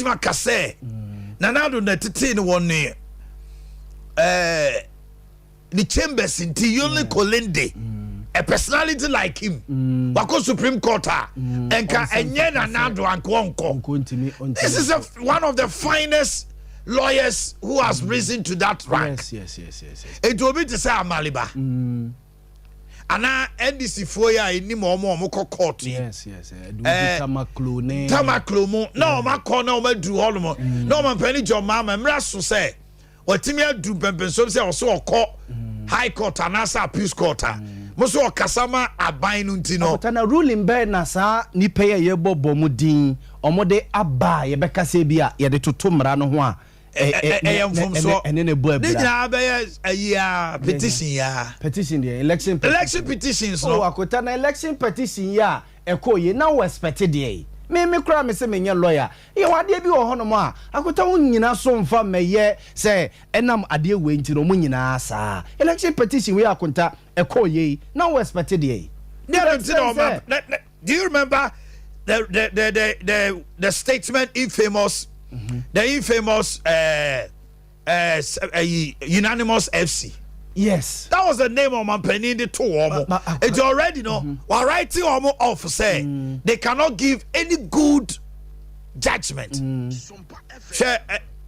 obetima kase na nado na tete ne won the chambers inti only Kolende a personality like him wako Supreme Court enka enye na nado anko this is one of the finest lawyers who has risen to that rank. Yes. It will be to say Amaliba. Ana NDC foya ini mo court. Yes. Tamaklomo. No, ma corner ma do all mo. No man penny your mama mraso say. What timia do pempen so say also court high court and asa appeals court. Moso kasama aban ntino. But na ruling be na sa nipa ye bobo mudin omode aba ye beka se bia ye de toto mra no ho a petition the election petitions no akota na election petition ya ekoye na we expect dey me kura me se menye lawyer ye wade bi wo hono mo a akota wo nyina so mfa meye se enam ade we nti no mo nyina sa election petition we akonta ekoye na we expect dey. Do you remember the statement infamous the infamous unanimous FC? Yes, that was the name of my penny the two it's already while writing off say they cannot give any good judgment.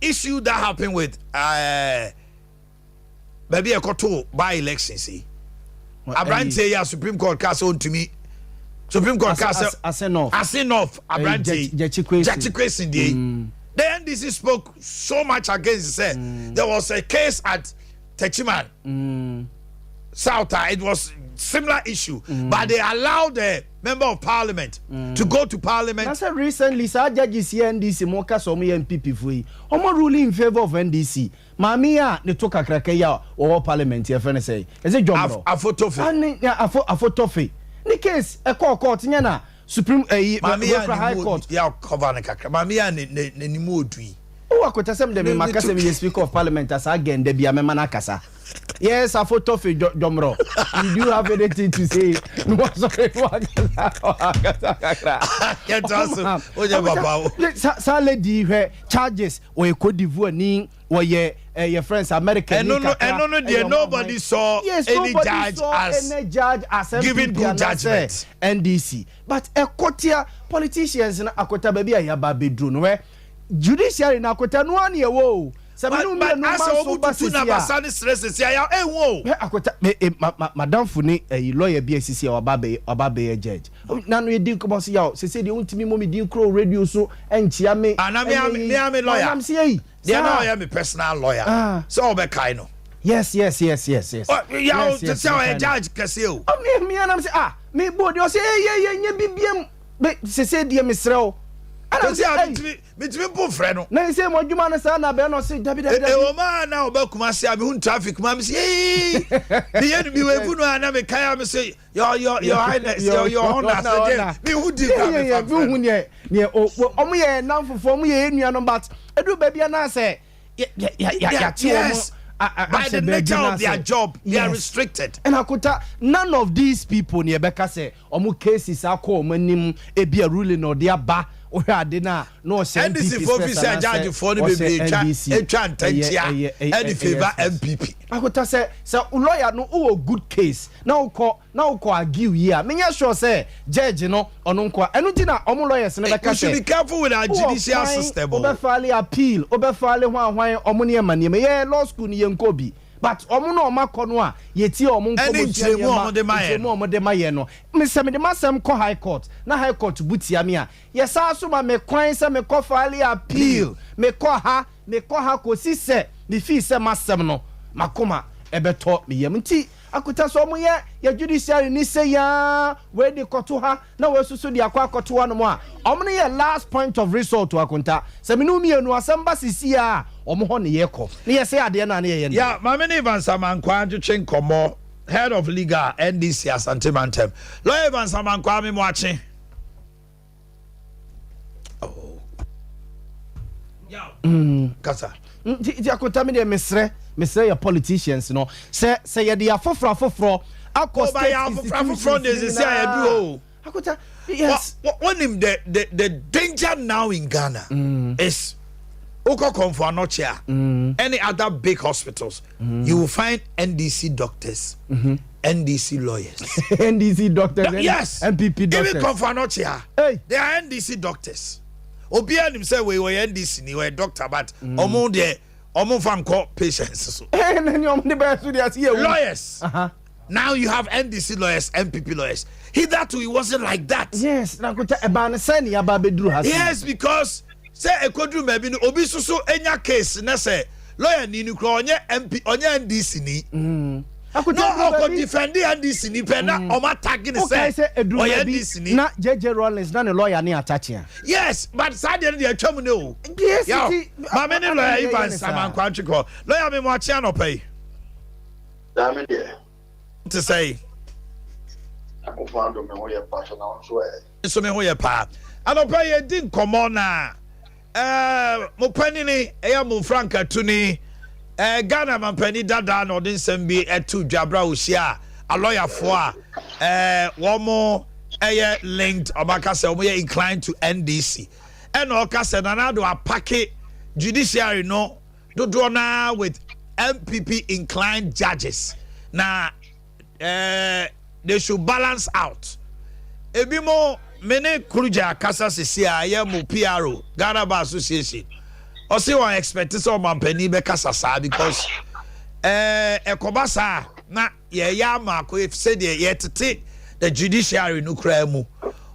Issue that happened with maybe a koto by election see Abrante ya Supreme Court case on to me Supreme Court case as enough Abrante Jachikwesi the NDC spoke so much against it. There was a case at Techiman South. It was similar issue, but they allowed the member of parliament to go to parliament. That's recently sir judges here NDC moka so me MPP foi. Omo ruling in favor of NDC. Mamia ne toka krakeya or parliament here friend say. Is it John Afotofe? Afotofe. The case a court nyana Supreme High Court. Ya cover na kakra. Mamia ne nimu odui. Oh, akota sem de me makase me speaker of parliament as again de bia me manakasa. Yes, a photo of Jomro. You do have anything to say? No, sorry. Salady charges or Cote d'Ivoire ni or your friends American. And nobody saw any judge as giving good judgment. NDC, but a Kotia politicians in Akota baby I have bedroom where judiciary na Akota no one year wo. Madam Funi a lawyer BSC or Babe judge. None we did come see out. Say the ultimate mommy deal crow radio so and Chiame and I'm a lawyer. I'm saying they are now I am a personal lawyer. So be kind. Yes. Yeah, to tell a judge Casio. Me and I'm say me body say yeah BBM. But say dear Miss Row. And I'm saying between poor friend. Na say mo djuma na sa na be no say dabi o ma na obakuma say abi hun traffic ma me say me yen mi we funu ana me kai am say your highness your honor say me who di ka me fa hu ne omo ye nam fofo omo ye enu no but edu ba bia na say ya ti omo by the nature of their job they are restricted. And akota none of these people near beka say omo cases akọ omo nim e bia ruling or their ba o hade na no say NDC for be say judge for no be etwa ntantia any favor MPP akota say lawyer no o good case na uko argue here me sure say judge no ono nko enu ti na omo lawyers ne beka say we should be careful with our judicial system o be file appeal o be file hwan omo ne ma ne ye law school ni ye nko bi but omo no makono a yeti omo nko mo de maye no me se me de masem ko high court na high court butia me a yes aso ma me kwan se me ko file appeal me ko ha ko si se me fi se masem no makoma ebeto me yam nti akuta so omo ye judiciary ni se ya we de koto ha na we susu de akwa koto no mo a omo ne ye last point of resort to akunta se me no mienu asamba sisi a omo ho ne ye ko ne ye se ade na ne ye yeah ma me ne Van Samankwa ntwe nkomo head of legal NDC Asante Mantem lawyer Van Samankwa me mo ache kasa ti akunta me de mesre your politicians no say ye de afofro akọ state from this say I do Yes. When him the danger now in Ghana is Oko Konfuanochia, any other big hospitals, you will find NDC doctors, NDC lawyers. NDC doctors, yes. MPP doctors. Even Konfuanochia, they are NDC doctors. Obian himself, we were NDC, we were doctor, but Omo fan call patients. Lawyers. Now you have NDC lawyers, MPP lawyers. Hitherto it wasn't like that. Yes, yes, because say a quadru maybe no obi so enya case na say lawyer ni kro onye MP onye NDC ni. No, I defend the NDC ni pe na o ma tag ni say oye NDC ni. Na JJ Rollins na lawyer ni attach ya. Yes, but say dey atwam no. Yes, ma me ni lawyer Ivan Samankwantwe ko. Lawyer me mo achia no pay. Da me dey. To say akofando me ho ye pa so me ho ye pa anopa ye din komo na mo panini eya mo franka tuni Ghana man pani dada no den sembi etu dwabra ohia a lawyer for wo mo eye linked obaka se wo ye inclined to NDC and oka se na do apake judiciary no do na with MPP inclined judges na they should balance out. Ebimo mene kuruja kasa sisia ye mo PRO Ghana Bar Association. O say one expect so man pani be kasa sa because ekobasa na ye ya ma ko if say the ye tete the judiciary no kra mu.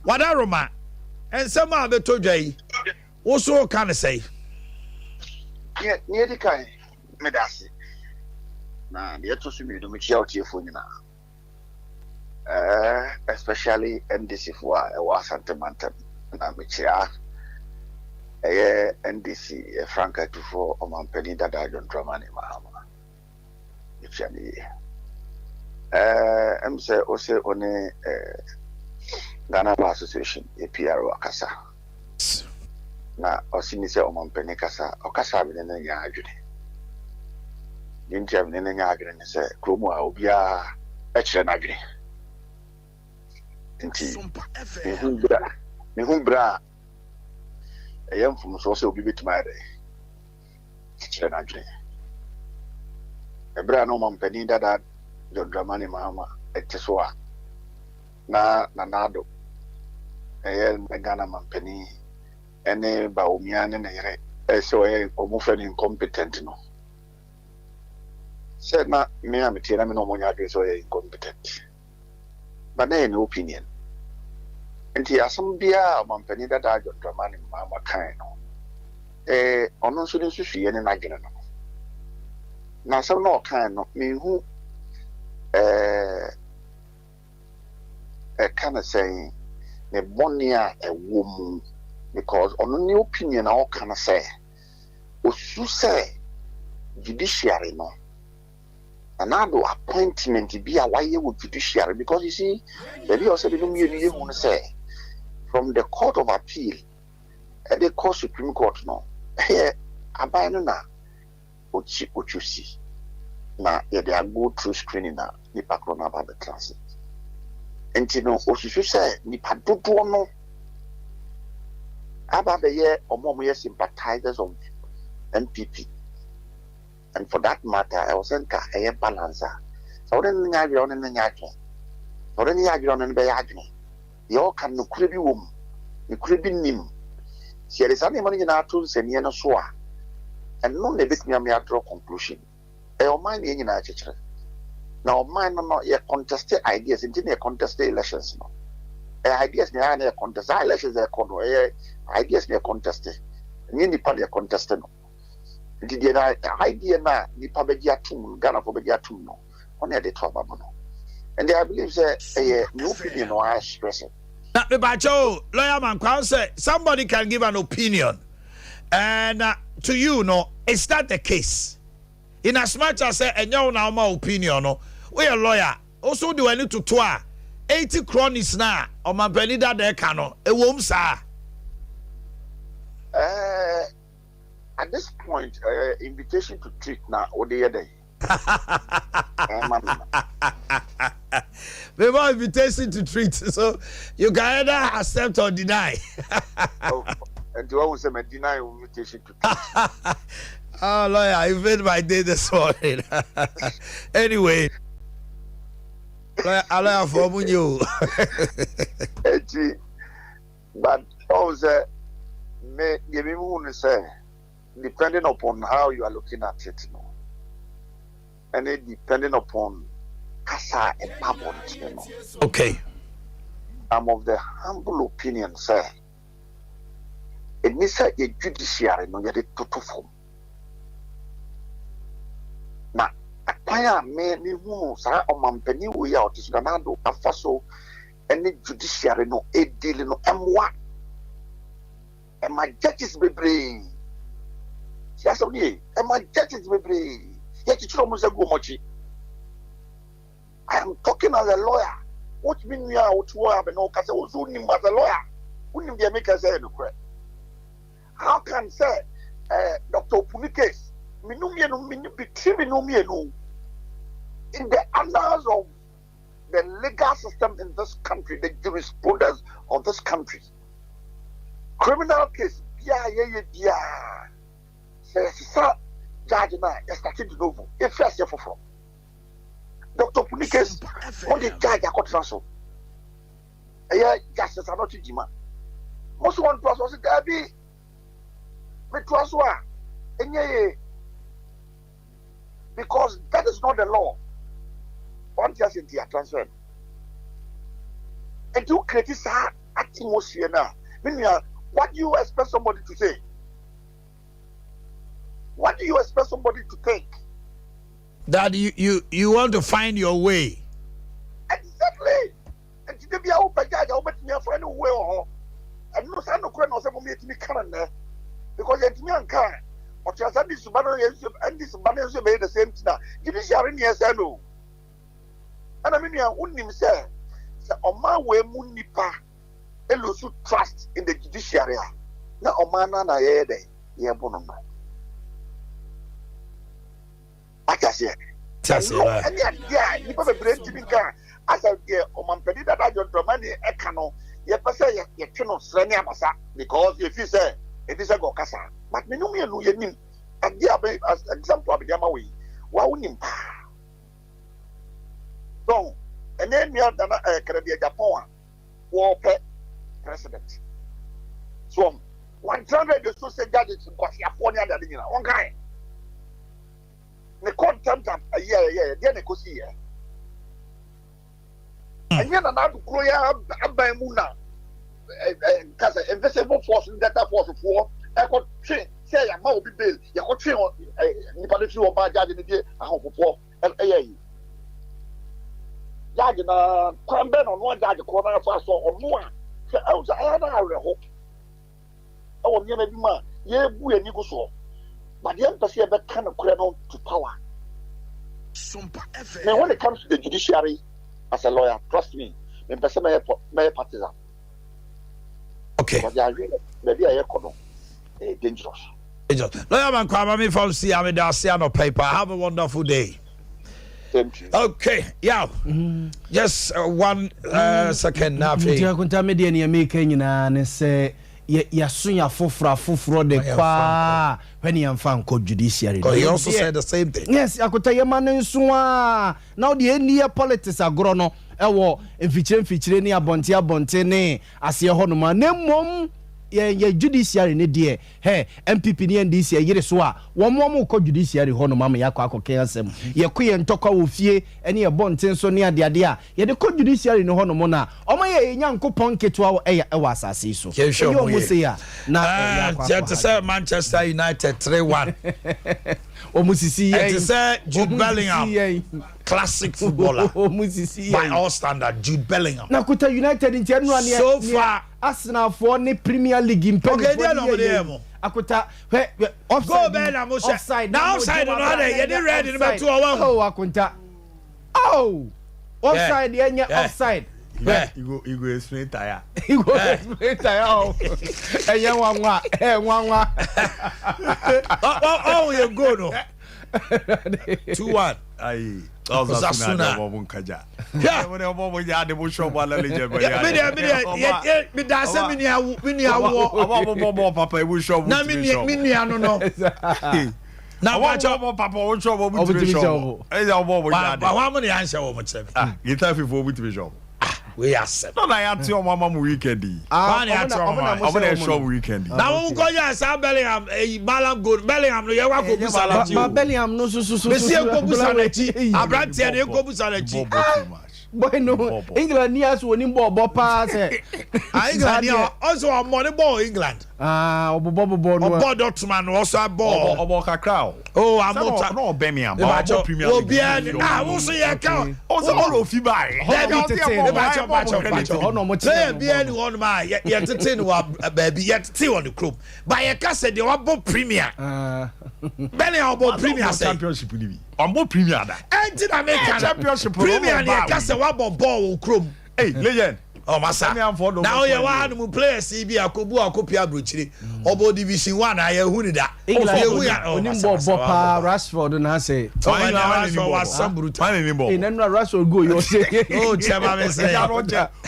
Wada Roma ensema be todwai. Wo so kan say. Ye di kai medasi. Na ye to su mi do mi chia o tie fo nyina. Especially NDC for a sentimental na michia NDC franka to for Omanhene Dada John Dramani Mahama michia em say o say one Ghana Bar Association PRO akasa na osini say Omanhene kasa okasa bi ne nya adwene nintia bi ne nya adwene say kromo a obia e kire na adwene Sompa me humbra eyam fum so se obi betima ade kire na dwene ebra no Omanhene Dada John Dramani Mahama etiso a na nado Ghana mampani ene ba omia ne yere so omufe ni incompetent no said na me ameti na me no monya adwe so incompetent but na any opinion nti asem bia Omanhene Dada John Dramani Mahama kan no ono nso nsusuye ne nadwene no na asem no kan no me hu kind of saying the bonia a woman because ono ni opinion na o kan say osu say judiciary no another appointment be a why with judiciary because you see the be also the you want to say from the Court of Appeal at the Court Supreme Court no here abano na ochusi na they go through screening na nipa krona ba the transit enti no osusu say nipa dodo no aba be ye omo sympathizers of MPP. And for that matter, I was saying a balancer. So then the Yagion and the Yagion. So then the Yagion and the Yagion. You all can no cribby womb. You cribby nim. She is only money in our tools and Yena Swa. And no, they bit me a draw conclusion. I mind in our church. Now, mine are not yet contested ideas, and didn't contested elections. No. Ideas near contested elections, ideas near contested. And any party contested. The idea na nipa be atum Ghana for be atum no only the top no and I believe say no opinion no I stress it now the bacho lawyer man can say somebody can give an opinion and to you no it's not the case in as much as say enyo na my opinion no we a lawyer also do any to 80 cronies na Omanhene Dada ka no e wom sa at this point, invitation to treat now, what the other day. before invitation to treat. So you can either accept or deny. And you always say, deny invitation to treat. Oh, lawyer, you made my day this morning. Anyway, I love for you. But also, maybe we say, depending upon how you are looking at it, you know, and it depending upon Kasa and Pabon, you know. Okay. I'm of the humble opinion, sir. It needs a judiciary, no, yet it total form. Now, a player may be who, sir, or Mampany, we out is Ganado, a faso, any judiciary, no, a deal, no, and what? And my judges be brave. Yes, only, and my judges be brave. Yet you almost a go mochi. I am talking as a lawyer. What mean we are to have no casa was only as a lawyer? Wouldn't be a maker say no correct. How can say Dr. Punikes, Minumiano Minumiano in the annals of the legal system in this country, the jurisprudence of this country? Criminal case, says, sir, Judge now, started to know if first year for Dr. Punikes, what the judge I got transfer. Justice are not Jima. Most one plus was it Abby. But was what? Because that is not the law. One just in the transfer. And you criticize atmosphere now. Meaning, what do you expect somebody to say? What do you expect somebody to think? That you want to find your way. Exactly. And today be our judge, I'll bet me a friend who will. And no son of Colonel Sam me current because it's me and car. Or just this banner and this banner made the same thing. Judiciary yes, I know. And I mean, I wouldn't say, on my way, Munipa, Elusu trust in the judiciary. Now, Omana, I hear they, yeah, Bono. I say, and yeah, you have a brain to be car. As I get Omanhene that I don't money, I cannot. You say you cannot send because if you say it is a go casa, but me no me no you nim. And yeah, as example, I am away. Why wouldn't so, and then you have done a Caribbean Japan war president. So, 100 the social judges because you are 400 one guy. The content a year, then I could see here. And yet, another Korea, Abamuna, because invisible force in that force of war, I could say, I might be built. You could train on Nipponic or by judging the day, I hope for a judging a cramben on one judge, corner of us or more. I was a hope. Oh, you may be man, yeah, we and you go so. But the embassy have that kind of criminal to power. Sompa. Now, when it comes to the judiciary, as a lawyer, trust me, the person may partisan. Okay. But maybe I echo dangerous. Lawyer man, come me from Siamo paper. Have a wonderful day. Thank you. Okay, yeah. Just 1 second now. Yasunya foforo de kwa when you fan ko judiciary. He also said the same thing. Yes, akota yemane nso now the near politics agro no ewo mfichire ni abonte ne ase ho no ma nemom ye judiciary ne de he MPP ni NDC yire so a wo ko judiciary ho no ma yakọ akọke asem ye ko ye ntokwa wo fie ene ye bonte nso ne ade a ye de ko judiciary ne ho no mo na omo ye nyankopon ketwa e asase so ye o mo se ya na Manchester United 3-1. Omusisi it is Jude Bellingham, classic footballer by all standard. Jude Bellingham. Na kuta United in January so far Arsenal for the Premier League in okay, no akuta offside now offside no dey you dey ready number 2 or 1 oh akunta oh offside yeah offside you go explain tire oh wanwa oh you go no 2-1. Aye. Osasuna. Yeah. When the moment you had the bush of one legend. Me da se me ni awo. Papa bush of. Na me ni ano no. Na wacho papa bush of what to be show. Eh ya obo we ya. Ba wa mo ni answer wo mo chem. You tell people what to be show. We accept. No na ya ti o mama weekend. Ba ni ati o mama. I'm going to show weekend. Na wo ko ya sa Bellingham Malam goal. Bellingham no ye wa ko busa la ti. Ba Bellingham no so. Me see ko busa la ti. Abrante ne ko busa la ti. Boy no England ni as woni bo pa se. England ni also on money ball England. Obo no. Obo Dortmund also ball. Obo kakra. Oh, I'm not no Birmingham. Obo Premier League. Wo so ye ka. Also all of you buy. Bacho. Ono mo Play bien one ma ye tete no baby ye tete on the club. But ye ka say the Obo Premier. Bellingham Obo Premier say. Championship ni bi. Obo Premier da. Enti na make championship Premier ni ka say wa ball chrome. Hey, legend. Oh masa. Now you want to play CB akobu akopia brochire. Obo division 1 na ye hu ni da. Oni bo pa Rashford na say. Rashford was some brutal. In Rashford go you say. Oh chema me say.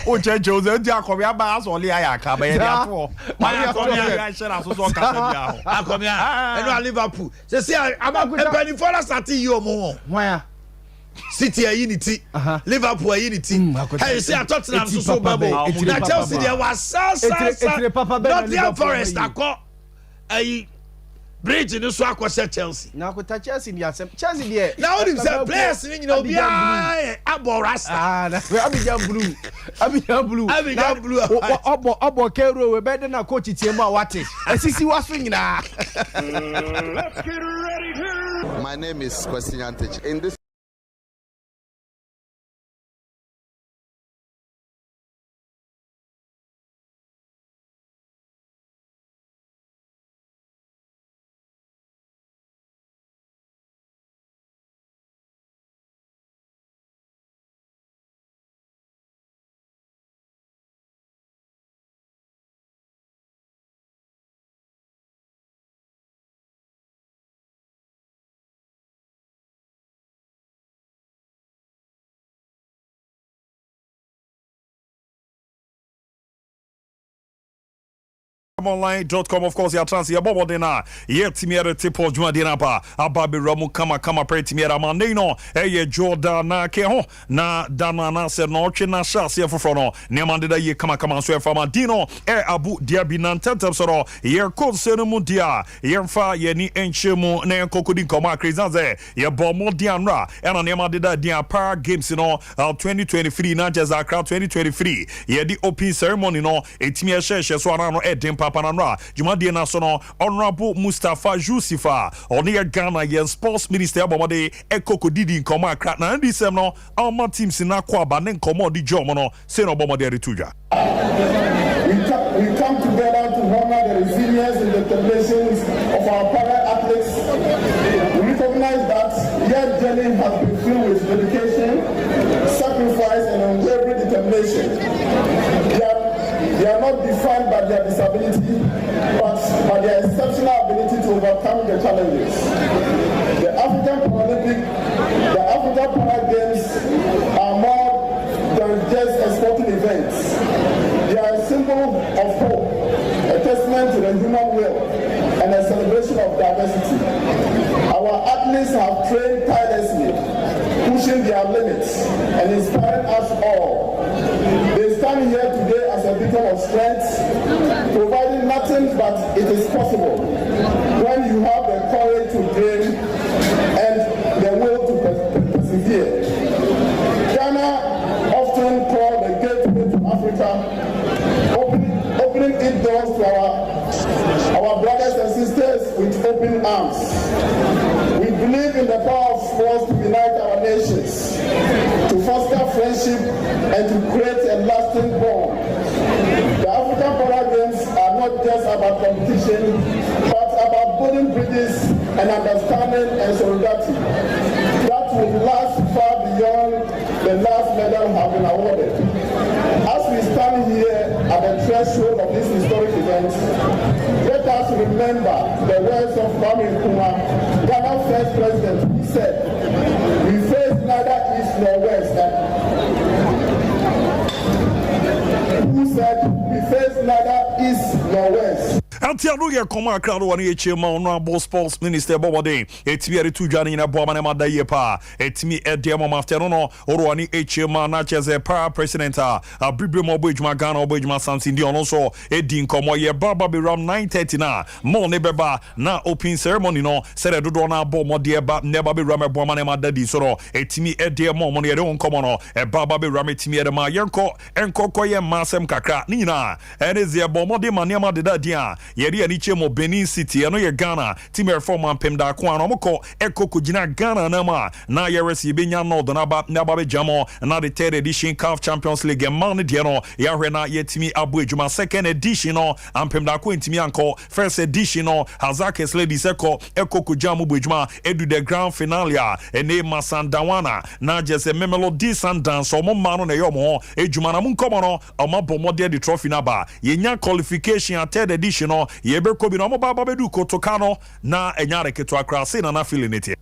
O che Jose dia akobia ba aso le aya ka ba ye dia to. Ma akobia share aso so ka bia. Akobia. Eno Liverpool. Say abakupani for start you mo. Why? City are unity, Liverpool are unity. Hey, see, I Tottenham so bubble. Now Chelsea there was Nottingham Forest. I call a bridge in the Swakwa Chelsea. Now go to Chelsea Chelsea there. Now you say players, you know, be Abo Rasta. Abidjan Blue. Obo Kero we better na coach Tiema Wate. Sisi waswing na. My name is Kwesi Antich. In this online.com of course ya trans ya bobo dena ye timiere tipo juma dena ba ababe ramu kama pre timiere mande no ye Jordan na ke ho na dana na se no twe na sha se foforo no ne mande da ye kama so fa ma dino abu dia bi nan tentem so ro ye ko se no mu dia ye mfa ye ni enchemu na kokodi koma crazy ye bomo dia nra na ne mande da dia para games no 2023 na jazz crowd 2023 ye di open ceremony no etimi she so ana no edem Panamra, Jumadi Nasono, Honorable Mustafa Jusifa, Onia Ghana, Yen Sports Minister Bomade, Eko Didi in Koma Kratna, and this no, our teams in Aqua Banen Komo di Jomono, Seno Bomade Rituja. We come together to honor the resilience and determinations of our para-athletes. We recognize that their journey has been filled with dedication, sacrifice, and unwavering determination. They are not defined by their disability, but by their exceptional ability to overcome the challenges. The African Para Games are more than just sporting events. They are a symbol of hope, a testament to the human will, and a celebration of diversity. Our athletes have trained tirelessly, pushing their limits and inspiring us all. They stand here today as a beacon of strength, providing nothing but it is possible when you have the courage to dream and the will to persevere. Ghana, often called the gateway to Africa, opening its doors to our brothers and sisters with open arms. We believe in the power of sports to unite our nations, to foster friendship, and to create a lasting bond. The African Para Games are not just about competition, but about building bridges and understanding and solidarity that will last far beyond the last medal have been awarded. As we stand here at the threshold of this historic event, let us remember the words of Kwame Nkrumah, Ghana's first president. He said, "We face neither east nor west." Who said we face neither east nor west? Antiano ye koma crowd one HM honorable sports minister Bobode etimi to jani na boama na mada ye pa etimi edemo after no orwani HM na cheze para president abribre mo bojuma Ghana bojuma Samson di ono so edi nkomo ye baba be ram 9:30 na mo ne beba na open ceremony no said dodo na bo mo de ba never be ram boama na mada di so no etimi edemo mo ne de nkomo no e baba be ram etimi ede ma yenko ye masem kakra ni na eneze bo mo de manema de da dia yeri ani chemo Benin City ano ye Ghana team reform and pem da ko ano moko ekoko gina Ghana na ma na yeresi benya no do na ba be jamo na the third edition CAF Champions League man de no ya hwe na yetimi abo ejuma second edition no and pem da ko ntimi anko first edition no Hazakes ladies ekoko jamu bo ejuma edu the grand finale ene Masandawana na jese Mamelodi Sundowns so mo ma no na yomo ejuma na mun komo no omabo de the trophy na ba yenya qualification at third edition no yebe ko bi no mo baba bedu kotoka no na enyare keto akra se na feeling it.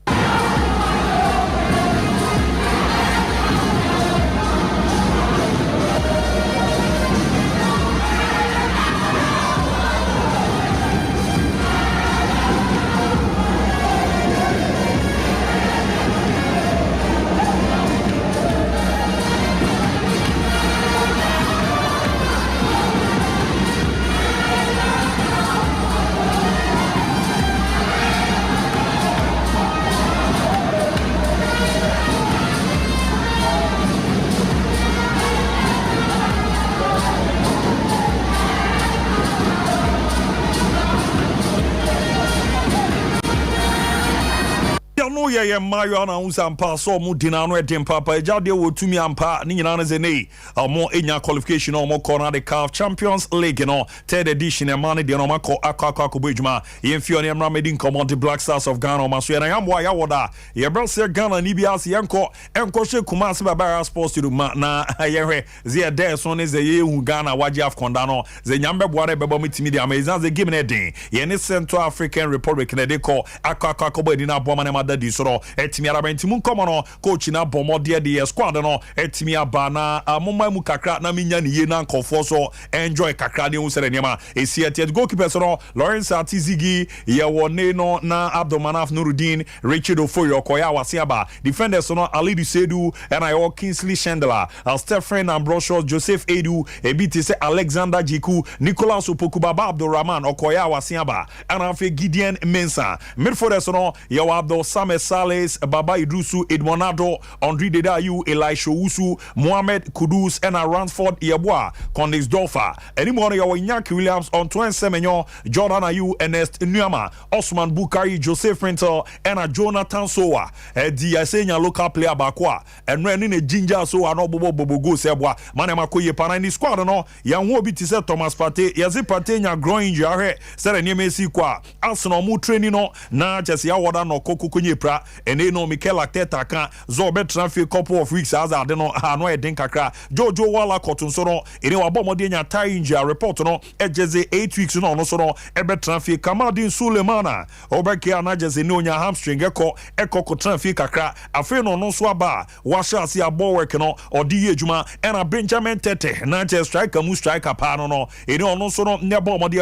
Ye mayo na unsampa so mu dinano edem papa ejade wotumi ampa ni nyina no zene mo enya qualification o mo corner the CAF Champions League no third edition e man de no makọ akọ bojuma yemfio ne mra medin command the Black Stars of Ghana ma so ya yamwa ya woda ye brase Ghana ni bia se enko hwe kuma se baba sports to na yehwe ze de so ne ze yehu Ghana waji AFCON da no ze nyambe boare beba mitimi de amazing ze game ne den ye ne Central African Republic ne de ko akọ bodi na boama ne madadi so etimi arabenti mun komo no coach na bomode de squad no etimi aba na amoma mu kakra na minya ne ye na nkofo so enjoy kakra de usere niam esi etiet goalkeeper so no Lawrence Atizigi ye wone no na Abdulmanaf Nuruddin Richard Ofoyo koya wasiaba defenders so no Ali Dusedu and I Kingsley Chandler Stephen Ambrosius Joseph Edu ebiti se Alexander Jiku Nicolas Opokubaba Abdulrahman okoya wasiaba and afi Gideon Mensah midfielders so no ye Abdul Samet Sales, Baba Idrusu, Edmonado, Andre Dedayu, Elisha Usu, Mohamed Kudus, and Ransford Yabwa, Condex Dolfa. Anymore, your Iñaki Williams, Antoine Semenyo, Jordan Ayu, Ernest Nyama, Osman Bukari, Joseph Rental, and Jonathan Soa. The Asenya local player Bakwa, and running a ginger so an obobo bobo sebwa. Manamakoye Panani squad, no, Yang Wobiti said Thomas Pate, Yazipatenya growing jare, Sereneme Sikwa, Arsenal mu training no, na Chesia Wada no Kokukunye pra. Ene no Mikel Arteta kan zo be transfer couple of weeks as ade no ano eden kakra Jojo Wala Cotton so no ene wa bomode nya tie injury report no ejeze 8 weeks no no so no ebe transfer Kamadin Sulemana obeke anajeze ne onya hamstring eko ko transfer kakra afi no no so aba wa sha asi abo work no odi ejuma ena Benjamin Tete na je striker mu striker pa no ene ono so no ne bomode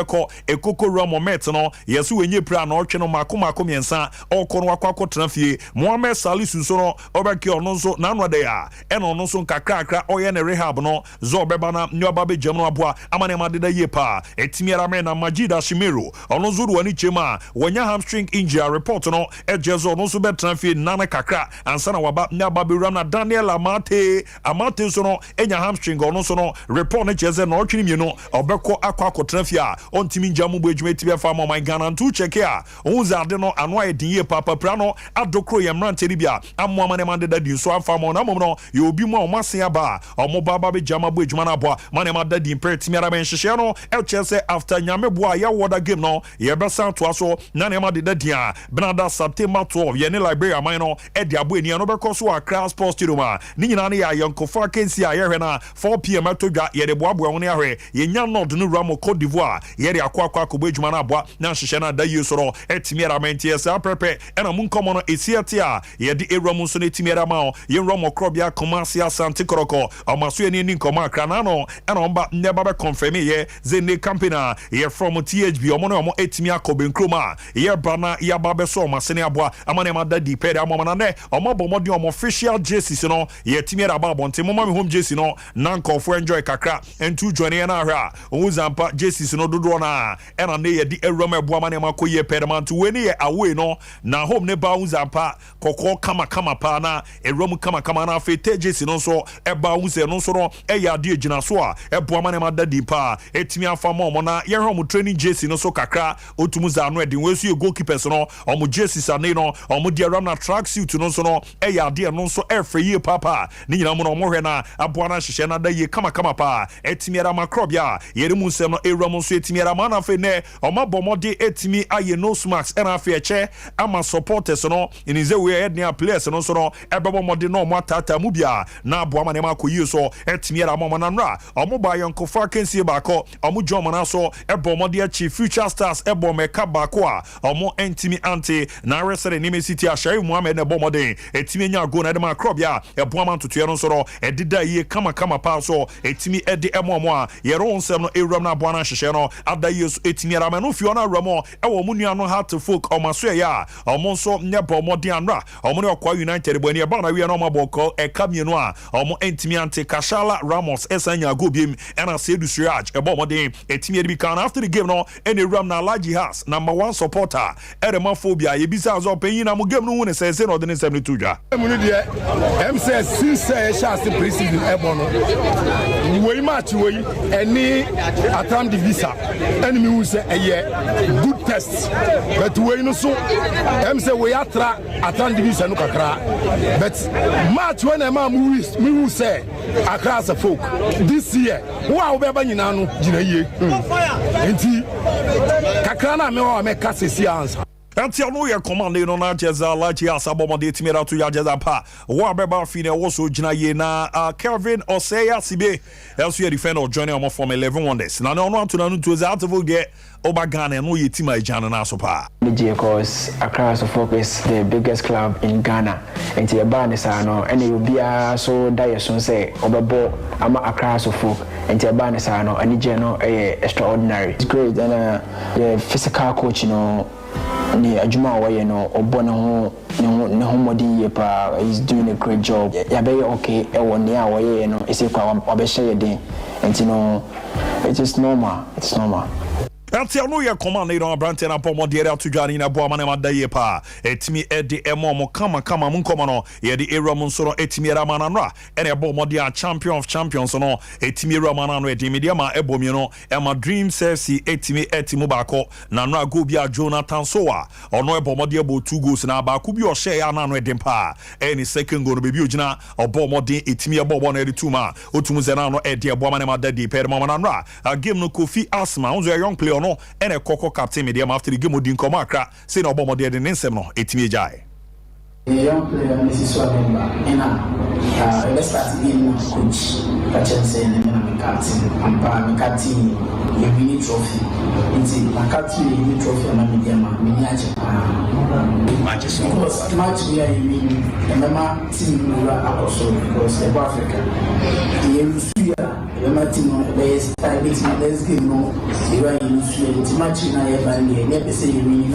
ekoko Ramo Met no yesu wenye pra no otwe no makoma miensa okoro wakwa transfer Mohamed Salisu so no obeki ono so na no de ya eno ono so kakra oye ne rehab no zo beba na nyoba be jam no aboa amane ma de da ye pa etimiara me na Majida Shimero ono zo ruani chema wonya hamstring injury report no ejezo ono so be transfer nana kakra ansa na waba nyaba be ram na Daniel Amate so no enya hamstring ono so no report ne jeze no otwini mi no obeko akwa transfer ontimi njamu bo ejuma etibia fa mo my Ghana to check ya onza de no anwa edin ye papa pra no adokro ye mrante ni bia ammo amane mande dadi so amfa mo na mo no ye obi mu omase aba omo baba be jama bo ejuma na boa mane ma dadi imperative ara ben hihye no elche after nyame boa ya woda game no ye besa to aso na ne ma de dadi a benada September 12 ye ne Liberia man no e de abo eni no be koso Accra Sports Stadium a ni nyina ne ya yankofo akensi a ye hwe na 4 p.m. atodwa ye de boaboa won ahwe ye nya nod no Ramo Cote d'Ivoire ye de akwa bo ejuma na boa na hihye na da yi soro etimi ara men tie sa prepe e na mun komo no esiate a ye de Eramu so ne etimi ara ma o ye Ramo Krobia Kumasi Asante Koroko amaso ye ni nkoma Accra na no e na omba neba be confirm ye zene campaigner ye from THB omo no omo etimi akobe nkroma ye bana ya babe so masene aboa amane ma dadi pede amama ne omo bomodi omo official jerseys no ye etimi ara ba bonte mama me home jersey no na nkofo enjoy kakra entu join na ahra ozampa jerseys no dodo na e na ne ye di Eramu aboa mane ma koye pedamant we ne ye away no na home ne ba ozampa kokko kama pa na Eramu kama na afete jersey no so e ba uze no so no e ya de gina so a e boa mane ma dadi pa etimi afa mo na ye hom training jersey no so kakra otumu za no e din we so ye goalkeepers no omo jerseys ane no omo de Eramu na track suit no so no e ya de no so e free ye papa ni nyina mo no mo hwe na aboa na hihye na da ye kama pa etimi Eramu Krobia ye mu nsem no Eramu so etimi Eramu na fe ne omo bomode etimi aye no smax e na fe eche ama supporters no inize we head near players no so no e bebo mode no mo atata mu bia na aboa mane ma koyi so etimi Eramu na nra omo ba yankofo akensi baako omo John na so e bomode achi future stars e bom meka baako a omo entimi ante na resere ni City a Shai Muhammad ne bomode etimi nya go na de ma Krobia e boa man tutu no so no e dida ye kama pa so etimi e de emomo a ye ro nsem no Eramu na aboa na hihye no ada ye so etimi Eramu no fio na Ramo e wo mu nua no heart folk omo so ya omo so ne bomode anra omo ne okwa United bo ne ba na wi na omo boko e kamienu a omo entimi ante Kashala Ramos esanya go biem e na Sedu Siraj e bomode etimi e bi kan after the game no e ne Eramu na Laji Has number 1 supporter Eremaphobia ye bisa zo panyin na mo game no ne se no de ne 72 dwa Emu de MC since chance president ebo no we match we any atam divisa enemy who say good test but we no so MC we atra atam divisa no kakra but match when am me who say across the folk this year wa obeba nyina no gina ye enti kakra na me wa me ka sesi answer Until no year command no na jeza Laji Asaboma de timira to ya jeza pa wa beba fine also jina ye na Kelvin Oseya Sibe else you defender joining on from 11 wonders na no to na to out of get Oba Ghana no ye team Ghana na so pa because Accra is the biggest club in Ghana and the ban is no and you be so die so say obebo ama Accra folk and the ban is no and no extraordinary. It's great and the physical coach ni adwuma waye no obo ne ho modin ye pa is doing a great job ya be okay e won ne awaye no ese kwa obehye ye den enti no it is normal Until no year command no brante na pomo de area to Ghana na boa mane ma da ye pa etimi e de emo kama mun komo no ye de Eramu so no etimi Eramu na no e na bomo de a champion of champions no etimi Eramu na no e de media ma ebomi no e ma dream FC etimi baako na no go bia Jonathan Soa ono e bomo de ebo 2 goals na baako bi o share ya na no e dem pa any second goal be bi ogina obomo de etimi e bobo na e de 2 ma otumu ze na no e de boa mane ma da de per ma na no a game no Kofi Asma unzo a young player no and a Coco captain medium after the game of Dinkoma Accra, say no bomb de Ninsem no, etimi jai. A young player, Mrs. Swabemba, and let's start the game coach, Kachense, and then captain, and my captain, a mini trophy. It's my captain, a mini trophy, and I'm miniature matches. Because match we are in, and my team will also because of Africa. The team base, let's give no, you are in the match in a never say you mean a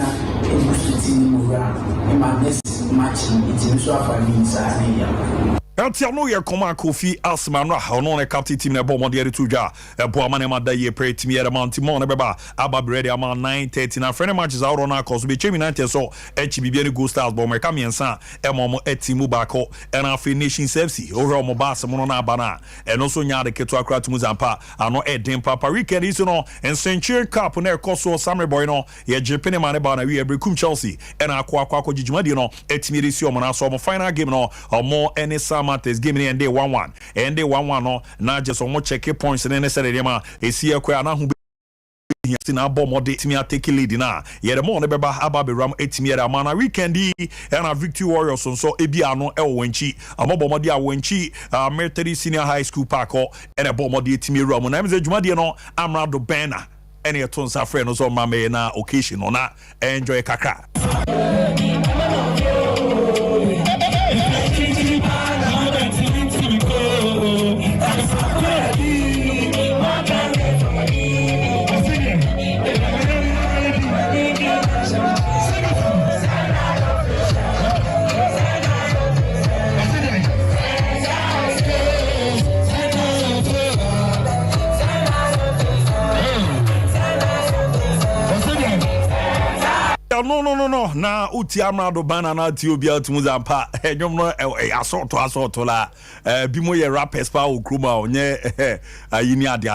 team, and my next match, it's in Swafra inside. Eltia no ye koma Kofi Asmanra ono ne captain team na bo mo de to dwa ebo amane ma da ye pre team ye mount mo ne beba aba ready ama 9:30 na friend matches out on cause be chemi 90 so HBB ni Go Stars bo me ka miensa e mo mo etimu bako e na Afri Nation FC over mo ba se mo no na aba na e no so nya de keto akra tumu zampa ano eden papa weekend is no en Century Cup na e koso Samurai boy no ye jepene ma ne ba na we ebrekum Chelsea e na akwa jijuma di no etimi resi o mo na so mo final game no mo any Matters game and day 1-1 and day 1-1 no na just on check points and then said them esi ekwa na hu be na bomb mode timi take lead na ye the more ne beba aba be ram etimi era mana weekend and a Victory Warriors so ebi ano e wanchi amobom mode a wanchi military senior high school park and a bomb mode etimi ram na me dwuma de no amrado banner and your tons afre no so mama na occasion na enjoy kakra. No. Na uti amrado bana na ti obi atumuza mpa enyom no asort la bimo ye rappers pa okruma onye ayini ade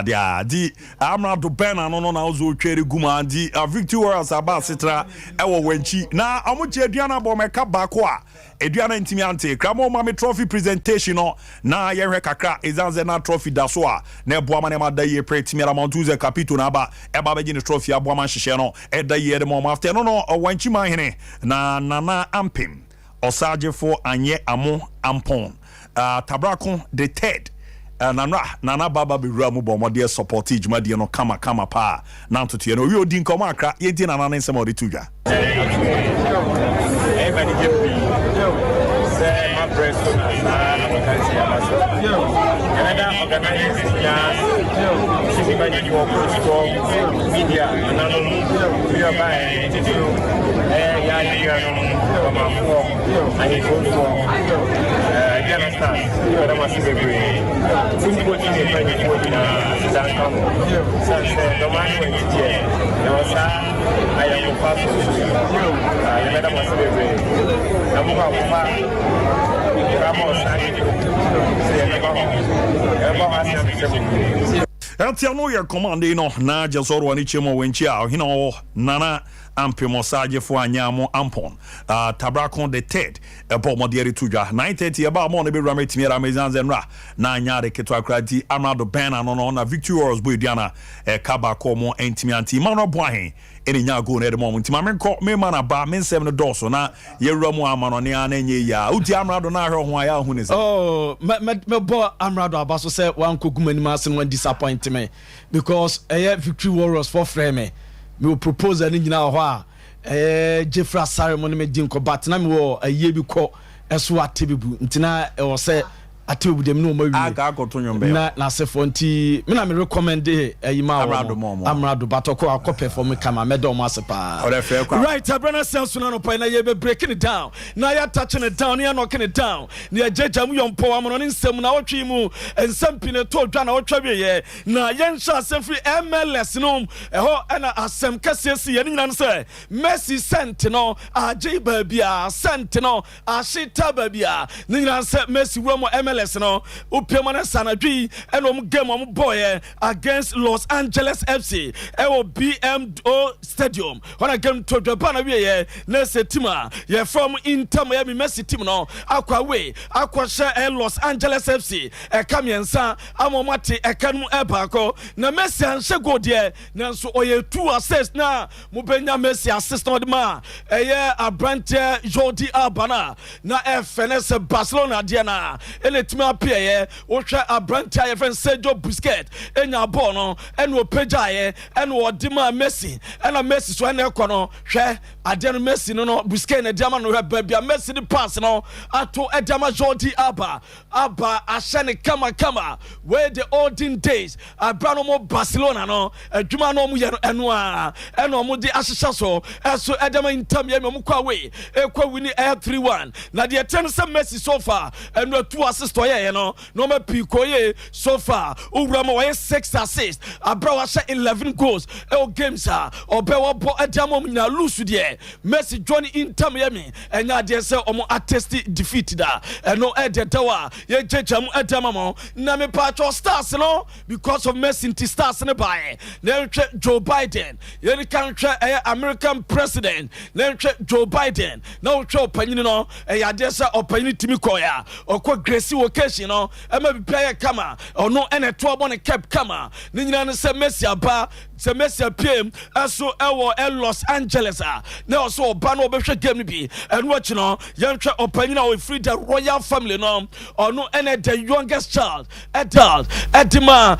di amrado bana no na ozo twere guma di Victory Warriors aba setra ewo wanchi na amuche aduana bo meka bako a aduana ntimi ante kramo mame trophy presentation no na ye hwe kakra ezanze na trophy da so a na eboama ne mada ye pretimi ala montuze capito na aba eba beji ne trophy aboama hihye no eda ye de mo after no wanchi mahene na nana ampim osagefo anye amo ampon tabrakon the third nana baba be ramu bomode support ijumade no kama pa na ntoto no wi odi nkoma akra ye di nana nsem odi tuja everybody give me say my press na Omanhene Yaw Canada organizes ya sisi bani ni wako media anano we are by ya kama for and go for you understand you are must be great since what you find it what na that come since the man when you there there was I am a pastor you better must be great namuka kuma kama osani Eltia no ye commande no na jesoro ani chemo wenchi a hino nana ampimosaje fo anyamo ampon tabrakon the third ebo modere tuja 9:30 eba mo ne be rama timiera mezanzenra na anyare keto akrati amado bana no na Victory Warriors boy diana kaba ko mo entimianti mano boahen eni nya go na de mo ntima menko me mana ba men sem no doso na ye ramu amano ne ananye ya uti amrado na ahwe ho aya hu ne se me bo amrado abaso se wan kogumani ma se no disappoint me because Victory Warriors for frame me will propose any nyina ho a Jeffrey ceremony me din ko but na me wo aye bi ko eso atebebu ntina e wo se atebebu dem no ma wi aga ko tonyo mbe na se fonti me na me recommend ma amrado batoko akọ perform kama me do mo asepa right abrana sense na no pa na ye be breaking it down na ya touching it down ya knocking it down na jeja mu yompo amono ne nsem na otwi mu ensem pine to dwa na otwa be ye na ye nsha asem free MLS no eho na asem kasesi ye nyina nse Messi sent no aje ba bia sent no ashita ba bia nyina nse Messi wo mo MLS no upemana sanadwi enom game om boy against Los Angeles FC ewo BMO Stadium when game to Japan we na setima ye from Inter Miami Messi team no akwa we akwa sha Los Angeles FC kamiensa amomate ekanum ebako na Messi anse go de na so oye 2 assists na mubenya Messi assist no de ma eye Abrante Jordi Albana na FNS Barcelona de na enetima appear wo hwa Abrante aye friend Sergio Busquets enya ball no eno pejaye eno odima Messi ena Messi so ena ekono hwe Adea Messi no Busquets na diama no baby Messi the pass no ato Edama Jordi Alba ashane kama where the olden days Abrano mo Barcelona no adwuma no mu ye eno a eno mo de ahyehya so eso Edama Inter ye mo kwa we ekwa wini 3-1 na de ten se Messi so far eno 2 assist ye no ma piko ye so far owura ma we 6 assists Abra wa 11 goals e games a obewo bo Edama mo na lose de Messi join Inter Miami enya de se omo attest defeat da eno edetawa ye jejam Edama mo na me patro stars no because of Messi inti stars ne bae na Joe Biden ye kan twa American president na Joe Biden na twa opanyin no ya de se opanyin timi koya okwa Gracie occasion no ema bibia kama ono ene to obo ne cap kama ni nyina no se Messi aba se Messi apem aso ewo Los Angeles na oso oba no obehwe game bi enu achi no yentwa opanyin na we free the royal family no ono ene the youngest child adult edima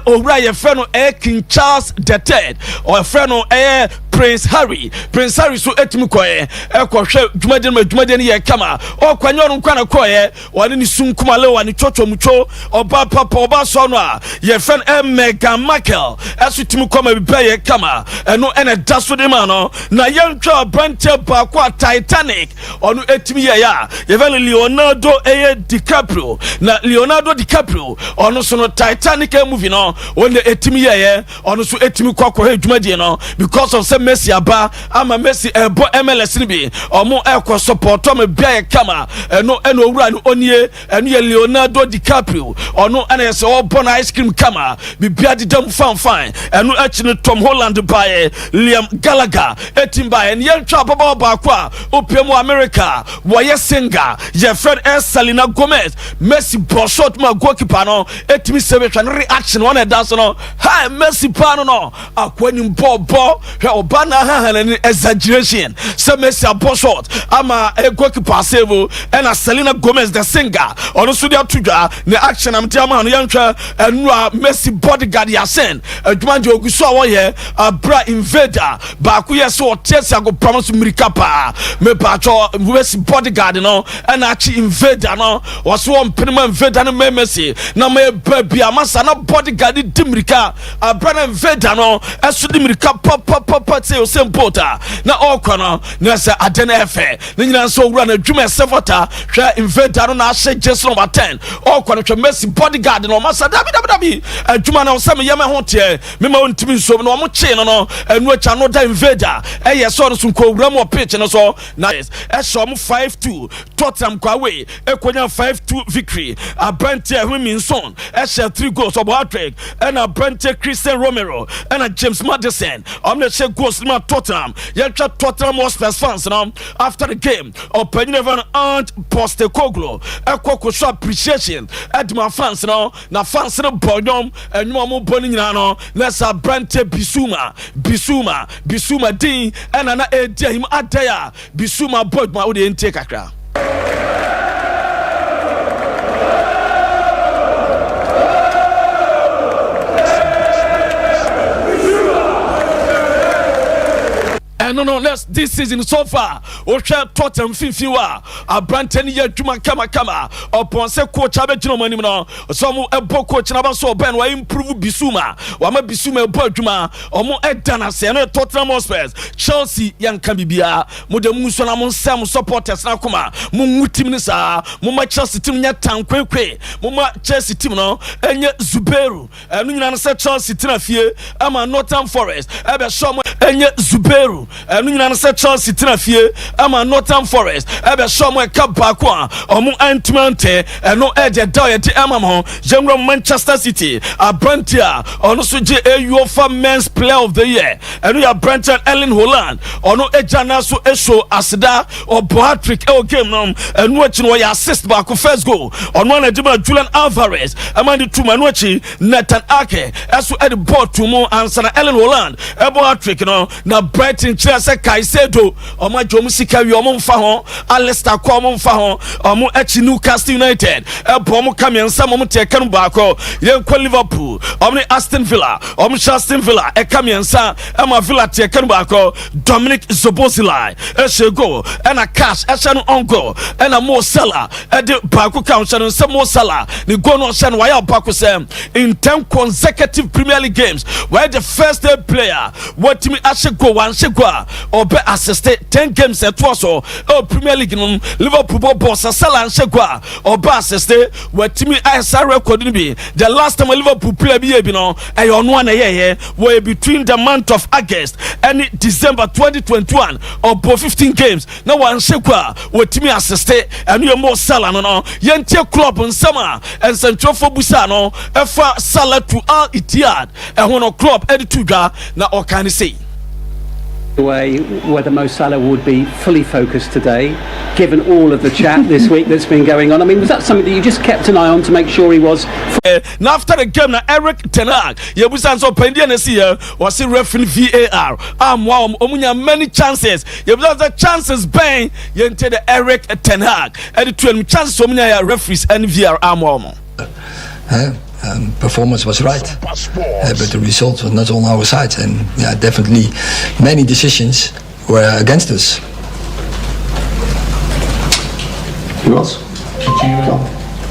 owura ye fe no King Charles III or fe no Prince Harry so etimi koye ekohwe dwumaden ye kama okwanyo no nkwana koye wani ni sunkumale wani chocho mucho oba papa oba so no a ye fe Meghan Markle asutimi koma bipa ye kama eno ene daso de ma no na yentwa brante ba kwa Titanic onu etimi ye ya ye fe Leonardo DiCaprio na Leonardo DiCaprio onu so no Titanic movie no wonde etimi ye onu so etimi kwa dwumaden no because of some Messi aba ama Messi ebo MLS ni bi omo ekọ support o me bia kama eno owura ni onie eno ye Leonardo DiCaprio ono ena se obo na ice cream kama bibia didam fan eno achi ni Tom Holland bae Liam Gallagher etimba en ye ntwa baba ba kwa opiemu America woye singer ye friend Selena Gomez Messi ball shot ma goalkeeper no etimi sebetwa reaction one dance no hi Messi pa no akwani bobo Obana an exaggeration. Some Messi a shot. Ama a goalkeeper save and a Selena Gomez the singer. On Sudia Tuja, the action I'm telling you, and Messi bodyguard Yasen. A Jumanjo Gusawa a bra invader. Bakuya so Tessia go promise Mirikapa. Me patrol Messi bodyguard no and actually invader no was one prima invader and Messi. Now me baby a masana bodyguard Dimrika. A brand invader no as to Dimrika pop say o sempota na okwana na say Adena efe na nyina so wura na dwuma sefota hwa invader no na ahye jesu number 10 okwana hwa Messi bodyguard no masa dabi adwuma na osam yema ho tie mema ontimi nso no mo che no enu acha no da invader eye so no sunko wura mo pitch no so na ehso mo 5-2 Tottenham kwa we ekonya 5-2 victory Abrantia Huminson ehso 3 goals of hat-trick and Abrantia Christian Romero and James Maddison say goals ma Tottenham yentra Tottenham Hotspurs fans now after the game Openyevan and Postecoglou ekoko show appreciation edma fans now na fans no bodom enuma mo boni nyina no na sa Brante Bisuma din ena na edia him Adea Bisuma boy ma wo de entie kakra no this season so far o hwe Tottenham finfiwa Abrante ni adwuma kama upon say coach abegino manim no so mo ebo coach na ba so ben wa improve Bisuma wa ma Bisuma ebo adwuma omo edana se no Tottenham Hotspurs Chelsea yanka bibia mo de mu so na mo nsem supporters na koma mo ngutim ni sa mo ma Chelsea team nya tankwekwe mo ma Chelsea team no enye Zuberu enu nyina no se Chelsea team afie ama Nottingham Forest ebe so mo enye Zuberu enu nyina no se Chelsea tina fie ama Nottingham Forest ebe so mo ka baako a omo antmante eno ede doye de amamo General Manchester City Abrantia ono so je UEFA Men's Player of the Year enu ya Brandon Erling Haaland ono ejana so esho asida obo hat-trick e game no enu achi no ya assist baako first goal ono na Jima Julian Alvarez amandi tuma enu achi Nathan Ake eso ede ball to mo answer Erling Haaland ebo hat-trick no na Brighton kyerɛ sɛ Kaisedo ɔmo adwo sika wi ɔmo mfa ho Alistair ko ɔmo mfa ho ɔmo akyi Newcastle United ɛbɔ ɔmo kamiɛnsa ɔmo te ɛka no baako yɛnkɔ Liverpool ɔmo ne Aston Villa ɔmo hyɛ Aston Villa ɛka miɛnsa ɛma Villa te ɛka no baako Dominic Szoboszlai ɛhyɛ goal ɛna Cash ɛhyɛ no on goal ɛna Mo Salah ɛde baako ka ɔhyɛ no nsɛ Mo Salah ne goal no ɔhyɛ no wayɛ ɔbaako sɛ in 10 consecutive Premier League games where the first player wɔtumi ahyɛ goal wanhyɛ goal a ɔbɛ assist 10 games ɛtoa so Premier League no Liverpool bɔ Salah nhyɛ goal a ɔbɛ assist wɔtumi ayɛ saa record no bi the last time a Liverpool player bi yɛ bi no ɛyɛ ɔno ana yɛyɛ wɔ between the month of August and December 2021 ɔbɔ 15 games na wanhyɛ goal a wɔtumi assist ɛno yɛ Mo Salah no yɛntie club nsɛm a nsɛntwerɛfoɔ busa no ɛfa Salah to Al Ittihad ɛho no club ɛde to dwa na ɔka ne sei way whether Mo Salah would be fully focused today, given all of the chat this week that's been going on. I mean, was that something that you just kept an eye on to make sure he was? Now after the game, now Eric Ten Hag, you was so pending this year was the referee VAR. Wow, many chances. You was the chances bang. You enter the Eric Ten Hag. And the 12 chances so many referees and VAR. Performance was right, but the result was not on our side, and yeah, definitely many decisions were against us. Who else?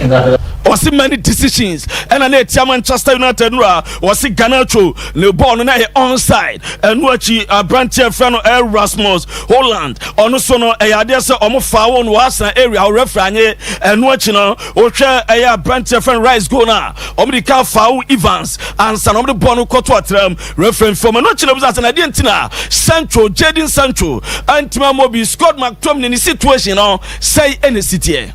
In that was many decisions and I tell Manchester United was Ganacho the ball on onside and watch Brantier friend Rasmus Holland on sono Adea Akye Abia was an area referee and watching Brantier friend Rice go now Omrika foul Evans and some of the Bono Kotwatram referee from Anochina was an Argentina Sancho Jadon Sancho and Timamobi Scott McTominay in the situation say any city.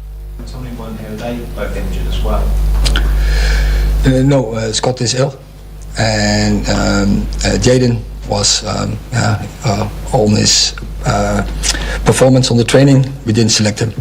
They both injured as well. No, Scott is ill, and Jadon was on his performance on the training. We didn't select him.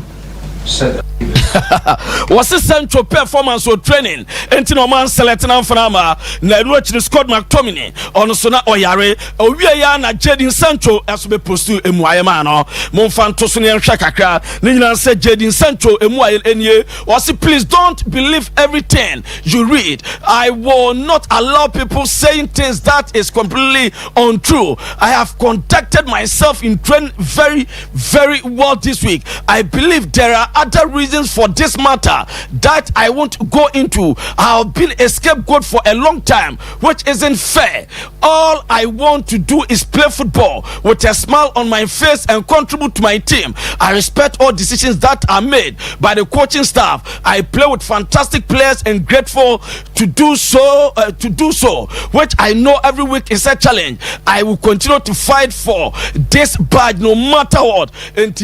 Was a central performance or training enti no man selecting Anfanama na watch Scott McTominay on Sona Oyare owie ya na Jadon Sancho aso be pursue emuaye ma no Monfanto so ne nhwa kakra ne nyina say Jadon Sancho emuaye enie was please don't believe everything you read. I will not allow people saying things that is completely untrue. I have conducted myself in training very well this week. I believe there are other reasons for this matter that I won't go into. I have been a scapegoat for a long time, which isn't fair. All I want to do is play football with a smile on my face and contribute to my team. I respect all decisions that are made by the coaching staff. I play with fantastic players and grateful to do so, which I know every week is a challenge. I will continue to fight for this badge no matter what. And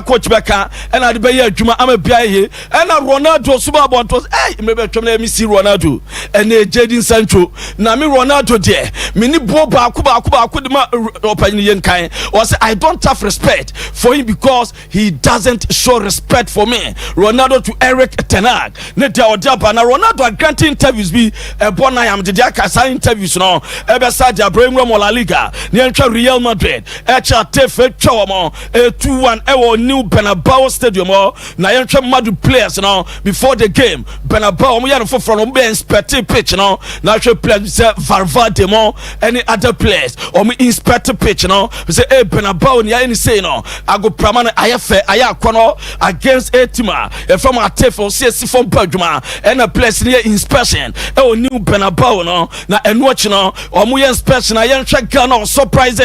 coach Becca and I'd be here. I'm a BIA and Ronaldo Subabon was maybe let me see Ronaldo and Jadon Sancho. Now me Ronaldo there. Mini Boba Kuba opinion kind was I don't have respect for him because he doesn't show respect for me. Ronaldo to Eric Ten Hag. Netia Odapa na Ronaldo granting interviews be born I am the Diaka interviews now. Ebe Sadia Bremo La Liga. Niancha Real Madrid. Echa Tefe Chawamo 2-1 Ewo New Bernabeu Stadium. Na yɛntwɛ madu players no before the game Bernabeu mo yɛ no for no be inspect pitch no na hwɛ players say Valverde mo any other players inspect pitch no say Bernabeu ni any say no ago pramane ayɛ akɔno against a team from Atefo CSC from Paduma and a place near inspection new Bernabeu no na enwatch no omo yɛ inspection yɛntwɛ Ghana surprise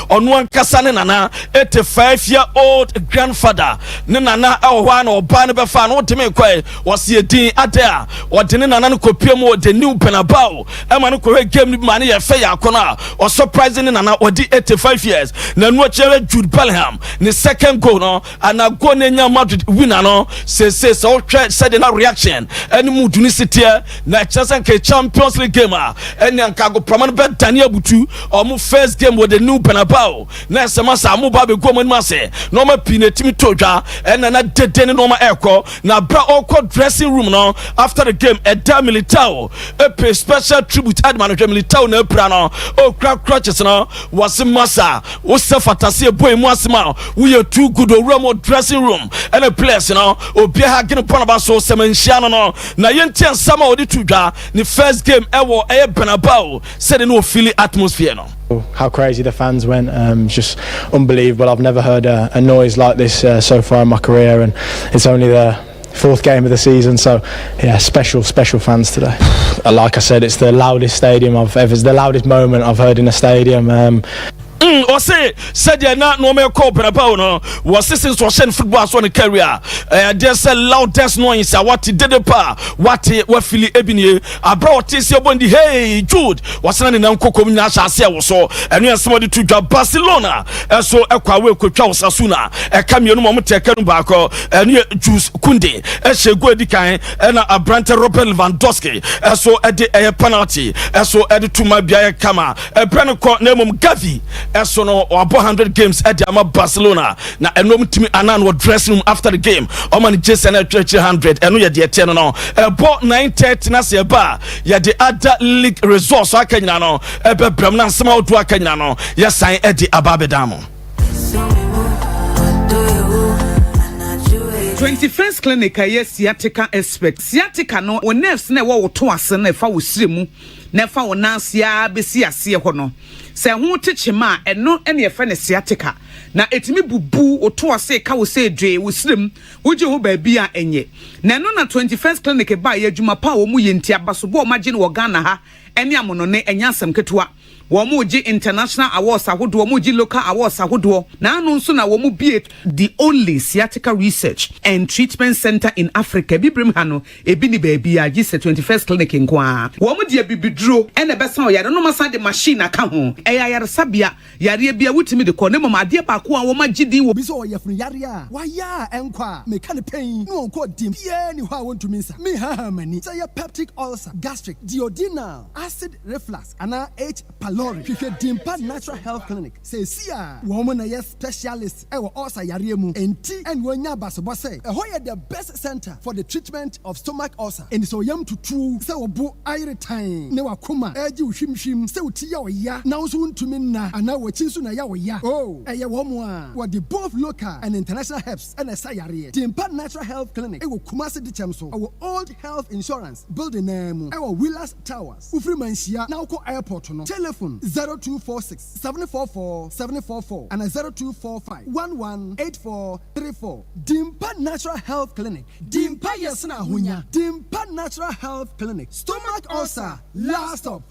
on one kasane nana 85-year-old grandfather ne nana one or ban be fan what to make was ye din Adea or din nana kopia mo the new Bernabeu e man ko game money e fe yakona or surprising nana or di 85 years na no chere Jude Bellingham the second goal no and na go na nya Madrid winner no say so said na reaction any mood ni sitia na Chelsea ke Champions League game and nka go proman be Daniel Butu or mo first game with the new Bernabeu na semasa mo ba be go mo ma say no ma pinetimi todwa and na dede no ma eko na bra okọ dressing room no after the game Eda Militao pay special tribute adman Militao na pra no o crutches no was massa wo se fantasy boy mu asema we are too good o dressing room and a place no obi ha gene pon ba so semanhia no na yentian sama odi tudwa the first game ewo Benabao said no feel atmosphere no. How crazy the fans went, just unbelievable. I've never heard a noise like this so far in my career, and it's only the 4th game of the season, so yeah, special fans today. Like I said, it's the loudest stadium it's the loudest moment I've heard in a stadium. Or say said you're not no more coping about no was since was sent football so on career just a loudest noise what he did the pa what Philly Ebony I brought this your bondi hey Jude was not in uncle community was so and you somebody to job Barcelona so ekwa we ko twa Osasuna e kam you no mo take no back and you Juice Kunde e she go edikan and a Brante Robert Lewandowski so e de penalty so e de tuma bia kama e brand ko na mum Gavi so no 100 games at the Barcelona na enom timi anan wo dressing room after the game o man Jason 100 eno ye de 10 no ball 9:30 na se ba ye the other league resource akanyina no bebram na nsema odu akanyina no ye sign Edi Ababedamo 21st clinic yes sciatica expert sciatica no o nerves na wo to ase na fa wo siremu na fa wo nansia besi ase ho no se ho techema eno ene ye fa ne sciatica na etimi bubu o to ase ka wo se dwe wo sirem wo je ho ba bia enye na no na 21st clinic ba ye adwuma pa wo mu ye ntia baso bo o magye no Ghana ha ene amono ne enya asem ketewa Womuji international awards ahodo womuji local awards ahodo na anu nso na womu be the only sciatica research and treatment center in Africa bibrim ha no ebi ni baabi a gise 21st clinic nkoa womu de bibidro ene besa o yare no masa de machine aka ho eya yare sabia yare bia wutimi de ko ne mama ade ba ko a wo magidi wo biso o yefunu yare a wa ya enkwa me kan pain no onko dim bia ni ho a wontumi nsa me ha mani say peptic ulcer gastric duodenal acid reflux ana H pylori Dimpa Natural Health Clinic say sia woman a specialist e wo ulcer yare mu enti and wonya basobo say the best center for the treatment of stomach ulcer and so yam to true say obo ire time ne wakoma eji uhwimhwim say uti ya oya na so ntumi na ana wachi so na ya oya oh eye wo mu a what the both local and international helps and sayare Dimpa Natural Health Clinic e wo Kumasi dichem so our old health insurance building name e wo Willas Towers ufri manhia na uko airport no telephone 0246 744 744 and 0245 118434 Dimpa Natural Health Clinic Dimpa Yesna Hunya Dimpa Natural Health Clinic stomach ulcer last stop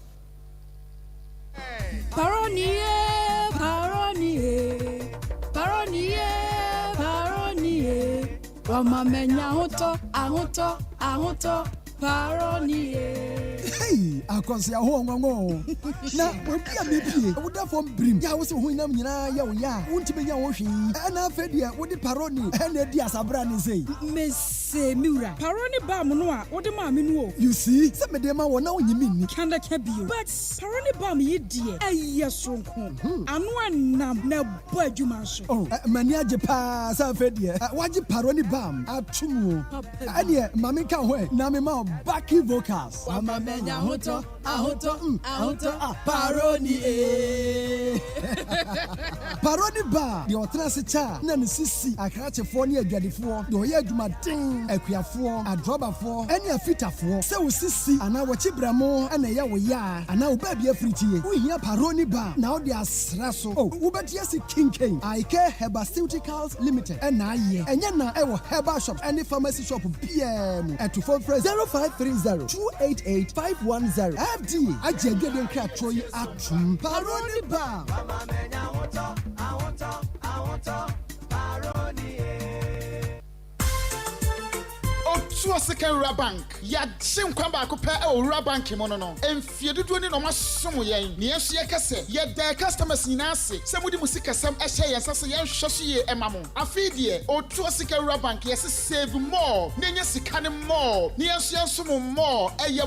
Paronier Roma menya ahoto Paronier hey akonse aho nwanwo na obi a mepie wo da fom brim ya wo se ho nyam nyina ya wo ya wontime nya wo hwe na afedie wo di paroni na di asabra ni sei mese miura paroni ba mo no a wo di ma me no you see se me de ma wo na onyimi ni kanda ka bio but paroni ba me yedie aye sonko anu anam na bo adwuma so oh mani age pa sa afedie waji paroni bam atumu ade mami ka ho na me ma Boakye vocals mama menya ahoto paroni paroni ba de otra se cha na ne sisi akrachefo ne adwadefo de oye adwumaden akuafo adrobafo ene afitafo se wo sisi ana wo chibramo ana ye wo ya ana wo ba bia fritie wo hia paroni ba na wo de asra so wo betia se kinken Ike Herbaceuticals Limited na aye enya na e wo herbal shop any pharmacy shop bia mu etufo fresh 0530 288 510 FD ajegede nkra troyi atum paroni ba mama menya ahoto paroni Otu second rubber bank. Ya shin kwamba ko pe e rubber bank mo no. Enfie dodo ni no masom yen. Ne yeso ye kase. Ye da customers nyina ase. Se mudi musika sam e hye yesase yen hwoso ye emamo. Afi de Otu second rubber bank yes save more. Ne nya sika ne more. Ne yeso more. Eye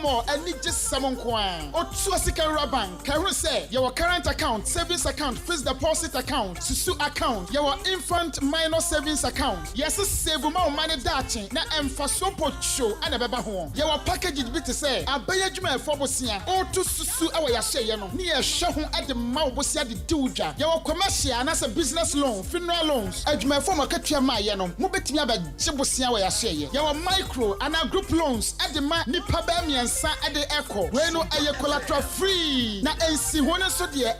more ani gisam nko an. Otu second rubber bank. Ka hu se your current account, savings account, fixed deposit account, susu account, your infant minor savings account. Yes save more money dachi na emfaso pocho ana beba ho. Your package bit to say abaya dwuma for bosia. Otu susu awa ya hye ye no. Ne ye hwe ho ade ma obosia de diudwa. Your commercial na business loan, funeral loans, adwuma for makatua ma ye no. Mo betimi abagye bosia awa ya hye ye. Your micro and group loans ade ma nipa ba miensa ade echo. We no eye collateral free. Na ensi ho ne so de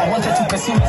I wanted to pursue a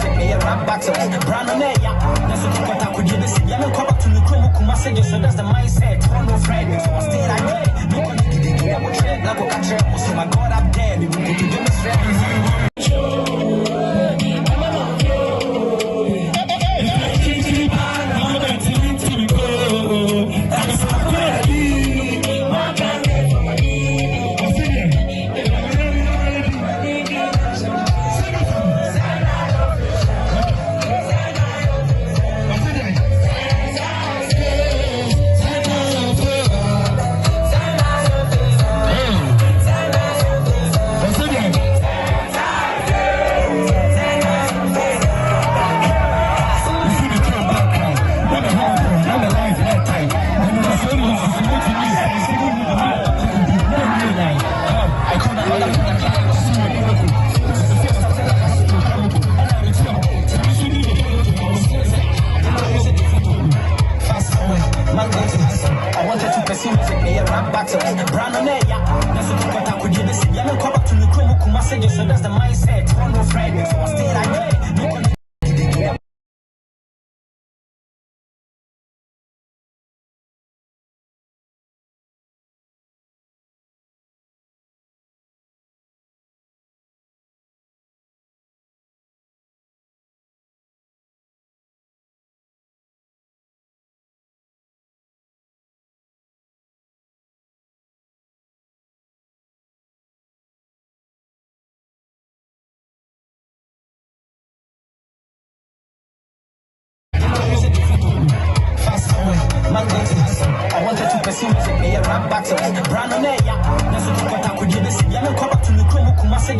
rap battle.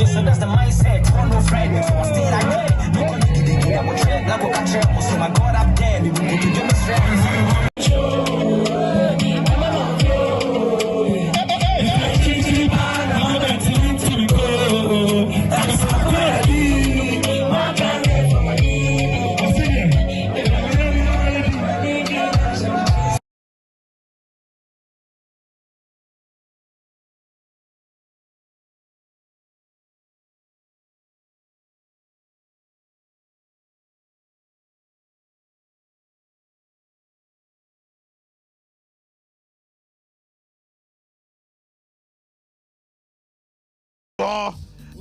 So that's the mindset. On no Friday, so I stay like that. No one did it. I will trade. I will catch up. So my God up there. We will go to demonstrate.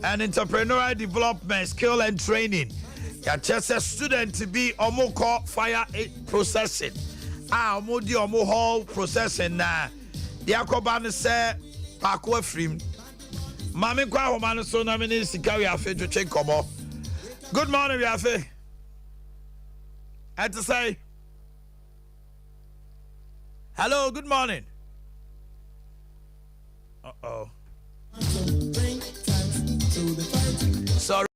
And entrepreneurial development, skill and training. Ya just a student to be omoko fire processing. Omodi omo hall processing na. Yakoba say pakwa free. Mami kwa homano so na mini sika we afi to check komo. Good morning we afi. Had to say hello, good morning. Uh-oh. Sorry.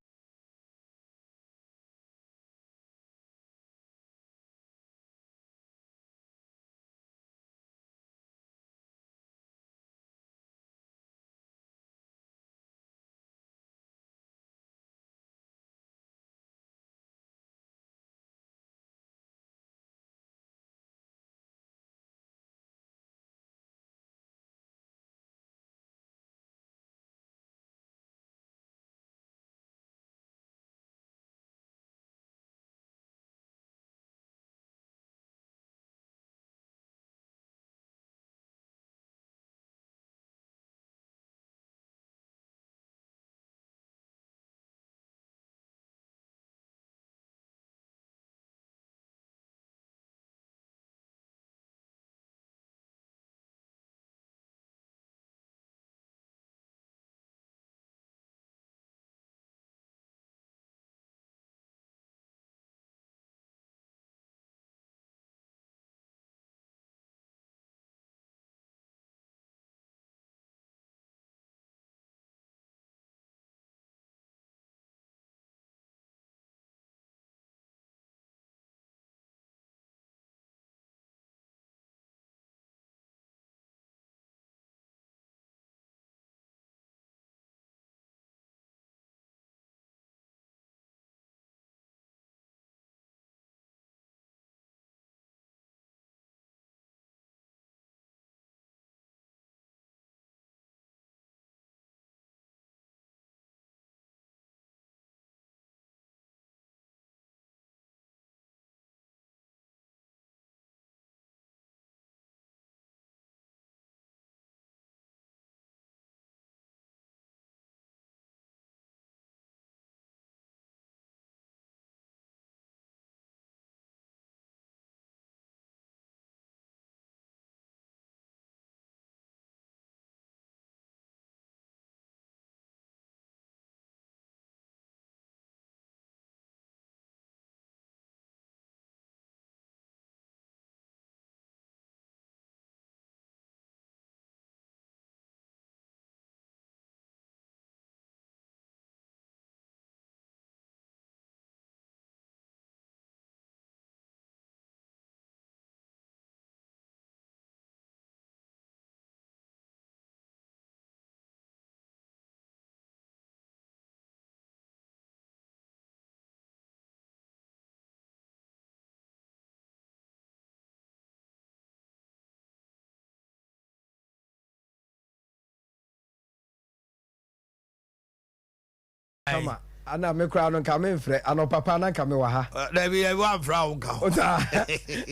Come ana me kura no nka me mfrɛ ano papa na nka me wa ha na bi wa mfra wo nka ota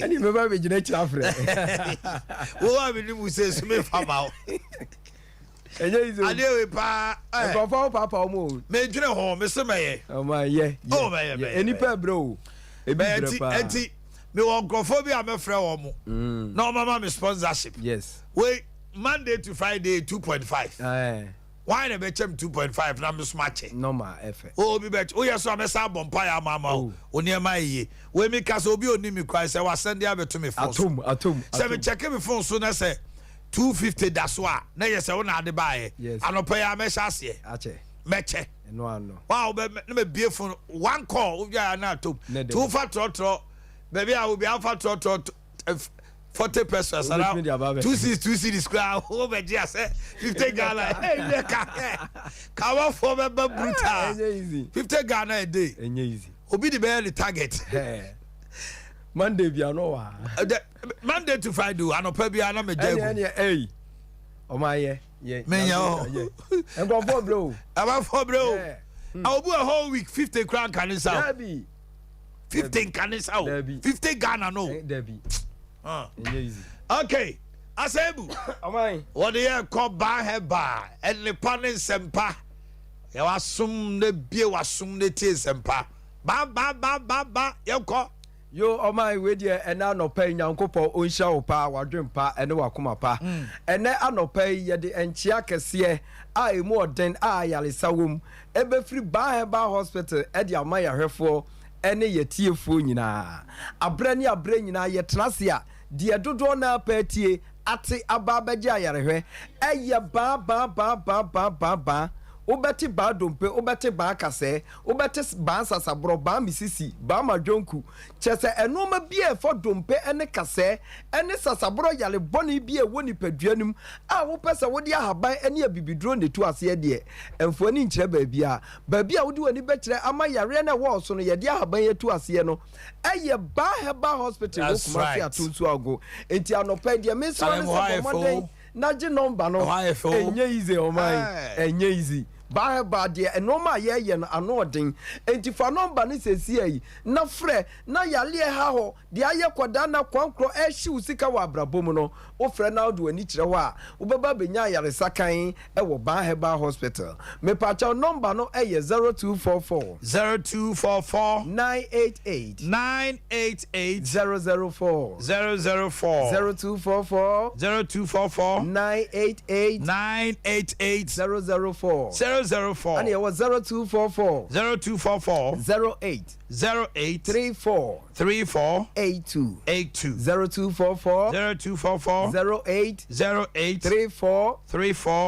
ani me ba be gina kira frɛ wo wa bi ni mu se so me fa ma wo enye izo ade we pa papa o mo me dwene ho me se meye o ma ye o meye eni pa bro e bi enti me won krofo bi a me frɛ wo mo na o mama me sponsorship yes we Monday to Friday 2.5 why na be chem 2.5 na me smache normal efe o bi bet o yeso amesa bompa ya mama o oni ma yiye we mi kasa obi oni mi kwai se wa send ya beto me phone atom se me check me phone so na se 250 daso a na yese wo na ade baaye anopa ya me hyase ache meche no wow be na me bie phone one call o ya na atom two fa trotro baby I will be alpha trotro 40 pesos around 2 square over just 50 Ghana hey ka for me brutal 50 Ghana a day easy obi the be the target Monday bia no wa Monday to Friday anopa bia na me jago hey o ma ye me ya engo for bro about for bro I will do a whole week 50 crown canisa 15 canisa 50 Ghana no Debbie easy okay asebu amai what the call ba heba and the panin sempa ya wasum ne bie wasum ne tie sempa ba yeko yo amai we dia ena no pa nyankopɔ onhia wo pa wadwen pa ene wakoma pa ene anopa ye de enchia kese a emu oden a yalesa wom ebefri ba heba hospital e de amaya hwefo ene yetiefo nyina abrani nyina ye tenase a de dodo na patie ate ababaje ayarehwe eye ba obeti ba dompe obeti ba kase obeti ba sasabro ba misisi ba madwonku chese enoma bia fo dompe ene kase ene sasabro yale boni bia woni paduanum a wo pese wo dia haban ene abibidro netu ase de emfoni nkyere baabia wo di wani bekire ama yare na wo so no ye dia haban yetu ase no eye ba heba hospital wo kuma fi atunsu ago enti anopa de me so ne so na je number no enye easy o man enye easy ba de enoma ye no anodin enti fa number ni sesi ayi na frɛ na yale ha ho de aye koda na kwankro e hyi usika wa abrabom no o frɛ na do ani kyerɛ ho a wo beba benya yare sakan e wo ba heba hospital me pa cha number no e ye 0244 988 004 0244 988 004 and it was 0244 08 34 82 0244 08 34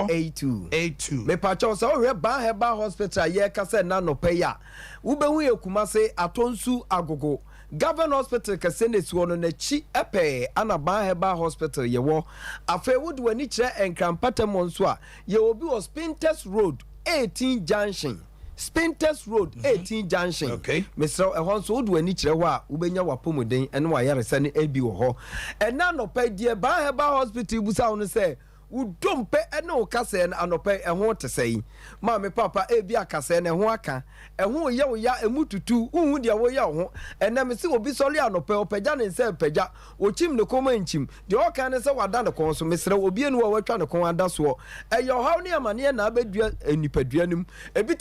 82 me pacho so we ba heba hospital ye kase na no peya wo be hu ekumase atonsu agogo Governor Hospital kasene suono na chi epe ana ba heba hospital ye wo afa wodu wani kire enkrampata monso a ye obi was Spinters Road 18 Junction Spinters Road 18 Junction okay Mr. Ehonso wodu wani kire ho a ubenya wapomoden ene wa yaresa ne ebi wo ho ena no pa die ba heba hospital busa wo se udompe ene o kase na anope eho tesei ma me papa ebi akase na eho aka eho ye wo ya emututu hu de wo ya ho ene me se obi soli anope opagya ne nse pagya ochim ne koma nchim de o kan ne se wada ne kon so mesre obi enu wo watwa ne kon ada so eyo haw ne amane na abadua enipaduanum ebi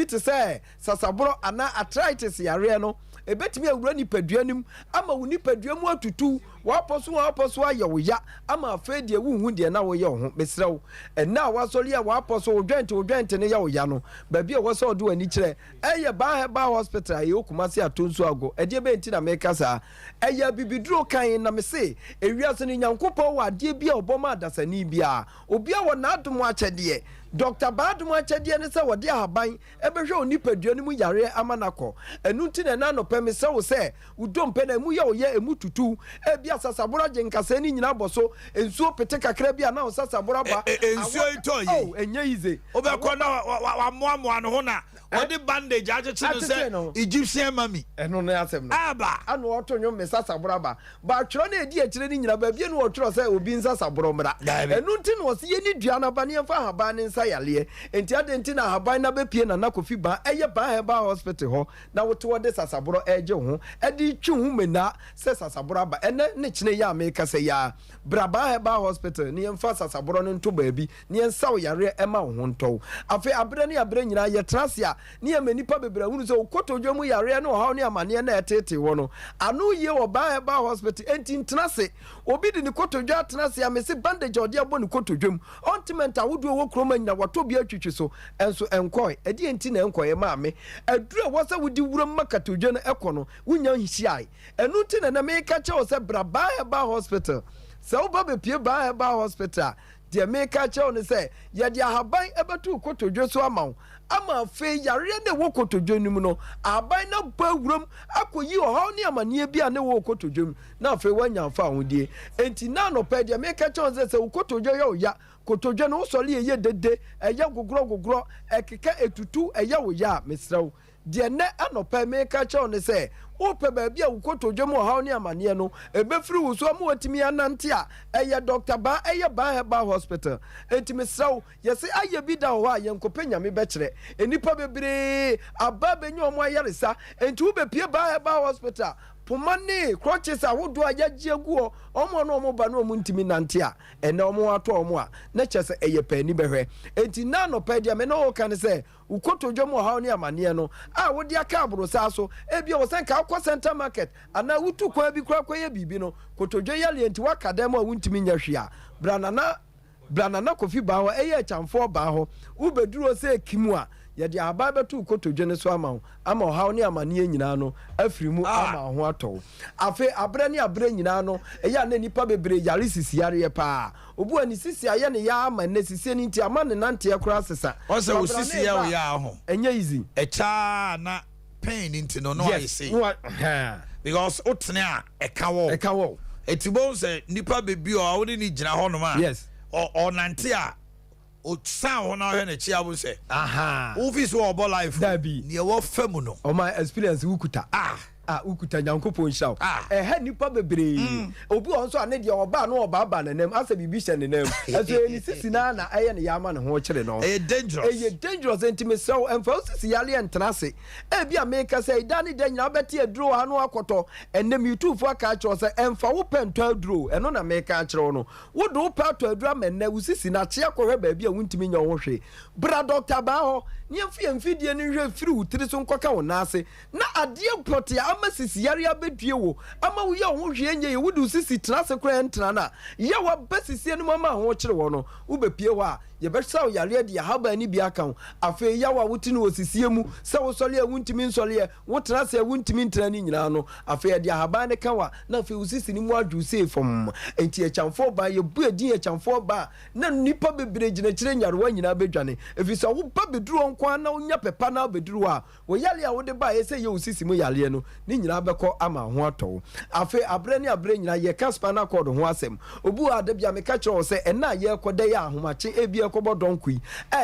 te se sasabro ana arthritis yare no ebetimi awura nipaduanum ama wo nipaduamu atutu waposo aye wo ya ama afedie wu de na wo ye ho besrew na wasoli a waposo odwente ne ya wo ya no ba bia wo so do ani kire eye ba heba hospital aye okumase atonsu ago ede be nti na meka sa eye bibiduro kan na me se ewiase ne nyankopɔ wa de bia oboma adasani bia obi a wo na adom akyɛde Dr. Badum achadie ne se wode ahaban ebehwe onipadua mu yare amanakɔ enu nti na no pɛ me se wo se udompe na mu ye oye emu tutu ebia asasabora jenkase ni nyina boso ensuo pete kakra bi na asasabora ba ensuo ito yi oh enye ize obekọ na wa moamoa no ho na odi bandage ajeche no se Egyptian mami eno na asem no aba anu otonyo mesasabora ba tworo na edi akire ni nyina ba bie no otworo se obi nsasabora mra enu nti no se ye ni dua na ba ne fa haba ne nsa yale enti ade nti na haba na be pie na Kofi ba eye ba heba hospital ho na woto de sasabora eje ho edi twi hu mena se sasabora ba ene ne kine ya me kase ya braba heba hospital ne mfa sasabora no nto baabi ne nsaw yare ema ho nto afi abre ne abre nyina ye trasia ne ya manipa bebre hunu se okotodwo mu yare ne ha ne amane na etete wo no anu ye wo ba heba hospital enti ntrase obi de ne kotodwo atrase ya me se bandage ode abo ne kotodwom ointment awodo wo kroma nyina wato bi atwitwi so enso enkoi edi enti na enkoi maame adura wo se wodi wuram makatodwo no ekono wunya hihia enu ti na me ka che wo se braba heba hospital se wo ba be pie ba heba hospital de me ka che wo ne se ye de ahaban ebetu kotodwo so amawo ama fe yare ne wo kotodwo nim no aban na ba wuram akoyi ohaw ne amane bia ne wo kotodwo na fe wanya fa hodie enti na no pe de me ka che wo se wo kotodwo yo ya kotodwo no so le ye dede eya gogoro ekeka etutu eya wo ya mesraw de ne anopa me ka che wo ne se wo pe ba bia wo kotodwo mu ohaw ne amane no ebefiri wo so am watimi anante a eya doctor ba eya ba heba hospital enti mesraw yesi aye bi da ho a yenkopenya me be kire enipa bebre aba benyo omo ayaresa enti wo be pie ba heba hospital pomane crutches awodo agye aguo omo no omo ba no omo ntimi nante a ene omo ato omo a na kyese eye pani behwe enti na no pedia me no kan se ukotodwo mo ha oni amane no a wodi aka aburo sa so ebia wo senka akwa center market ana wutu kwa bi kwa ye bibi no kotodwo yale enti wakadem a wuntimi nya hwia branana Kofi ba ho eye chamfo ba ho ubeduro se kimu a ye de aba betu kotodwo ne so ama ha oni amane nyina no afiri mu ama ho ato afi abre ne abre nyina no eya na nipa bebre yare sisi yare pa obu ani sisi aye ne ya ama ne sisi ni nti ama ne nante ekura sesa o se o sisi ya o ya ho enye easy echa na pain into no I say because otene a eka wo etibo se nipa bebi o awodi ni gina ho no ma yes o nante a o sound on our energy I will say aha office wo obo life dabi ne wo famu no o my experience ukuta ukuta nyankopon shaw he nipa bebre obi on so ane de oba no oba ba nanem asa bibi hye nenem aso eni sisi na eye ne yama ne ho kire no dangerous intime so emfa sisi yale entrase e bia make say dani da nyina beti aduro ha no akoto enem YouTube aka kire say emfa wo pento aduro eno na make kire no wo do pato aduro amenne wo sisi na kye akohwe ba bia wuntimi nya wo hwe bra doctor ba ho ne mfidie ne hwe firi wutiri so nkoka wo nase na ade protea ama sisi yare abedue wo ama wo ya ho hwe enye ye wudu sisi trase kra entra na ya wa basisi enu mama ho kire wo no wo bepie ho a ye be saw yare de haba ni bia kan afi ya wa wuti no sisi mu se wo sole awuntimi nsole wo trase awuntimi ntra ni nyina no afi de haba ne kan wa na afi sisi ni mu adwu se fom enti e chamfo ba ye bu edin e chamfo ba na nipa bebre gina kire nyarewa nyina bedwane efi so wo ba beduru kwa na onya pepa na beduru a wo yale a wo de ba ye se ye usisi mu yale no ni nyina beko ama ho ato afi abre ni abre nyina ye kaspa na code ho asem obu ade bia me ka kire se ena ye kode ya ahomache ebi ekobo donkui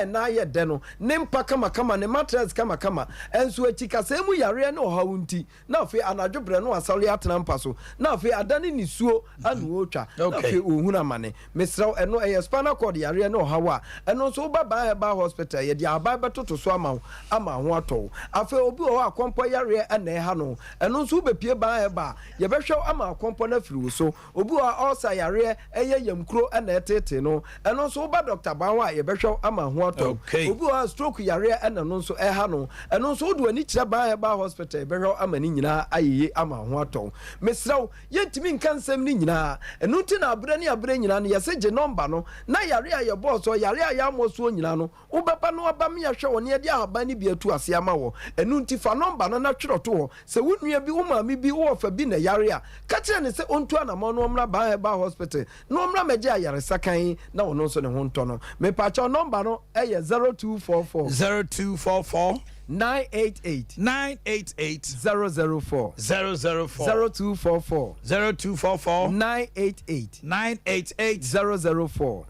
na ye de no ne mpa kama ne mattress kama enso akika se mu yare na oha wunti na afi anadwobre no asale atena mpa so na afi adane ni suo anu otwa na afi ohuna mane mesraw eno spinal cord yare na oha wa eno so ba hospital ye dia aba betoto so ama ho ato afi obi o akompo yare na ha no eno so bepie ba ye behwe ama akompo na firi so obi o osa yare yamkuro na etete no eno so ba doctor ba wa ye behwe ama ho ato obi o stroke yare na no so ha no eno so do ani kire ba hospital behwe ama ni nyina ayeye ama ho ato mesraw yentimi nkansem ni nyina eno nti na abre nyina no yese je number no na yare aye boss o yare aye amoso nyina no ubeba no aba me ahwe woni ade ahaba ni bi atu ase ama wo enu nti fa number no na twero to ho se wonua bi wo maami bi wo fa bi na yare a ka kire ne se ontu anamo no mra ba hospital no mra meje ayare sakan na wono so ne ho nto no me pa cha number no eye 0244 988 004 0244 988 004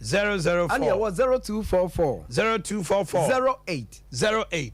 and yeah, what 0244 08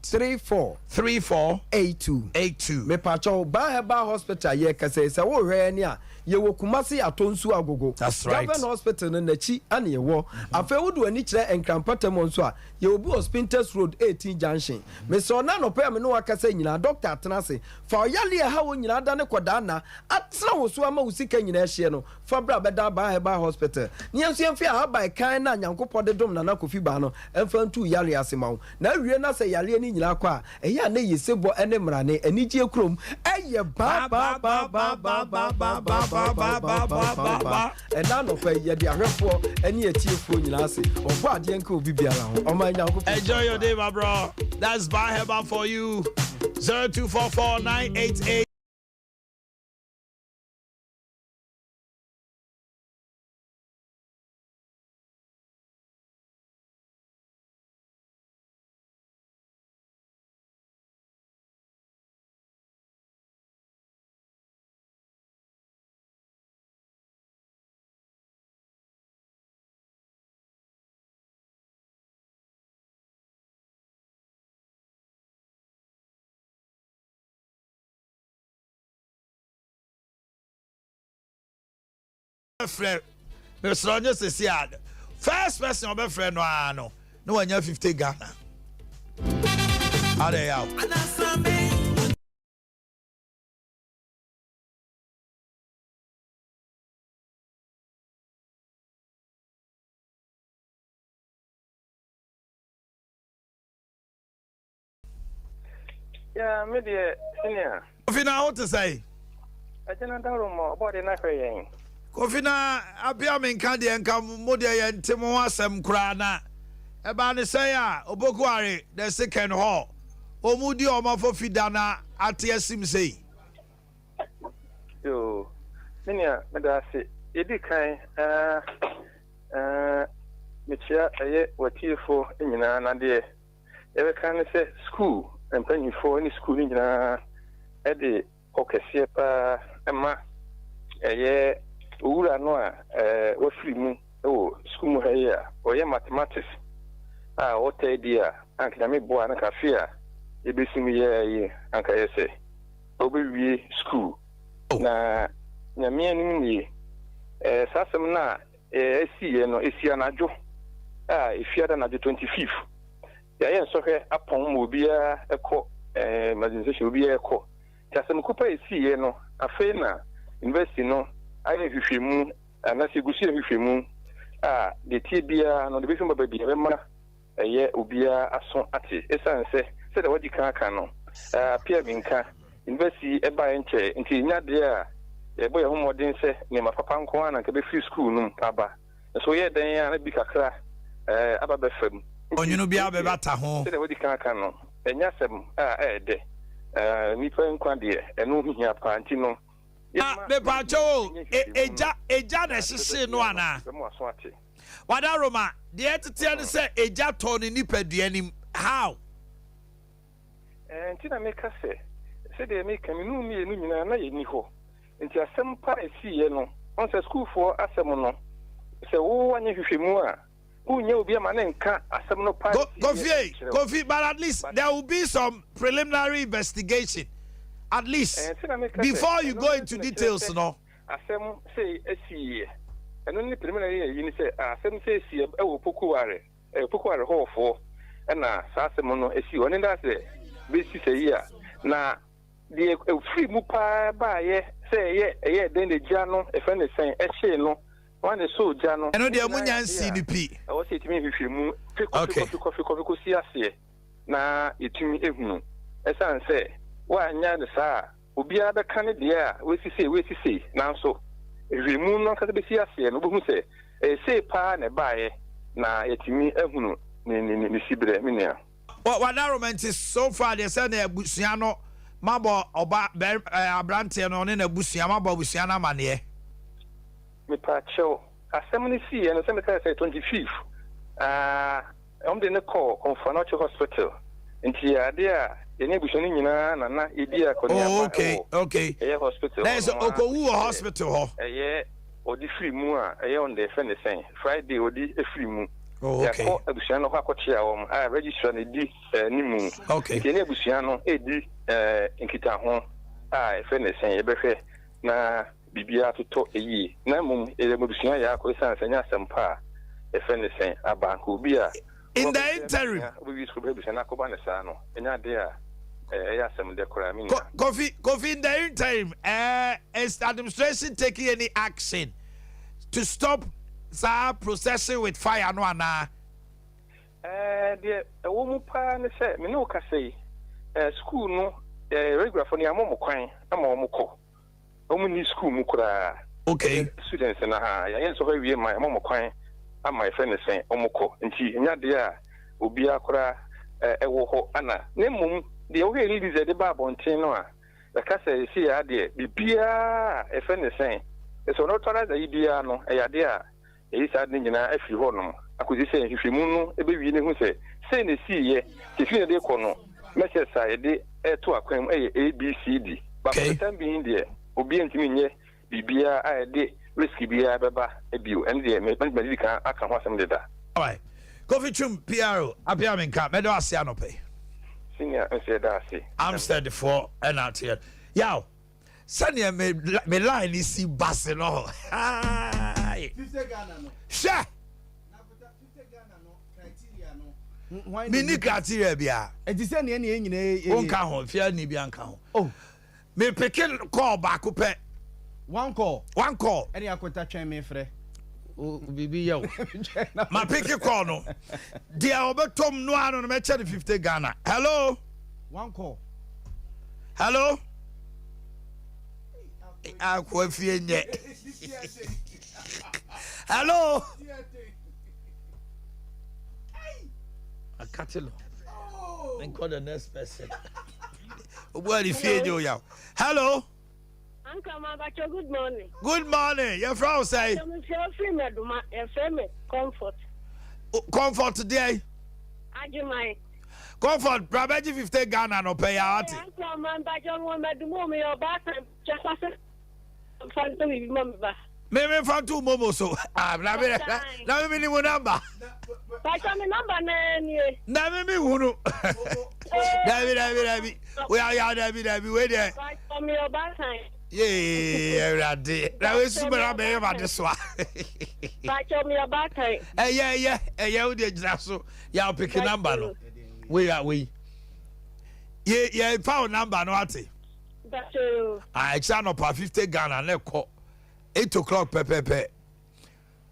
34 82 me pacho Baheba Hospital ye kase se wo hwe ni a ye wo Kumasi atonsu agogo. That's right. Government Hospital no nachi ane ye wo afa wodu ani kire enkrampatam nso a ye obi Hospinters Road 18 junction me so na no pa me no akasa nyina doctor atenase fa oyale ha wo nyina da ne koda na atena wo so ama usika nyina hye no fa bra beda Baheba Hospital ni enso emfi a ba kan na nyankopɔ de dom na kofi ba no emfa ntu yale asema wo na wie na se yale ni nyina kwa eya na yesebo ene mrane anigye krom eye ba ɛna no fa yɛ de ahwɛfoɔ ɛne atiefoɔ nyinaa ase ɔbɔ adeɛ nka obi biara ho ɔma nyankopɔ. Enjoy your day, my bro. That's Baheba for you. 0244 988. Friend, Mr. Just to see first person of a friend no one 50 Ghana. Adea Akye Yeah, media senior. Kofina, what to say? I didn't know more about the night. Kofina, Abia menka de enka modia ye ntemo asem kura na eba ne say a obokuare the second hall omudi omafo fidana ate asim sei yo senior medase edi kan mechia eye watifo nyina na de ebe kan se school empanyifo ni school nyina e de okese pa ema eye owura no a wafiri mu school mu ha ya oye mathematics o dia anka me boa na cafe a ebesim ye anka yese obewie school na nyame anim ni sasem na esiye no esia najo efiada najo 25th ya ye sohwe apon mo bia ekọ magazine bia ekọ tasem kupa esiye no afi na university no aye hwehwemu anase gusi hwehwemu de tibia no de befim baba bia bema eye obia aso ate esanse se de wadi kan no pia binka university eba enche nti nya de a ebo ye homodin se ne mapapa nko ana ka be free school num aba so ye den ya na bi kakra aba be fam onyunu bia be bata ho se de wadi kan no enya sem de nipa nkwa de eno hia pa nti no me pacho eja na sisi no ana wada Roma the entity ne say eja ton ni paduanim how nti na meka se de meka me no mi enu nyina na ye ni ho nti asem pa esiye no on se school for asem no se wo anye hwehwemu a unye obi ama na nka asem no pa Kofi but at least there will be some preliminary investigation at least before you go into details no asem say esiye eno ni preliminary yi ni say asem say esiye e wo pokuware hofo na sa asem no esi oni da say besi say ya na de free mu pa ba ye say ye den de gya no e fe ne sen e hye no one so gya no eno de amunya CDP I was it me hwehwemu kofi ko si ase na etumi ehunu esan say wa nya de saa obia be kan de a wesisi nanso ehwemu no ka be si ase no bohu se sei pa na baaye na yetimi ehunu ni sibre minia what environment is so far they say na abusua no mabo oba abrante no ne na abusua mabo abusua na mane me pa cho asem ni si no se me ka say 25th de ne call Confanacho Hospital nti ade a yɛne abusua no nyinaa na yɛdi akɔneaba okay ɛyɛ hospital there's okowu hospital hɔ ɛyɛ ɔde firi mu a ɛyɛ on the fɛne sɛn Friday ɔde firi mu yɛkɔ abusua no hɔ akɔkyea wɔm a registrar no di ne mu nti yɛne abusua no ɛdi nkitaho a ɛfɛ ne sɛn yɛbɛhwɛ na bibia totɔ ɛyie na mmom abusua yɛ akɔ ɛsiane sɛ nyɛ asɛm pa a ɛfɛ ne sɛn aba nka obi a in the interim obi sukuu bɛ abusua no akɔba ne saa no ɛnyɛ ade a ɛyɛ asɛm dɛ koraa me Kofi, in the interim is the administration taking any action to stop processing with fire no ana deɛ ɛwɔ mu paa ne sɛ me ne wo ka sɛ school no regular for ni amomo kwan ama omo kɔ omo ni school mu koraa students na ha yɛn so hɔ wie ma amomo kwan ama efe ne sɛn omo kɔ nti nya de a obi akora ɛwɔ hɔ ana ne mum de wo heri di zede ba bonten no a ka sɛ si ya de bibia efe ne sɛn so no tora da ibia no ɛyade a eyi sa de nyina afi hɔ no akozi sɛ hwehwemu no ebewie ne hu sɛ sɛ ne si ye tifi ne de kɔ no message sa yɛde to akwam ɛyɛ ABCD but for the time being there obi ntimi nyɛ bibia a yɛde risk bia bɛba ebio ɛne deɛ mɛdi kan aka ho asɛm deda alright Kofi Chum PRO apia menka mɛdɔ ase anɔpɛ senior nse da ase Amstead for NRTL yaw sɛnea me line is si base no 50 Ghana no hwɛ mini criteria bia enti se ne ne nyine wonka ho fia ni bia nka ho me pikin call back pɛ one call any akota twen me frɛ bibi yaw ma pikin call no dia obetom no ano no me che 50 Ghana hello one call hello akwa fie nye hello I cut it. Then call the next person. What if you yaw? Hello. Uncle Mabacho, good morning. Good morning. Your friend say. Comfort. Comfort today. Ajumai. Comfort. Brabeji 50 Ghana no pay out. Uncle Mabacho, one me do mom your back and just fancy me mama. Me from two momo so. Now me ni number. Pacha me number nani. Na me hunu. David. We are David. We there. Pacha me your back time. Yeah, ready. Now we super be about this one. Pacha me your back time. Yeah, we dey just so. Ya pick a number no. We. Yeah, found number no ati. Pacha. I turn up 50 Ghana let call 8 o'clock pepe.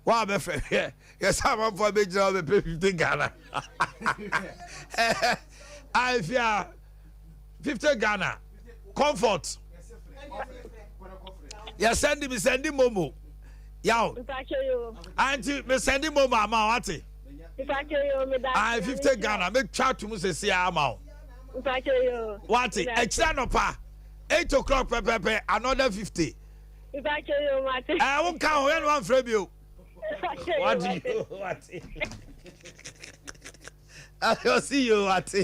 Wa be fe. Yes, I'm for big job pay 50 Ghana. I fear 50 Ghana. Comfort. You send him Momo. Yow. Auntie, me send him Momo amount what? I 50 Ghana. Make chat to me say amount. What? Extra no pa. 8 o'clock pepe another 50. I won't count when one from you. What do you what? I'll see you what?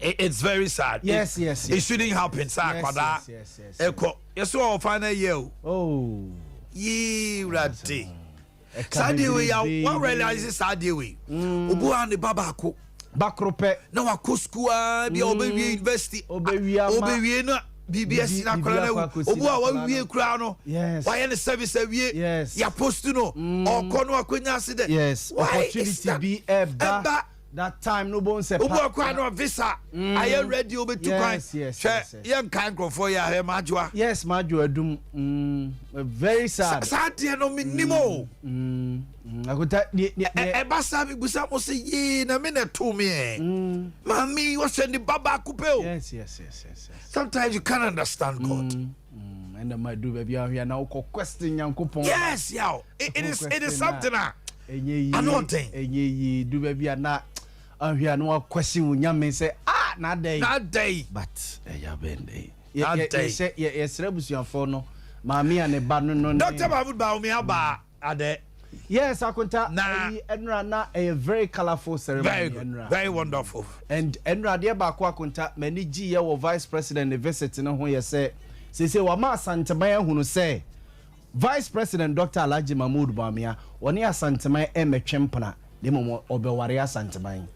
It's very sad. Yes. It shouldn't happen, sir. Yes. Yes, so final year. Oh. Ye rati. Sadie we what realizes Sadie we. Obu and the babako. Bakrope. No wa school bi obewie university. Obewie no BBS na kola obu a wa wie kura no wa ye ne service awie ya post no o no akwanya accident opportunity be eba that time no bon se obu akwa no visa aye ready obetu kwan ye kan crofo ya he majwa majwa adum very sad de no minimo aguta eba sabi busa mo se ye na me na to me mami wo send baba kupeo yes sometimes you can't understand God and my do baby here now question yankopon yes yaw it is something enye do baby na ahia no question unyame say na day but ya bende yes rebusuafo no mami ane ba no Dr. Mahmoud Baumi aba ade yes akunta enra na a very colorful ceremony very wonderful and enra de ba ko akunta mani gi ye wo vice president visit no ho ye say wa ma santeman hunu say vice president Dr. Alhaji Mahmoud Bawumia oni asanteman emetwempna de mo obeware asanteman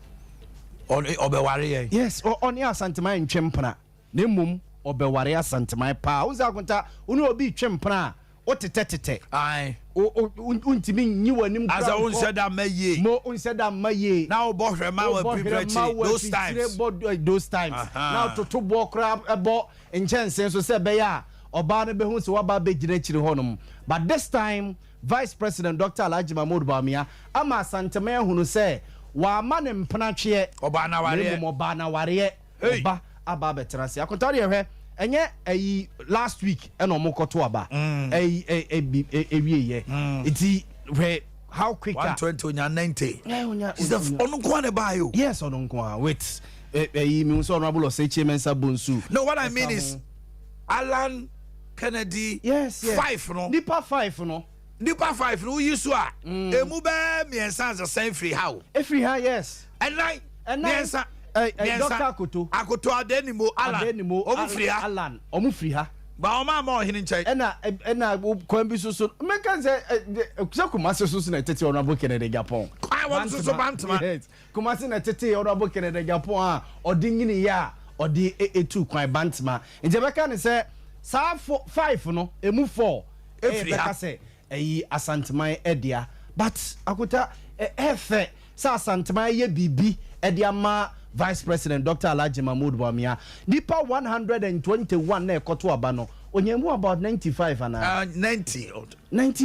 obeware yes oni asanteman ntwempna ne mum obeware asanteman pa uza akunta uni obi twempna otetete ai untimi nyi wanim as I said that maye mo unsaid that maye now bohrema we prepare those times now to bo crab ebo enchanse so say be ya oba no be hu se waba be gire chiri honum but this time vice president Dr. Alhaji Mahmoud Bawumia ama santema hunu say wa ma ne mpena twe oba na ware oba aba betrase akontari ehwe enye ayi last week eno mokoto aba ewieye iti where how quick 120 onya 90 is the onunko ne buy you yes onunko wait ayi mi so honorable Osechi Mensa Bonsu no what I mean is Alan Kennedy yes 5 no Nipa 5 no yisu a emu be miensa as a same free how yes and miensa Dr. Akoto adenimo Alan omufri ha ba o ma ohini nchai ena kwambi susu menka se Kumasi susu na tete honorable Kennedy Japan I want susu bantama Kumasi na tete honorable Kennedy Japan a odingini ya odi etu kwan bantama nje beka ne se sa 5 no emu 4 beka se eyi asanteman edia but akuta efe sa asanteman ye bibi edia ma Vice President Dr. Alhaji Mahmoud Bawumia nipa 121 na ekoto aba no onyemu about 95 and 90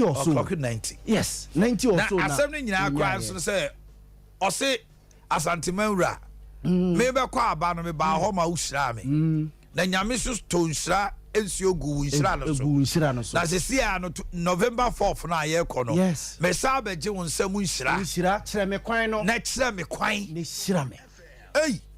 or so 90 yes 90 or so na assembly nyina kwa so say ose asanteman wura me be kwa aba no me ba ho ma usira me na nyame so to nsira ensio gu nsira no so na se sia no November 4th na ye ko no me sa ba je won nsam nsira kire me kwan no na kire me kwan ne shira me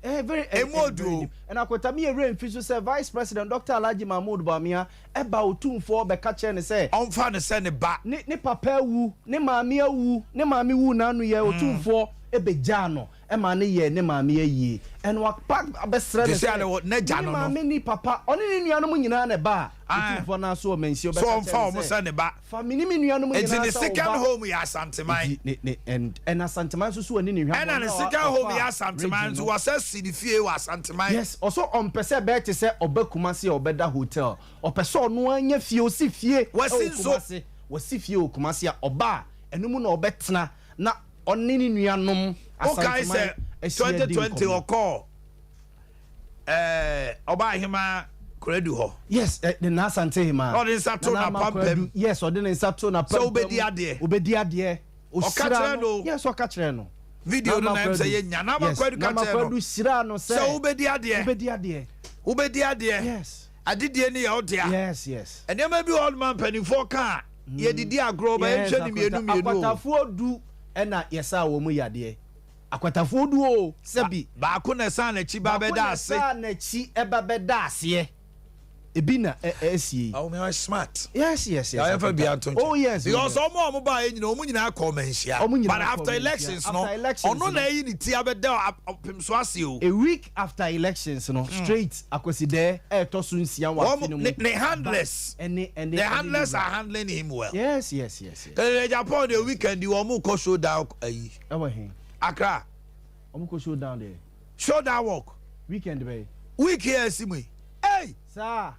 very emodu and akwata me rain fisu say Vice President Dr. Alhaji Mahmoud Bawumia eba otumfo be ka che ne say onfa ne say ne ba ne papa wu ne maami awu ne maami wu na anu ye otumfo ebeja no e ma ne ye ne maami ayi and wa pack abesre ne say ne ja no maami ni papa oni ni nuanom nyina ne ba otumfo na so mention be so onfa o mo say ne ba fa mini nuanom nyina so the second home ya Santeman and Santeman so ani ni hwa and the second home ya Santeman so was say the fie wa Santeman yes also on pese be te say Kumasi obeda hotel o pese ono anya fie o si fie wasi fie o Kumasi oba enum na obetena na onini nuanom Asanteman 2020 oko oba hima Kredu ho yes the na Asante hima o den sato na pampem yes o den sato na pampem so obedi ade o katre no yes o katre no video no na say ye nya na Kredu katre no sira no say so obedi ade yes adidie ni ya odia yes and there be old man penny for car ye didi agro ba ye hwe ni mienu akwatafo du ena yesa wo mu yade akwatafo du o sebi ba ko na san na chi ba be da ase ba na chi eba be da ase ebina esie oh me are smart yes I ever be anton oh yes because omo ba e nyina omo nyina call menhia but after elections no ono na yi ni ti abeda opimso ase o a week after elections no straight akosi there to so nsia wa finu mu the handless the handless are handling him well yes the Japan the weekend you omo ko show down ayi Accra omo ko show down there show down work weekend be week here simu hey sir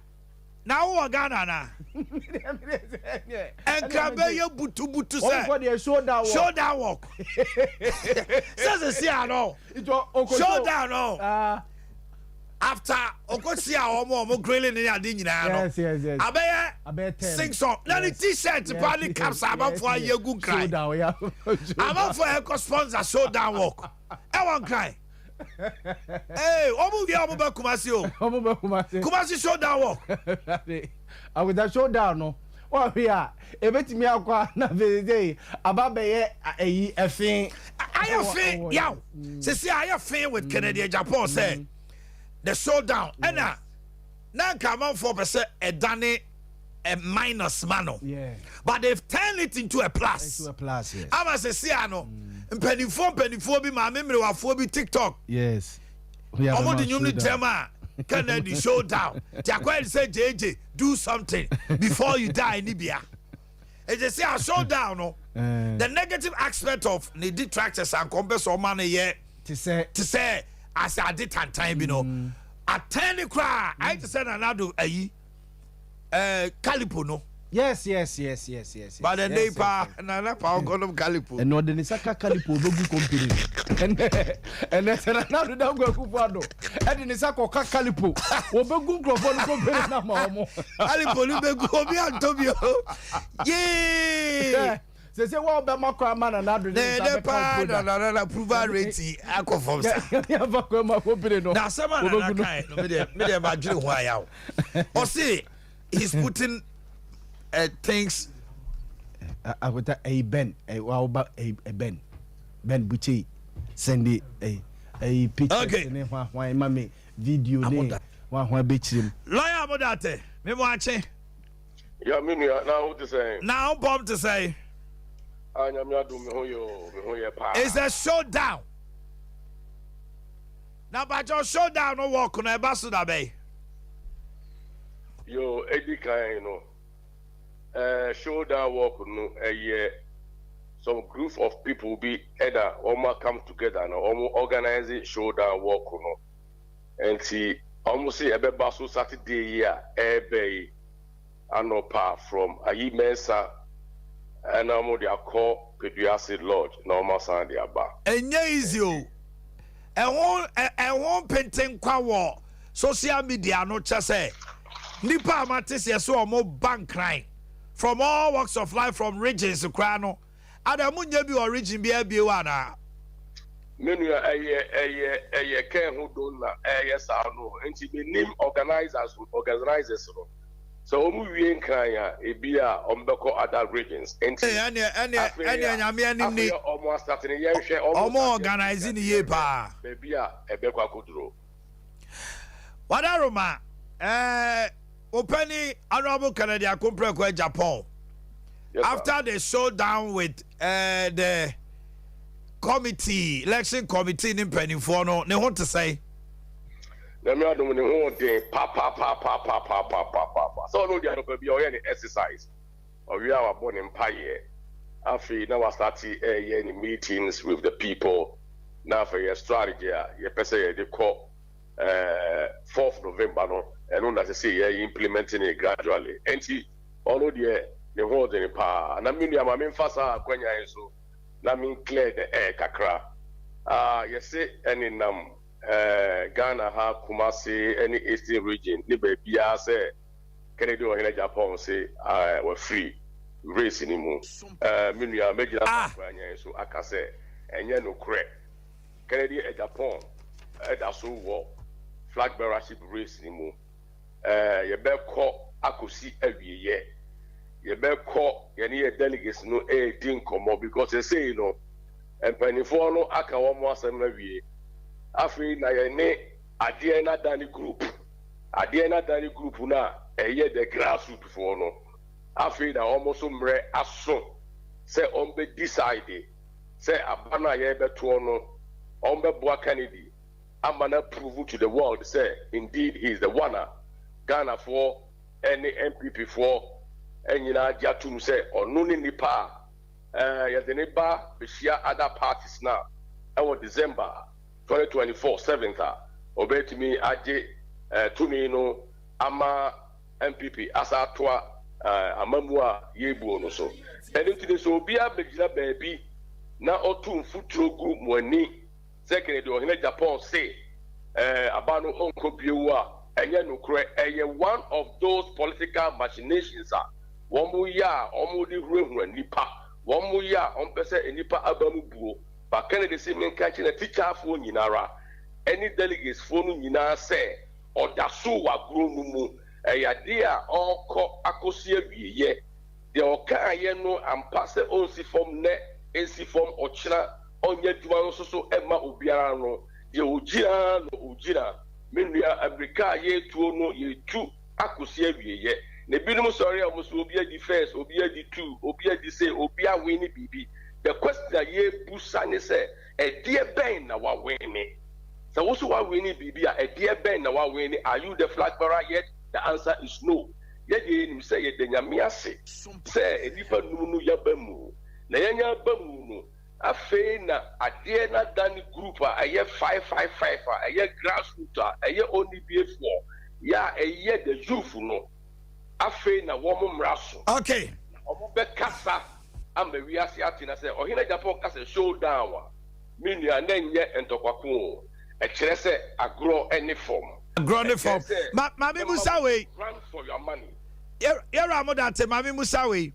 Now we Ghana na. And Krabe you butu say. Showdown walk. Says see no. Showdown no. After Okosia omo grilling ni ade nyina no. Yes. Abeye sing song. Na the t-shirt party caps about for yegu cry. About for a sponsor showdown walk. I won't cry. Hey, omo bi omo ba Kumasi o. Omo ba Kumasi. Kumasi showdown walk. I with that showdown no. Wa here e betimi akwa na be ababeye efin. Ayefin yaw. Se ayefin with Kennedy Japan say the showdown and now come on 4% a done a minus mano. Yeah. But they've turned it into a plus. Into a plus, yes. I must say, I know. Penny four be my memory of 4 TikTok. Yes. Almost the new tema. Kennedy showdown. Jaquel said, JJ, do something before you die in Libya. And they say, I showdown. No? The negative aspect of the detractors and compass or money yet to say, as I did time, you know, at 10 cry, I just said another calipo no. Yes. But the neighbor, Nana Power got of calipo. And no, the Nisaka calipo, no good company. And that's another dog go Kupado. And the Nisako calipo, or Bogun company now. Calipo, go be on Tobio. Yeah. They say, well, Bamako man and other approval rating. I come from now. Someone made a why out. Or see, he's putting things. I would a Ben, a Ben Bucci, send it a picture. Okay, why, mammy, video name, one beach him. Lawyer Modate, me watching. Yeah, me now to say. Now, Bob to say. It's a showdown. Now, but your showdown no walk on a bus to bay. Yo, Eddie you know. Showdown walk no a year. Some group of people be either almost come together and almost organize it showdown walk no. And see almost say a basu Saturday year bay and no par from a mensa. And I'm going to call Pediatric Lodge, normal Sunday Aba. And yes, you. And one painting qua social media no chase. Nipa Matis, yes, so more bank crying from all walks of life, from regions to Crano. Adamunya be origin be a biwana. Menu a care who don't yes, I know, and she be name organizers. So we ain't kaya a beer on Beko other regions. And almost starting a year share almost organizing the year pa. Baby a Beko Kudro. What are Roma? Opening Honorable Canada Compreko Japan. After they showdown with the committee, election committee in Peniforno, they want to say. The me adum ni ho den pa. So no dia no be o any exercise. Or we are born in Paye. Afi now start any meetings with the people. Now for your strategy, your person they call 4th November no and on as say implementing it gradually. Enti all the ho den pa. Na me nua ma me fasa kwanya enso. Na me clear the air kakra. You say any Ghana ha Kumasi any eastern region ni baby say Kennedy or Japan say were free race anymore. Minya major so aka say enye no kre Kennedy e Japan that's so war flag bearership race anymore. You be call akosi awiye you be call any delegates no din komo because they say you know and penifo no aka wo mo asem na wiye Afri na yene Adea Akye group na the grassroots for no. Afri na almost mre aso say be decide say abana ye beto no be Boakye amana prove to the world say indeed he is the winner. Ghana for any MPP for enyina jatum say onu ni nipa ye de ne ba be share other parties now. Our December 2024 7th obey to me aje to me no ama MPP asa toa amamu a yebu no so ene ntide so obi abegina baabi na otu mfuturo gu mwani second de ohene Japan say abano onko biewu a enye nokure eye one of those political machinations a womu ya omu di hurehura nipa womu ya ompese enipa abamu buo ba Kennedy say menka chi na teacher afo nyinara any delegates fo no nyina say odaso wa gro no mu eyade a onko akosi awieye de oka ye no ampa se onsi form ne ensi form ochira onye duma no so ema obiara no de ojira menua America ye tuo no ye tu akosi awieye na binum sorry amuso obi adi first obi adi two obi adi say obi a win bibi the question ye busa ne say edie ben na wa win so wo so wa win bibi a edie ben na wa win are you the flag bearer yet the answer is no ye de nim say ye de nyame ase say enipa nunu ya bamu na yenya bamu no afei na ade na dan group a aye 555 a aye grassroots a aye onibie4 ya aye the youth no afei na wo mraso okay omo be kasa amawi ase atina say ohina Japan kasa showdown wa menua na nye entokwako e kire say agro any form Mami Musa we run for your money yera amodate Mami Musa we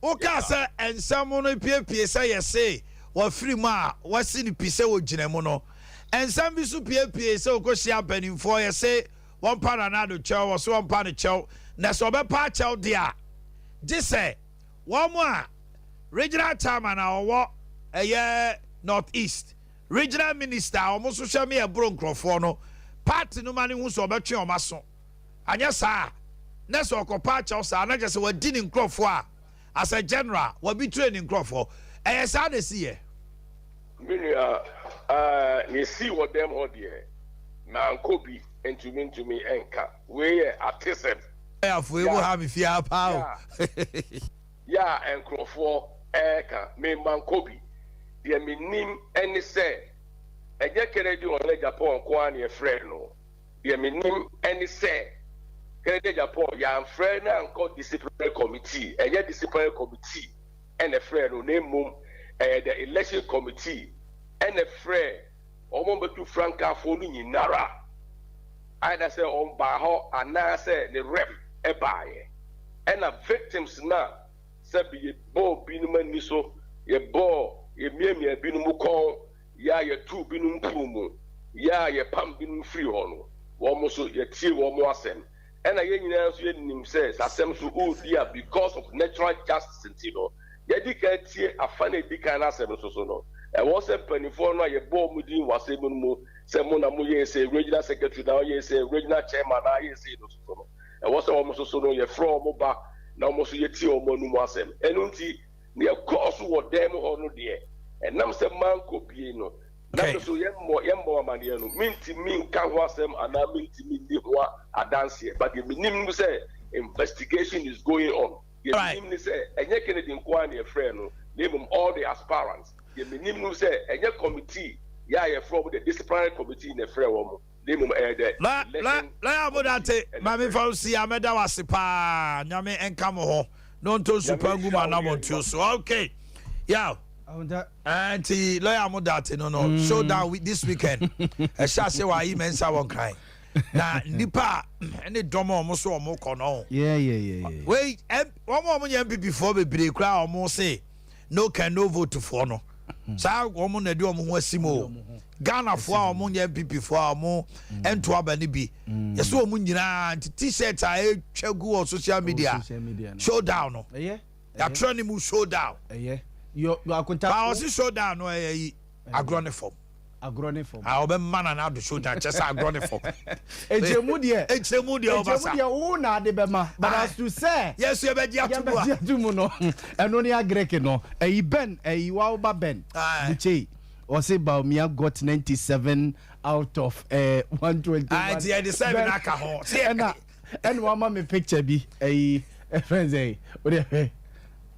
o ka say ensam no piepie say yese wa free ma wa si ni pise wo gina mu no ensam bi so piepie say okohia panimfo yese one para na do chew wo so one para chew na so be pa chew dia gise one more regional chairman na owo eye northeast regional minister omo social media bro nkrofo no party no mani hu so betwe o maso anya saa na so okopa chew saa na jese wadi ni nkrofo a as a general we be training nkrofo eye saa de see ye you see what them all there man kobi ntumi enka we artisan ya fu ebu ha mi fia pa ya enkrofo eka me man kobi de minim eni say eje Kennedy on Japan ko an ye friend no de minim eni say Kennedy Japan ya friend na nko disciplinary committee eje disciplinary committee and a friend no name the election committee and a friend omo betu franca fo no nyinara either say on ba ho ana say the rep e baaye and a victims na say be bo binum ani so ye bo ye miemia binum kon ya ye tu binum pumu ya ye pam binum free hono wo mo so ye tie wo mo asem and a ye nyina so ye nim say asem so o dia because of natural justice you ye dika tie afana dika na asem so no e was a penifo no ye bo mudin wase mu se mo na mo ye say regional secretary na ye say regional chairman na ye say no so no e was a so no ye from mo ba na mo so ye tie o mo nu mo asem enu nti ne course wo dem ho no de e nam se man ko bie no na so ye mo amane no minti min ka ho asem ana minti min di ho adanse but ye minim say investigation is going on ye minim say enye Kennedy nko na ye friend no name all the aspirants ye minim say enye committee ya ye from the disciplinary committee in the friend wo name la abodate mami fausi ameda wasipa nyame enkamo ho no nto super guma na montu so okay yeah auntie lawyer modate no showdown with this weekend e sha se wa yi mensa won kan na nipa ene domo omo so omo ko no yeah wait omo nya MPP for bebre kra omo say no can no vote for no sa omo na de omo ho asimo Ghana for omo nya MPP for omo ento abani bi yeso omo nyina t-shirt a twagu on social media showdown no ya trend mu showdown you akunta ba o si showdown no agroniform I be man na do showdown just agroniform ejemu de obasa wo na de be ma but as to say yes you be dia tumu no eno ne agreke no ben wa ba ben buche or say Baumia got 97 out of 121 I decided aka ho and one me picture bi friends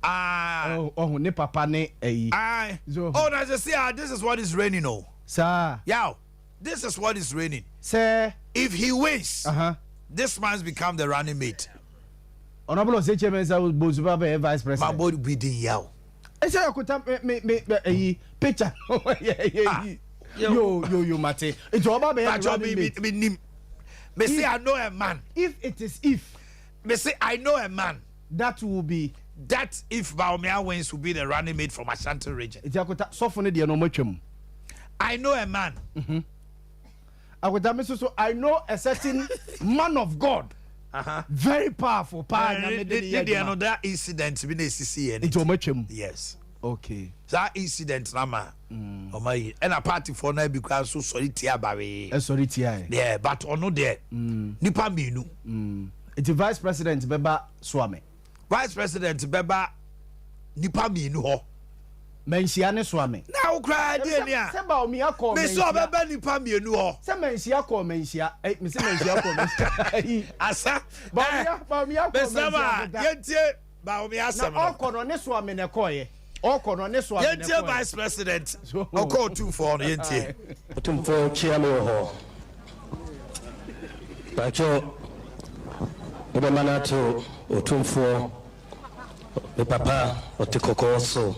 oh ne papa ne oh na just see this is what is raining sir this is what is raining sir if he wins this man's become the running mate Honorable Sechemensa Bozuba be vice president. My body be the Yaw. I say I could me picture. Yo, Mate. It's all about me. Me say I know a man. If it is me say I know a man. That will be that if Baumia wins will be the running mate from Ashanti region. It's a soften the no. I know a man. So I know a certain man of God. Very powerful. That incident we need to see it. Yes. Okay. That incident nama. Oh my. And a party for now because so sorry tia baby. Sorry tia. Yeah, but ono there. Nipa minu. It's vice president Beba Swame. Vice president Beba nipa minu ho. Mensiane Swame. Now cry dear. Seba mi akọ. Me so beba nipa mienu ho. Se mensia akọ mensia. Me se mensia akọ mensia. Asa. Ba mi akọ mensia. Besama yentie ba mi asem. Na akọ no ne Swame ne koye. Akọ no ne Swame ne koye. Yentie vice president. Akọ 2-4 no yentie. 2-4 chiame ho. Bacho Oba manato 2-4 me papa otikokoso.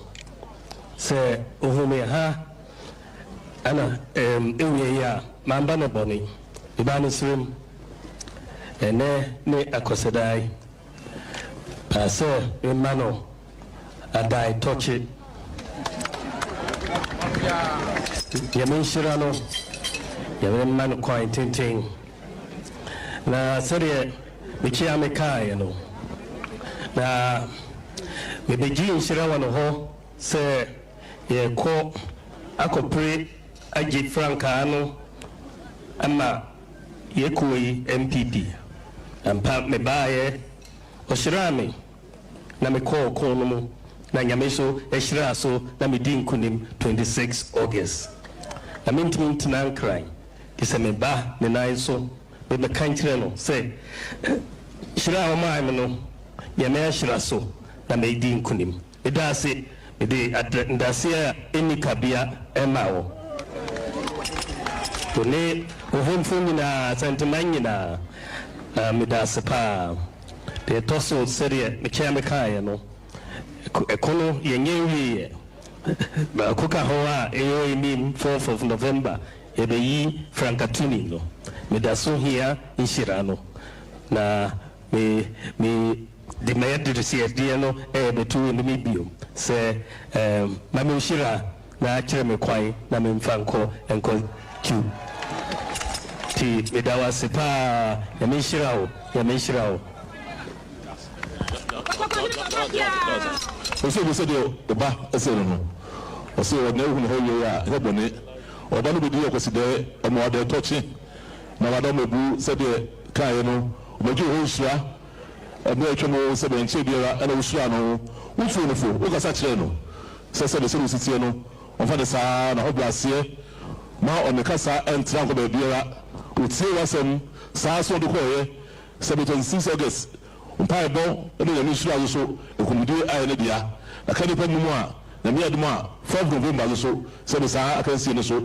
Se uhume ha ana ewe ya mamba ne boni ibani swim ene ne akosedai pase emano adai tochi yamin shirano yamin man coin tinting na sere bichi amekai no na me beji shirawa no ho se ye ko akopre agi franka no ama ye koyi MPP ampa me baaye oshirame na me ko no mu na nyameso ehira so na me din kunim 26 August na mentimi ntinan kran kise me ba ne nai so be be kankyere no se shira o mai me no ye me ehira so na me din kunim edase ede ndasia enikabia emawo tone ohomfuni na santimanyi na midaspa de toso serie mechame kae no ekono yenyewie ba kuka hoa eyo imi 4th of November ebeyi frankatuni no midaso hia inshirano na me the mayor did see no betu ni bio se mame shira na kire me kwai na me mfanko enko q ti medawa sepa ya me shira o oso se de ba ese no oso na hu no hoye ya hebone oba no bedi yakoside emo ade tochi na wada mebu se de kai no omeju ho hia ebe etwemo se be nche biara ana usua no ufu no fo ukasa kire no se se sitie no onfa de sa na hobiase ma onekasa entra ko be biara utie wasem sa so de koye 26 August umpa ebo ene ya usua so ekumudi aye ne dia na kani pa mu a na me adum a 4 November so se be sa akansi ne so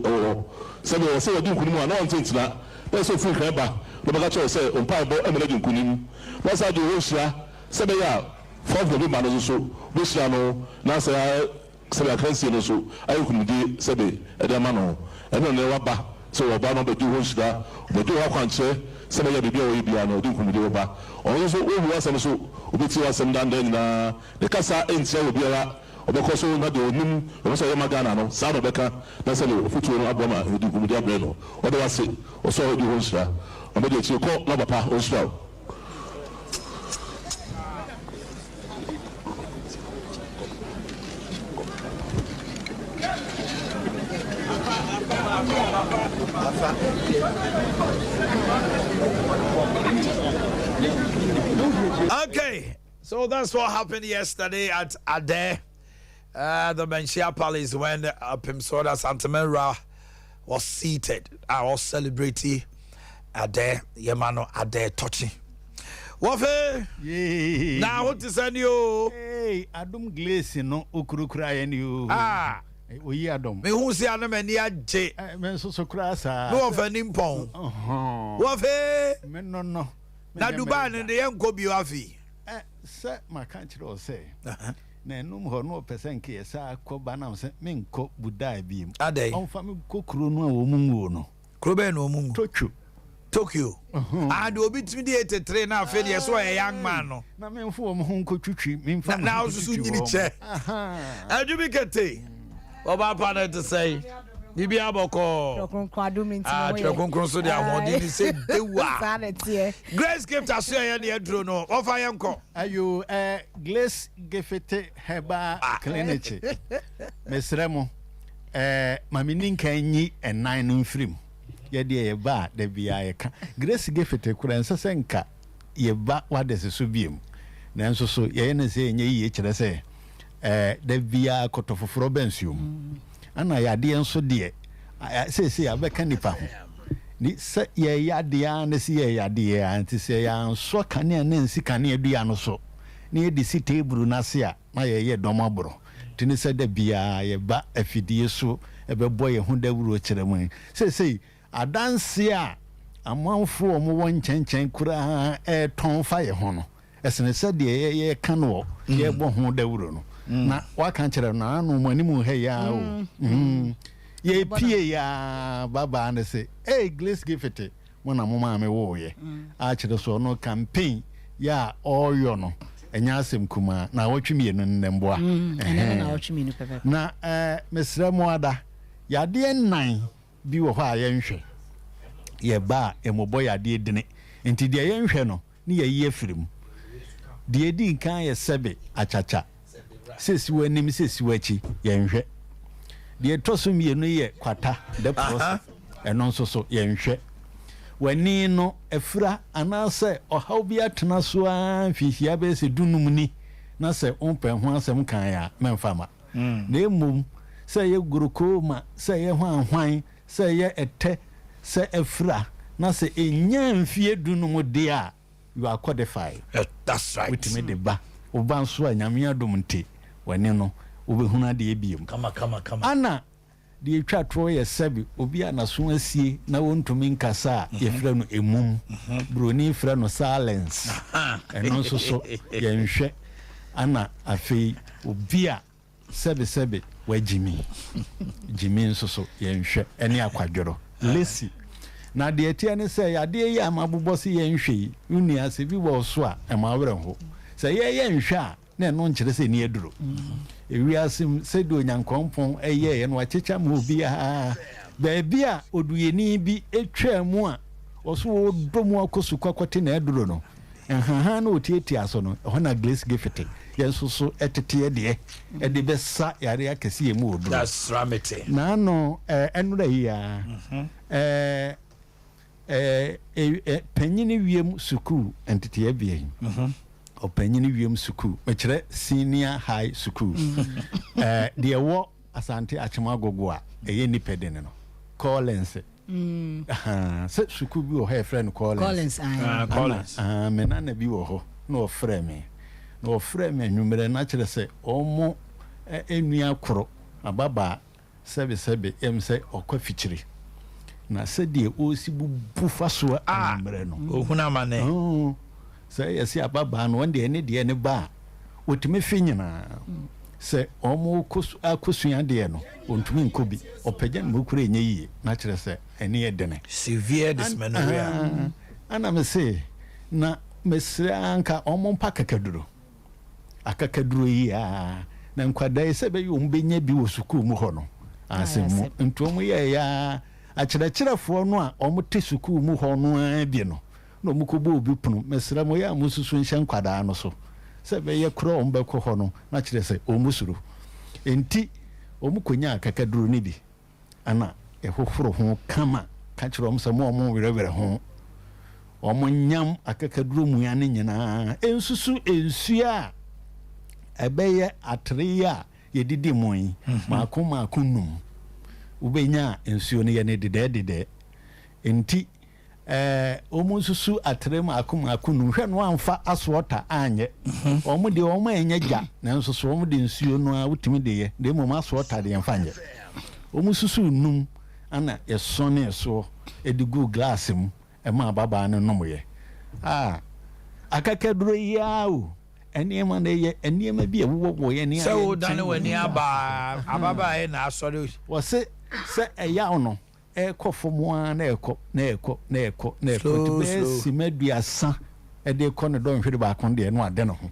se be se wadi nkunu mu a na on tintina na so fu kan ba no baka cho se umpa ebo emele di nkunim na sa de hosia se be ya 4 November no so hosia no na se ya kansi no so ayi kumudi se be edema no eno ne waba so waba no be di hosia be di wa kwanche se be ya bibia o ibia no di kumudi waba on so o hu asem so obeti asem dan dan na de kasa entia obiara obekọ so na de onim o so yema Ghana no sa no beka na se le futu no aboma di kumudi abre no o de wase o so di hosia o be de chi ko na papa o so Okay, so that's what happened yesterday at Adea, the Menchia Palace, when Pimsoda Santamera was seated. I was celebrating Adea, Yemano Adea touching. Wafe, now what is on you? Hey, Adum Glace, no, Ukrukra and you. We Adam. Me who see Adam and Yaje, men so crass. No of an impong. Wafe, men no. Na Dubai and the young Kobi Wafi. sɛ maka kyerɛ o sɛ na enum hɔ no pɛsɛ nke yɛsa akɔba na sɛ menkɔ budai biem ɔmfa me kokuro no a wɔ mu nguo no kuro bɛɛ na ɔmu ngu Tokyo and obi timi de 83 na afɛ deɛ so a young man no na memfo wɔ mo ho nkɔtwitwi memfa na ɔsusu nyini kyɛ adwumi kete ɔba pa na te sɛ bibi abɔkɔ twerɛkonkron so de ahoɔden ni sɛ dewa Grace gift aso ɛyɛ ne aduro no ɔfa yɛ nkɔ ayo Grace Gefete Heba Clinic mesrɛ mo mame ninka nyi ɛnan no mfirim yɛde yɛba da bia yɛka Grace Gefete kura nsa sɛ nka yɛba wadese so biem nanso so yɛyɛ ne sɛ ɛnyɛ yie kyerɛ sɛ da bia kɔtɔ foforɔ bɛnsuom ana yadeɛ nso deɛ sɛ abɛka nipa ho ni sɛ yɛ yadeɛ na si yɛ yadeɛ anti sɛ yɛansɔ kanea na nsi kanea dua no so na yɛde si table na se a na yɛyɛ dɔm aboro tini sɛ da bia yɛba afidie so ɛbɛbɔ yɛ ho dawuro kyerɛ mu sɛ adanse a amanfo ɔmo wɔ nkyɛnkyɛn koraa ɛtɔn fa yɛ ho no ɛsene sɛ deɛ yɛka no yɛbɔ ho dawuro no na waka kyerɛ no ano mu anim ha ya o ye pie ya baba ne se Grace Gefete mo na mo ma me wo ye a kyerɛ so no campaign ya oyo no enya asem kuma na wotwemi no nnemboa na wotwemi no pepe na mesrɛ mo ada yade nan bi wo hɔ a yɛnhwɛ ye ba emobɔ yade dine nti de yɛnhwɛ no ne yɛyi afirim de edi kan yɛ sɛbe achacha sesi wanim sesi wachi yɛnhwɛ de toso mienu yɛ kwata the process ɛno nso so yɛnhwɛ wani no afura anase ɔhaw bi atena so a mfihia bɛ sɛ dunum ni na sɛ ompɛ ho asɛm kan ya memfama na emum sɛ yɛ goroko ma sɛ yɛ ho anhwan sɛ yɛ ɛtɛ sɛ afura na sɛ enya mfie dunum de a you are qualified. That's right. With me de ba oba nso a nyame adom nte wani no obehuna de ebiem kama ana de etwa tro ye sɛbi obi anaso asie na wontumi nkasa yefrɛ no emum broni frɛ no silence ɛno nso so yɛnhwɛ ana afei obi a sɛbi wagimi jimi nso so yɛnhwɛ ɛne akwadworo lesi na de etia ne sɛ yade yi amabobɔ se yɛnhwɛ yi uni ase bi wɔ so a ɛmawrɛ ho sɛ yɛnhwɛ a na no nkyerɛ sɛ ni aduro ewiasim sɛ do nyankompon ɛyɛ no akyecha mu obi a baabi a oduyeni bi etwa mu a ɔso odomu akosu kwakwate na aduro no ɛhaha na otietia so no ɛhɔ na Grace Gefete yɛnso so ɛtete ɛde ɛde bɛsa yare akɛse yɛ mu oduro that's ramete na no ɛnura yi a panyini wiem sukuu entity abia opanyini wiem sukuu mekyerɛ senior high school de wo asante achemagogo a ɛyɛ nipedene no Collins sɛ sukuu bi wɔ hɔ friend Collins mena na bi wɔ hɔ na ɔfrɛ me nwumere na kyerɛ sɛ ɔmo enua koro ababa sɛbe em sɛ ɔkɔ fikyiri na sɛ de osi bubu fa so nwumere no ohuna mane sɛ yɛsi ababa no wonde ne de ne ba otime fi nyina sɛ ɔmo akosua de no ontumi nkobi ɔpagya no kure enye yie na kyerɛ sɛ ɛne yɛ dene severe dysmenorrhea ana me se na mesrɛ anka ɔmo mpa akakaduro yi a na nkwadai sɛ bɛyɛ ɔmo benya bi wɔ sukuu mu hɔ no asɛm ntom yɛ ya akyerɛkyerɛfoɔ no a ɔmo te sukuu mu hɔ no bi no na ɔmo kɔbɔ obi pono mesrɛ mo yɛ a mo susu nhyɛ nkwadaa no so sɛ bɛyɛ korɔ ɔmo bɛkɔ hɔ no na kyerɛ sɛ ɔmo suro enti ɔmo konya akakaduro ni bi ana ɛhohoro ho kama ka kyerɛ ɔmo sɛ mo ɔmo werɛwerɛ ho ɔmo nyam akakaduro mu ya ne nyinaa ensusu ensua ɛbɛyɛ atere a yɛdidi mo yi maako num wobɛnya nsuo no yɛ ne dedɛ enti ɔmo nsusu atere maako num hwɛ no amfa asoɔta anyɛ ɔmo de ɔmo anya gya nanso so ɔmo de nsuo no a wotumi de yɛ de mo asoɔta de yɛmfa nyɛ ɔmo susu num ana yɛsɔne so edigu glass mu ɛma ababa no nom yɛ akakaduro yao enema na ye enema bi ewo ye ne so dane wani ababa e na asori wo se eya no ekofo a na ekọ to simaduasa de ekọ ne don hwede ba kon de no ade no ho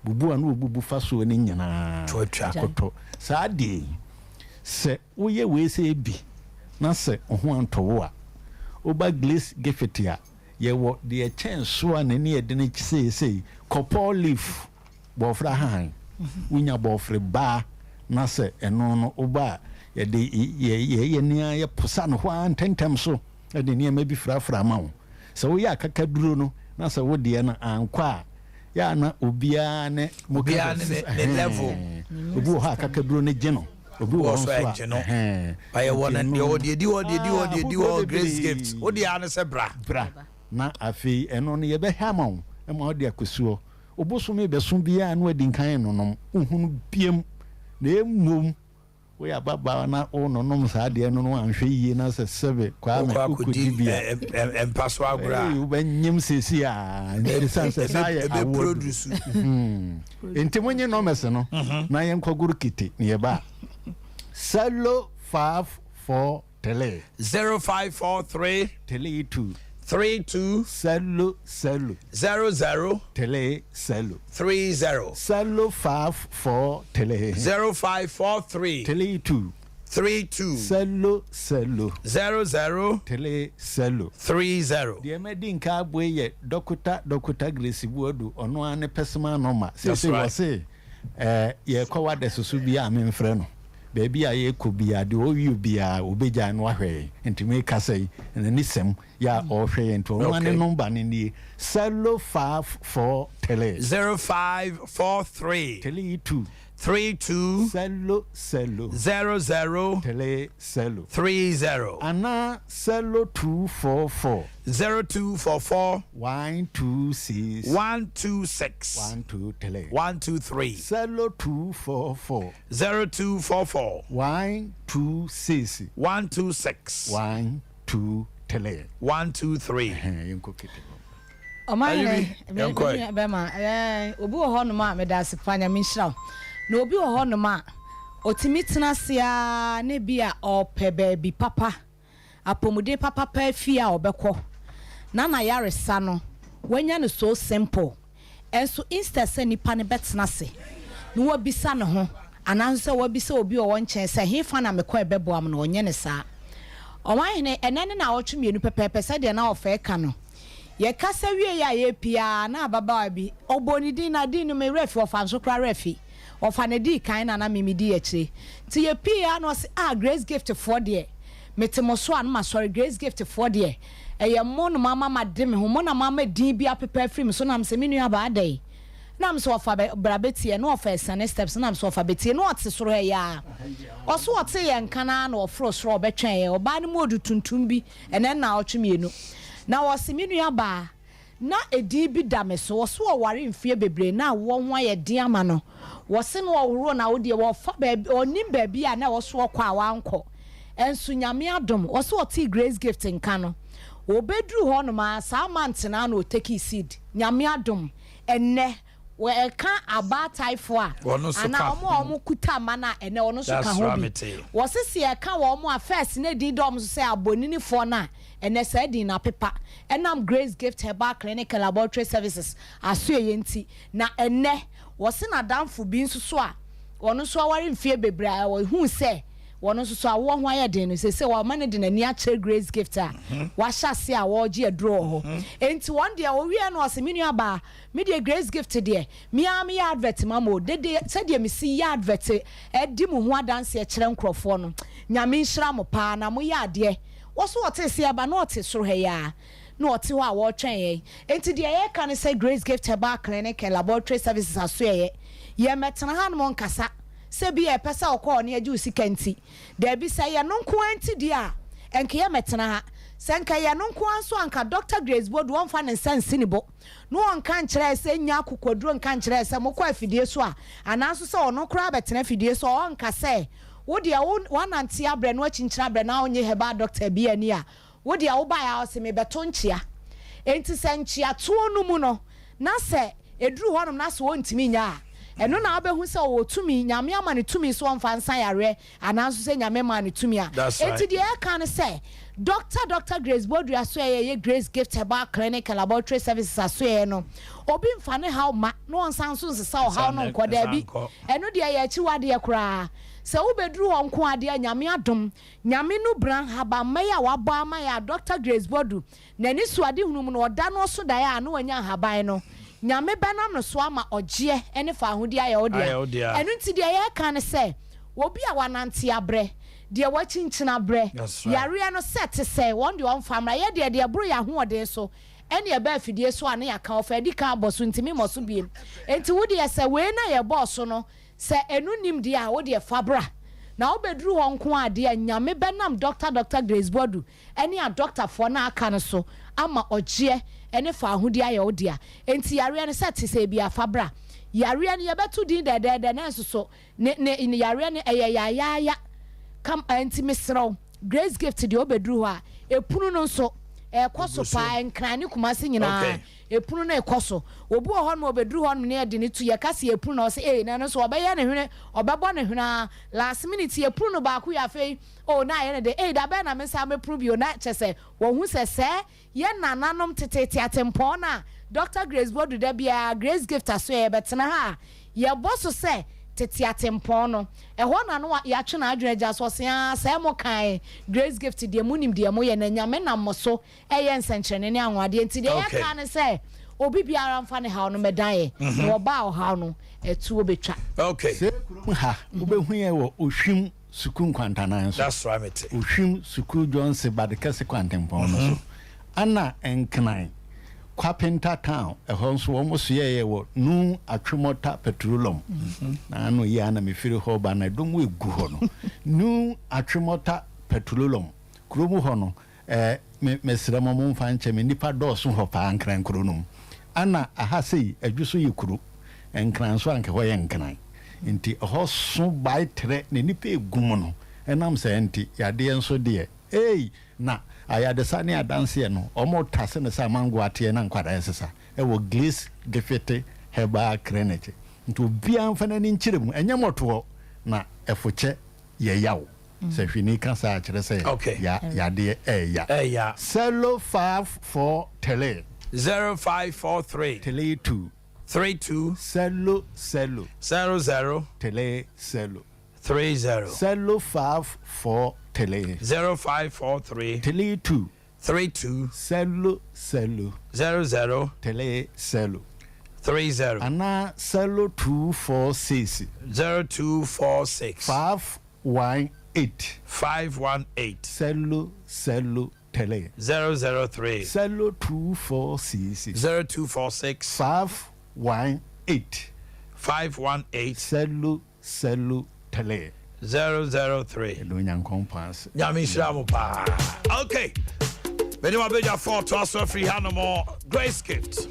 bubu anu bubu faso ni nyina akoto saa de se woye we se bi na se ho antowo a oba glace gefetia ye wo de chance a ne ne de ne sei couple leaf bofra han unya bofre ba na se eno no oba ye de ye nia ye posa no ho antentem so de ne ma bi frafra ma wo se wo ya kakaduro no na se wo de na ankwa ya na obia ne level obi ha kakaduro ne geno obi wo so by one and the grace gift odi an se bra na afi eno no ye be hama wo e ma odi akosuo oboso me be so bia na odi nkan no no uhunu biem na emom we ababa na ononom sa de no no anhwe yie na se sebe kwa me ukudi bia empaso agura u banyem sesi a ntisanse sa ye produce entimonye no mese no na ye nkoguru kiti ne ye ba Salo 54 tele 0543 tele 2 32 Salo 00 tele Salo 30 Salo 54 tele 0543 tele 2 32 Salo 00 tele Salo 30 the medin ka boye Dr. Grace Buodu ono ane personal normal say was ye kwa de susu bia amemfre no baby a ye ko bia de o yu bia obeja no ahwe ntime kasai na nisem ya o hwe ento one number ni Salo 54 tele 0543 tele 2 32 Salo 00 tele Salo 30 ana Salo 244 0244 126 126 tele 123 Salo 244 0244 126 12 tele 123 yinkokete Omanhene bema obi wo ho no ma me da sipanya me nhyira na obi wo ho no ma otimi tena sia ne bia opebe bi papa apomude papa pa afia obekọ na yaresa no wanya no so simple enso instead se nipa ne betena se no wabisa ne ho ananse wabisa obi wo nchen se hefa na mekọ ebebo am no onye ne saa Omanhene enene na otwe mienu pepepe se de na ofa eka no ye kasa wie ya ye pia na baba bi oboni din na din no me refi ofanso kra refi ofane di kan na mimi di eche ti ye pia no se grace gift for there metemoso an ma sorry grace gift for there eye mo no mama made me ho mo na mama din bia pepa free me so na me nua ba dai na me so ofa brabeti no ofa sane steps na me so ofa beti no ote soro ya oso ote ye nkana na ofro soro obetwen ye oba ne modu tuntum bi ene na otwemienu na wosiminu aba na edi bi dameso woso ware mfie bebre na wo ho aye din ama no wose no owuro na wo de wo fa ba onim ba bia na woso kwa wanko ensu nyame adom woso oti grace gift nka no obedru ho no ma sa mant na na oteki seed nyame adom enne we ka aba taifo a ana omo kuta mana ene ono so ka ho bi wose se ka wo omo affairs na di dom so se abonini fo na ene sa di na pepa enam grace gift herbal clinic laboratory services aso yenti na ene wose na damfo bi nso so a ono so aware mfie bebra wo hu se wono so awo ho aye den no se wo ma ne de nani a che grace gift a wa hyase a wo je adro ho enti one day wo wie no ose menu aba me de grace gift de me advert mamo de se de me si ya advert edi mu ho adanse e kire nkrofo no nyame nhira mo pa na mo ya de wo so wote se aba no wote soro he ya no wote ho a wo twen ye enti de ye kan se grace gift herbal clinic laboratory services aso ye metena ha no nkasa se bi e pesa okọ ne agi usikanti da bi se ye no nko anti dia enke ye metena ha se enka ye no nko anso anka Dr. Grace Bodu won fa ne sense ni bo no won kan kire se nya akukwaduro kan kire se mokọ afidie so a ananso se ono kra betena afidie so on ka se wo dia won anti abre no achinkira abre na onye heba doctor bi ani a wo dia wo ba ya o se me beto nchia enti se nchia to no mu no na se eduru honom na so wontimi nya eno na obehu se wo tumi nyame ama ne tumi so mfa nsan yare ananso se nyame ma ne tumi a enti de e kan se Dr. Grace Bodu asoye Grace Gift Herbal Clinic Laboratory Services asoye no obi mfa ne how ma no nsan so nsesa o how no nkoda bi eno de ye achi wade ye kura se wo beduru ho nko ade nyame adom nyame no bran haba maya waba ama ya Dr. Grace Bodu na ni suade hunum no oda no so da ya no wanya haban no nyame benam no so ama ogye ene fa ahodi aye odia eno nti de ye kan se obi a wanante abre de wachinchina bre yare no set say one de on famra ye de bro ya ho ode so ene ye ba fidie so ane ya ka ofa di ka boso ntimi moso biem enti wo de se we na ye boss no se enu nim de a wo de fabra na wo bedru ho nko ade nyame benam Dr. Grace Bodu ene a doctor for na aka no so ama ogye ene fa ahodi aye odia enti yare no set say bia fabra yare no ye betu din de na so ne yare no ya kam anti misraw Grace Gift de obedru ha epunu no nso ekoso pa enkrane kumase nyina epunu na ekoso obu ho no obedru ho no ne de ne tu ye kase epunu na o se na no so obeye ne hwene obebo ne hwena last minute epunu no ba ku ya fe na ye ne de da be na me sa me pru bio na chese wo hu se ye nananom tetete atempo na Dr. Grace Bodu de bia Grace Gift aso ye betena ha ye boso se tete atempo no ho na no ya twe na adwene ja so se mo kan Grace Gift de munim de mo ye na nyame na mo so eye nsenkyerene ne anwade enti de ya kan se obi biara mfa ne ha no medan no ba o ha no etu obetwa se kurum ha obehu ye wo ohwim suku nkwantanan so that's right ohwim suku Johnson badekase kwantempo no so ana enknan Kwapenta town ehonso wo so ye wo nu atwemota petroleum na no ye ana mefiri ho ba na dom egu ho no nu atwemota petroleum kromu ho no mesra mo mfa nche me nipa doso ho pa ankran kronum ana ahasei adwuso ye kuru enkran so anke ho ye nkran nti ho so bai tre ne nipa egum no enam se nti yade enso de na ayadesa ne adanse no omo tase ne sa mango ate na nkwada esesa wo Grace Gift Herbal Clinic nto bia mfana ni nkyiremu enye moto na efoche ye yaw se hwini kasa akire se ya de ya Cello 54 tele 0543 tele 2 32 cello 00 tele cello 30 cello 54 tele 0543 tele 2 32 cello 00 tele cello 30 ana cello 246 0246 518 cello tele 003 cello 246 0246 518 cello tele 003 Nyami Shramu pa. Okay. Beni wabeja 4 to us free more Grace Gift.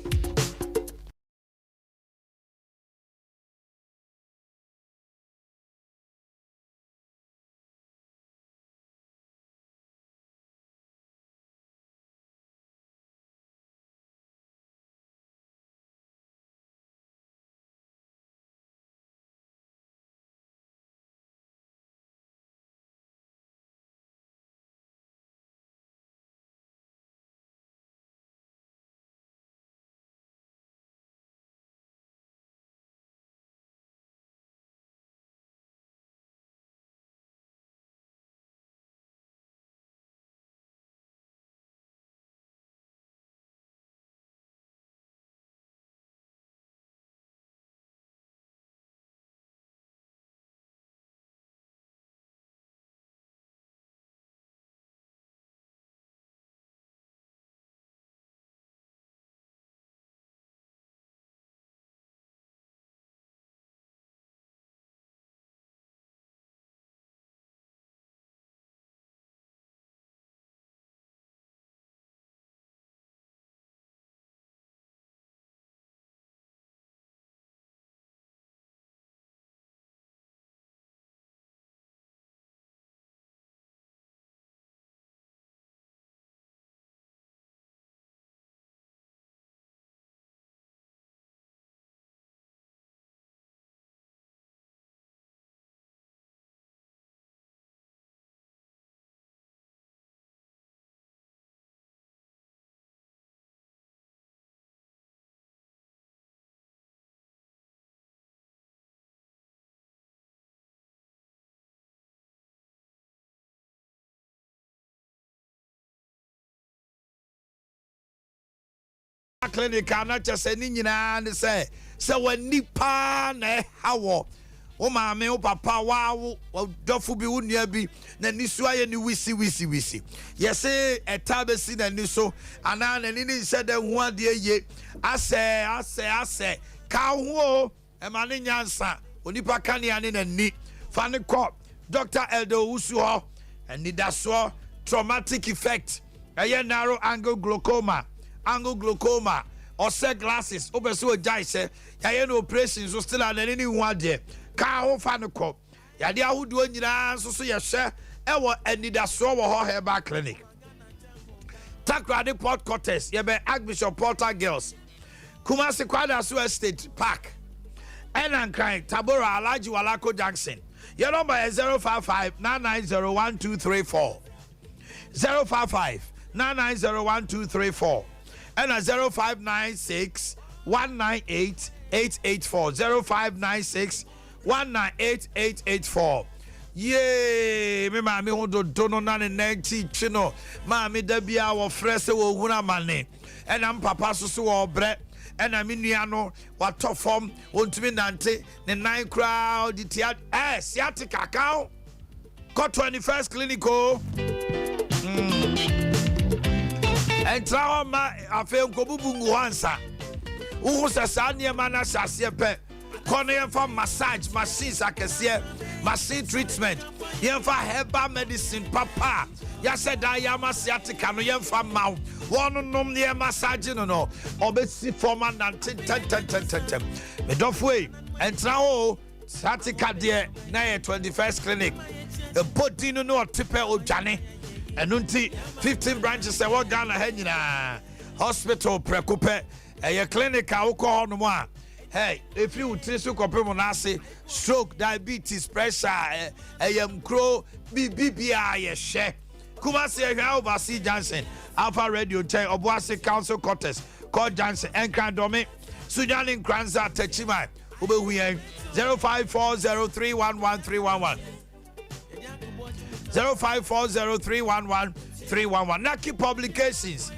clinic ana kyese ni nyina ne se wani pa na hawo o maame o papa wa dofo bi wunua bi na nisu aye ni wisi yese etabesi na niso ana na ni nse de hu ade ye ase ka ho e ma ne nyansa onipa kania ne na ni fa ne ko Dr. Eldo Usu ho and nidaso traumatic effect a narrow angle glaucoma or set glasses obeso jai say ya no operation so still an any one there ka ho fa ne ko ya de ahodo nyina so ye hye e wo anidaso wo ho herbal clinic Takrade Port Cortes ye be Archbishop Porter Girls Kumasi Kwada Su Estate Park Enankrai Tabora Alaji Walako Jackson. Your number is 055-990-1234. 055-990-1234. And a 0596-198-884. 0596-198-884. Yay, me mami hondo dono na ne nenti chino. Mami da bia wo frese wo huna mane. And am papa so wo bre. And I mean, no, what top form won't be nante, the 9 crowd, the sciatica cow. Got 21st clinical. And trauma, I feel Gobubungu answer. Who's a Sanya Mana Sasiepe? Cornea for massage, machines, I can see machine treatment. Yemfa herbal medicine, papa. Yasaid I am a sciatica, no yemfa mouth. One nom near massage no obesi forman and 10 me dof way and trao satika de na 21st clinic the body no tipe o jane enunti 15 branches e wo Ghana ha nyina hospital prekope e clinic a wo ko no mo a hey if you trisu kopem na ase stroke diabetes pressure yamkro bibia ye hye Kumasi Ehwa Oversea Johnson Alpha Radio 10 Obuasi Council Quarters call Johnson Enkrandomi Sujanin Kranza Techima Ubehuyen 0540311311 0540311311 Naki Publications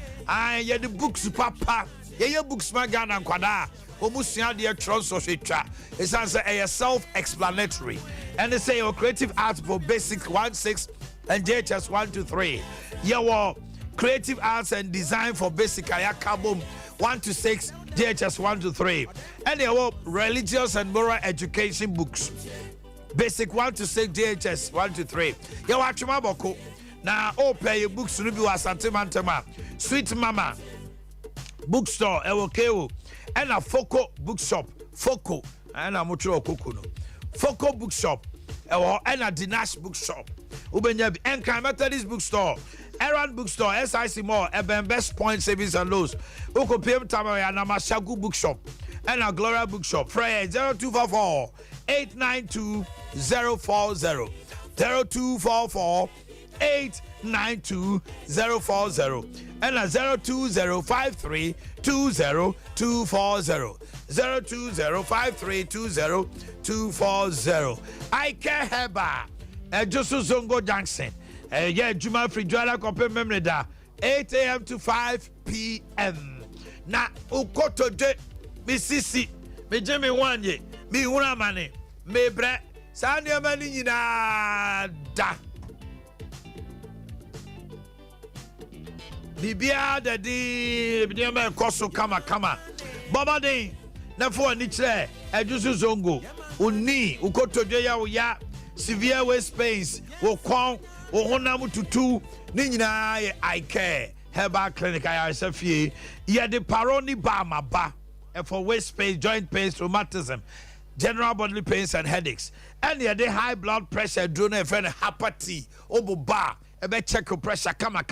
ye the books papa ye books magana kwada omusia de tronso hwetwa esanse self-explanatory and they say your creative arts for basic 16 and JHS 1 to 3. Your creative arts and design for basic ayakabum 1 to 6, JHS 1 to 3. And your religious and moral education books. Basic 1 to 6, JHS 1 to 3. Your Achimaboko. Now, all pay your books to be Santimantama. Sweet Mama Bookstore, Ewokeo. And a Foco Bookshop. Foco. And a Mutro Kukuno. Foco Bookshop. And a Dinash Bookshop. Ubenyabi Enkai Methodist Bookstore, Errand Bookstore, SIC Mall, Eben Best Point Savings and Lows, Uko PM Tamaya Namashagu Bookshop, and a Gloria Bookshop. Prayer 0244 892 040 0244 892 040 and a 02053 20240 02053 20240. I care heba. Josu Zongo Junction. Juma Free Jwala Kope Memreda 8 a.m. to 5 p.m. Na ukoto de mi sisi mi jemi wanye mi huna mane mi bre sani amani nyina da bibia da di bidema koso kama baba den na fo ni kire Josu Zongo uni ukoto de ya uya severe waist pains wo kwon wo honam tutu ni nyina ye I care herbal clinic I fie ye de paroni ba maba for waist pains, joint pains, rheumatism, general bodily pains and headaches, and ye de high blood pressure drone e friend hepati oboba ebe check your pressure kama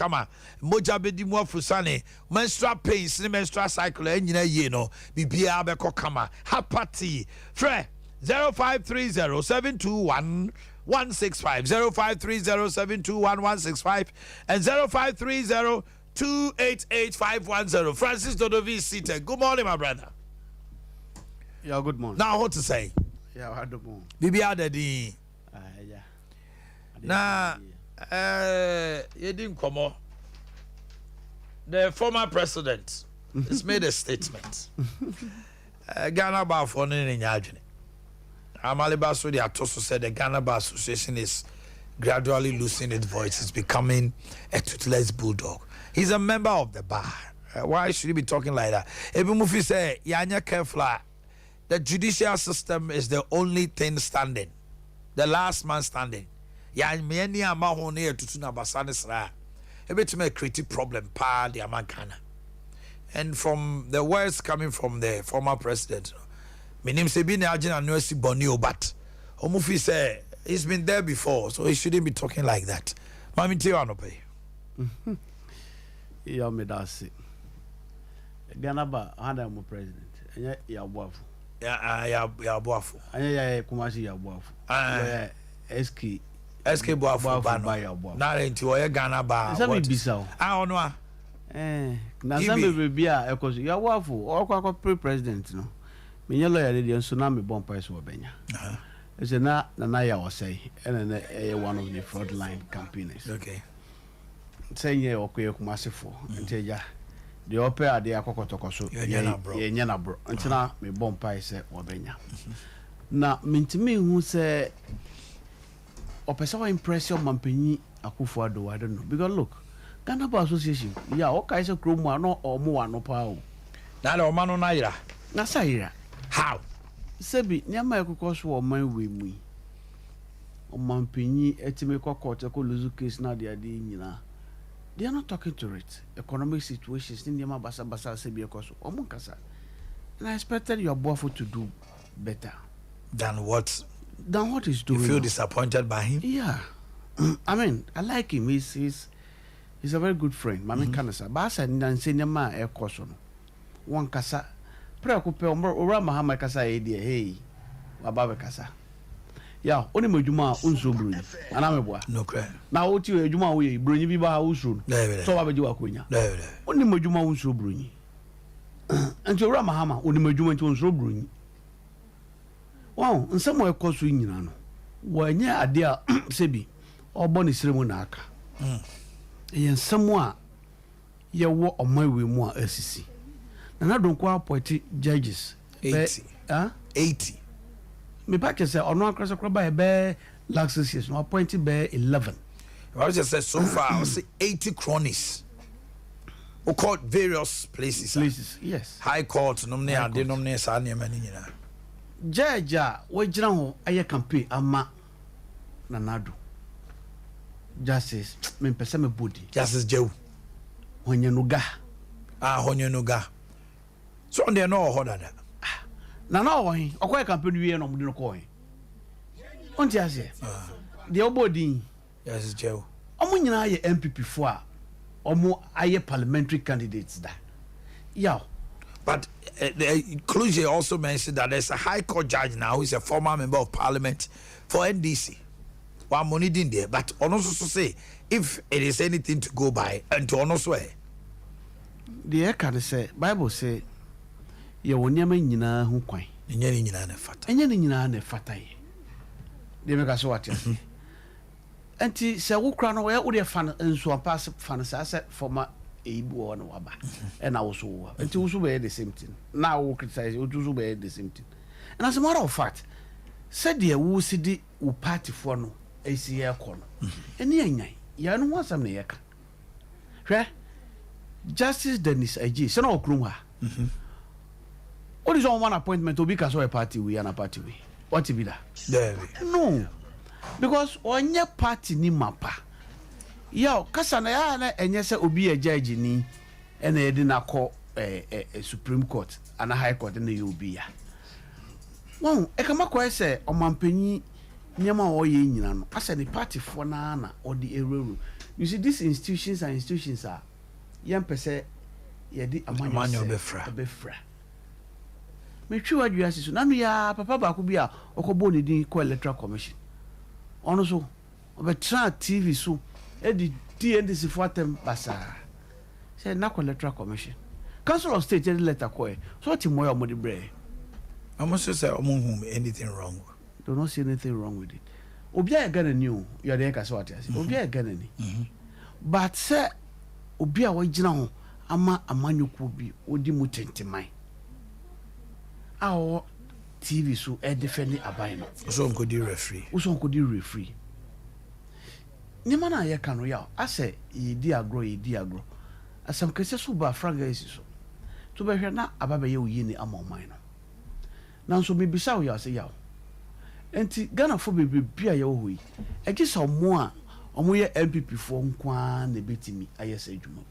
moja bedi mu afusane menstrual pains ni menstrual cycle nyina ye no bibia be kama hepati fre 0530-721-165 0530-721-165 and 0530-288-510. Francis Dodovi is seated. Good morning, my brother. Yeah, good morning. Now what to say? Yeah, I had the morning. Bibi Adedi. Yeah. Now, you didn't come on. The former president, It's made a statement. Ghana Bar for Ninyajini. Amaliba so the Atoso said the Ghana Bar Association is gradually losing its voice. It's becoming a toothless bulldog. He's a member of the bar. Why should he be talking like that? Ebi Mufi say, Yanya careful. The judicial system is the only thing standing. The last man standing. Yanya Mahone Tutuna Basanisra. Ebi to make creative problem pa the Amankana. And from the words coming from the former president, my name is Sebine Ajin and Noesi Bonio, but Omufi say he's been there before, so he shouldn't be talking like that. Mami Tiwano pay. Yeah, me that's it. Ghana ba handa mo president. Anya ya boafu. Ya boafu. Anya ya Kumasi ya boafu. SK boafu ba no. Na renti o ye Ghana ba. Asa me bisa o. Ono a. Na sambe bebi a ekoso ya boafu okwa president no. Me nye lawyer dey nso na me bon price wo benya. Ese na ya wo say and one of the front line campaigners. Okay. Say ye okwe Kumasi for nteja. The ope Adea Kokotokoso ye na bro ntina me bon price wo benya. Na mentimi hu say opesa wa impression mampanyi Akufo-Addo, I don't know, because look, Ghana Bar Association yeah okay say krom no omo wa no pa o na le oma no na ira na sa ira how sebi nyama ekokoso o man we mu o mampanyi etime kokot ko luzu case na dia de nyina. They are not talking to it. Economic situations in Yama Basa Basa Sebi Ekoso, Omunkasa. And I expected your boyfriend to do better. Than what he's doing. You feel disappointed by him? Yeah. I mean, I like him. He's a very good friend. Mami Kanasa. Basa Nanse Yama Ekoso. One Kasa. Preocupe Ora Mahama Kasa Edia. Hey. Wababe Kasa. Yeah, only Mojuma unso bruni. Anamebwa. No cry. Na oti ejuma we bruni bi ba uso. So wa beji wa konya. Only Mojuma unso bruni. Anti ora mahama only Mojuma nti unso bruni. Wow, nsemo ekoso nyina no. Wa nya Adea sebi obo ne siremu na aka. Ye nsemo a ye wo omawe mu a asisi. Na don kwa appoint judges 80. 80. Me back say ono akrasa kroba be laxus yes no appointed be 11. I just say so far I say 80 cronies. We called various places. Yes. High court nomne ade nomne sa ne mani nyina. Judge we gina ho aye campaign ama nanado. Justice me pese me body. Justice Jew. Honyenuga. Honyenuga. So on there no ho that. Na na wo hin okoye campaign wie no mudi no ko hin onti ase de obodin yes Joe omo nyina ye MPP fo a omo aye parliamentary candidates da yeah but the Kluge also mentioned that there's a high court judge now who is a former member of parliament for NDC one money din there but also say if it is anything to go by and to honor swear the can say Bible say ye wonyama nyina hu kwan enye ni nyina na fata ye de me ka so wate anti se wo kra no wo de fan nso pass fan sa former eibu wo no waba and I also wo anti wo so be the same thing now wo criticize wo so be the same thing and as a matter of fact said de wo si di wo party for no esi ye ko no eni anyan ya no wasam na ye ka hwe Justice Dennis Aji se na okrum ha what is on one appointment to be caso a party we and a party we? What to be that? No, because on your party ni mapa. Yo, kasana ya na enyese obi a judge ni and a didn't call a Supreme Court and a High Court in the UB. Well, I come across say on Mampenny Nyama or Yin, I said the party for Nana or the Eru. You see, these institutions are young per se, yedi a manual befra. Me twa adwase so na no ya papa ba ko bia okobo ne din ko electoral commission ono so obetra TV so edi TNDC for atem basa say na ko electoral commission council of state letter ko so timoyo mo de bre almost say omo anything wrong do not see anything wrong with it obi a Ghana ni o you dey ka so what obi a Ghana ni but say obi a wo gina ho ama amanyoko bi odi mu tentemai awo TV so e defend aban no so nkodi referee nyama na ye kanu ya ase yedi agro asam kese so ba fraga esi so to be hwe na ababa ye uyi ni ama oman no nanso me bisa wo ya se ya enti Ghana fo bebia ye wo yi eji so mo a omo ye MPP fo nkwa na betimi ayese adwuma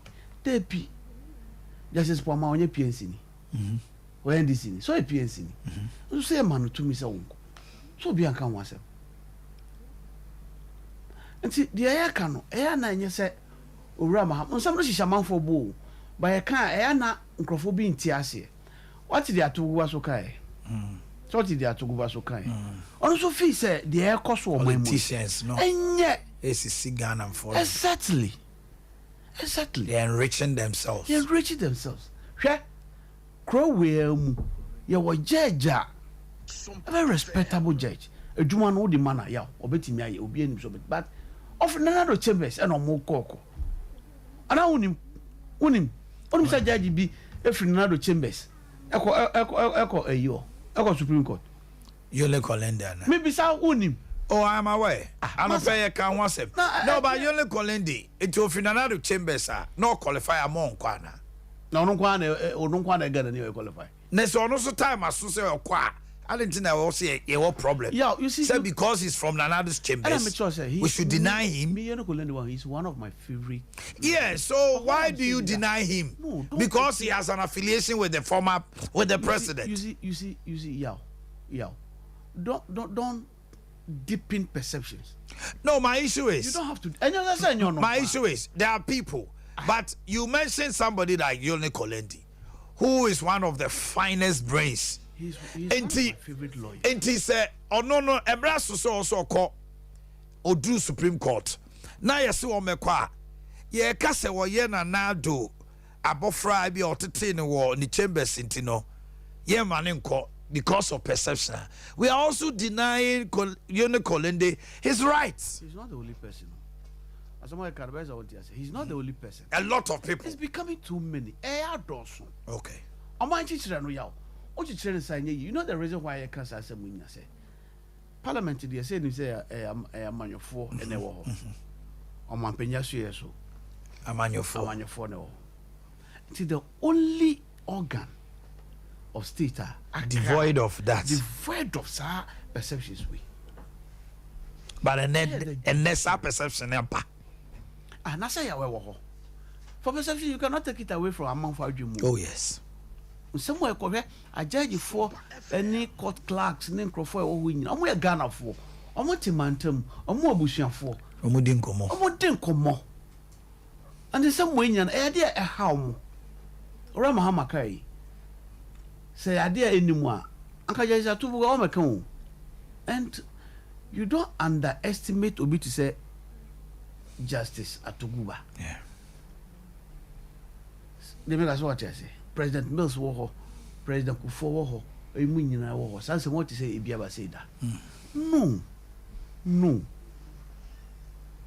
depi justice po ma onye PNC ni o NDC ni so e PNC ni so say man to mi se wonko so bi anka won asem enti de ya ka no e ya na nye se owura ma nsam no shisha manfo bo ba ye ka e ya na nkrofo bi nti ase what dey atoguwa so kai so dey atoguwa so kai ono so fi say de e koso o man politicians no enye esisi Ghana for exactly they're enriching themselves hwe crowell mu ye wo judge a very respectable judge adwuma no di mana ya obetimi aye obi anim so but of nanado chambers and omo kokko ana unim say judge bi efri nanado chambers eko ayo eko Supreme Court Yole Kolende na maybe sa unim. Oh, I'm aware. I'm not fair. Can one say no, but Yole Kolende it will finanado chambers no qualify among kwana. No kwana get any qualify. Next on also time as say kwa. I didn't know say a problem. Yeah, you see, because he's from Nanado's chambers, we should deny him. He's one of my favorite. Yeah, so why do you deny him? No, because he has an affiliation with the president. You see, yeah. Don't deepen perceptions. No, my issue is you don't have to. My issue is there are people, but you mentioned somebody like Yole Kolende, who is one of the finest brains. He's one of my favorite lawyers. And he said, oh no, Ebraso so also call Odu Supreme Court. Na yesi wo mekwa. Ye kase wo ye na do abofra bi otete ne wo ni chambers intino. Ye mane nko because of perception. We are also denying Yone Kolende his rights. He's not the only person. As someone can advise what he say, he's not the only person. A lot of people. It's becoming too many. Okay. You know the reason why I can't say Parliament they say you say a manufo and ewo. Oman penya so amanyofo no. It is the only organ of state devoid of that. Devoid of sa perceptions we. But a nessa perception empa. And I say for perception you cannot take it away from among for you. Oh yes. Somewhere a judge for any court clerks name crofo or win. I'm a Ghana for. I'm a timantum, I'm more bushian for. Omudin komo. And the same way, an idea a how Ramahamakai say idea anymore. Uncle Jaja to go and you don't underestimate Obi to say justice at Tuguba. Yeah. They make us what I say. President Mills wo President Kufo wo emu nyina wo sanse what to say Ebiaba say that. No.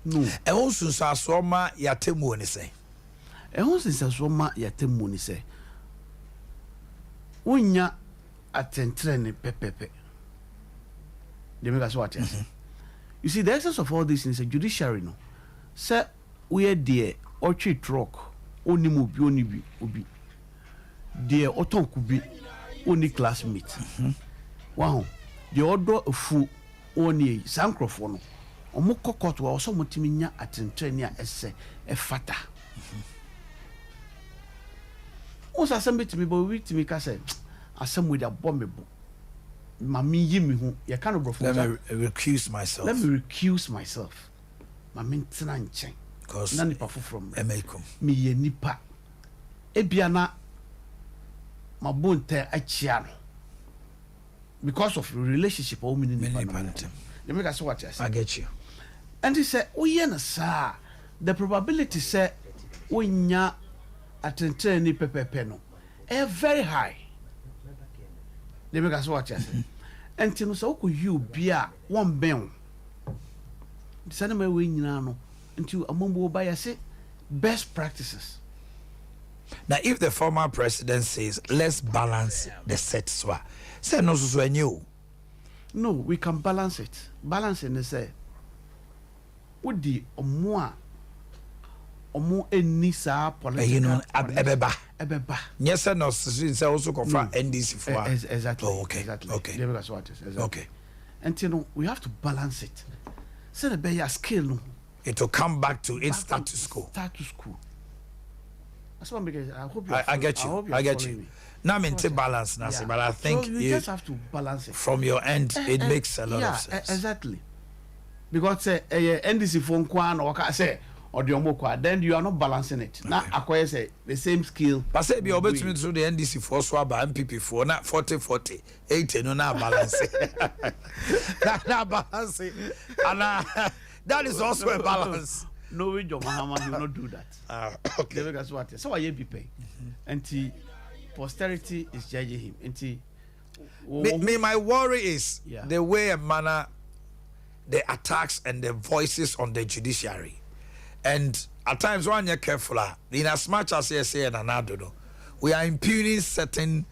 E won sunsa soma yatemu ni say. E won sunsa soma yatemu ni say. Wonya atentre ne pepepe. They make us what I say. You see the essence of all this is a judiciary no. Say we are there or treat truck oni mu bi obi. The oton could be only classmate. Wow, the order of food only Sancrophone. Or more cockot or some mutiminia at Trenia esse a fata. Was assembly to me, but we to me, Cassette. Assem with a bombable. Mammy Yimmy, who you can't go for. Let me recuse myself. Mammy Tinan Chang. Because none from Emekum. Me ye nipa. Ebiana. My bone tear a chiano because of relationship or meaning. You make us what I get you. And he said, "We sir, the probability said when ya attend any pepe peno, very high." They make us what I say. And Tino so could you be one bell? The cinema wing nano into a mumbo by say best practices. Now, if the former president says, let's balance the set, say no, so new. No, we can balance it. Balance in the say, would the more any sa political. You know, ebeba. Yes, no, so also confirm NDC for. Exactly. Oh, okay. Exactly. Okay. Exactly. Okay. And you know, we have to balance it. So the better scale, no. It will come back to its status quo. Status quo. That's what I hope I get you. I get you. Now I'm into balance, Nancy, but I think so you just have to balance it. From your end, it makes a lot of sense. Exactly. Because NDC phone kwan or say or the omokwa, then you are not balancing it. Okay. Now acquire say the same skill. But say be able to through the NDC for swaba MPP for not 40 80 no na balance. Not balance. And that is also a balance. No way, John Mahama, you will not do that. Okay. That's what. So I be paying. And posterity is judging him. And my worry is the way and manner, the attacks and the voices on the judiciary. And at times, when you're careful, in as much as you say and another, we are impugning certain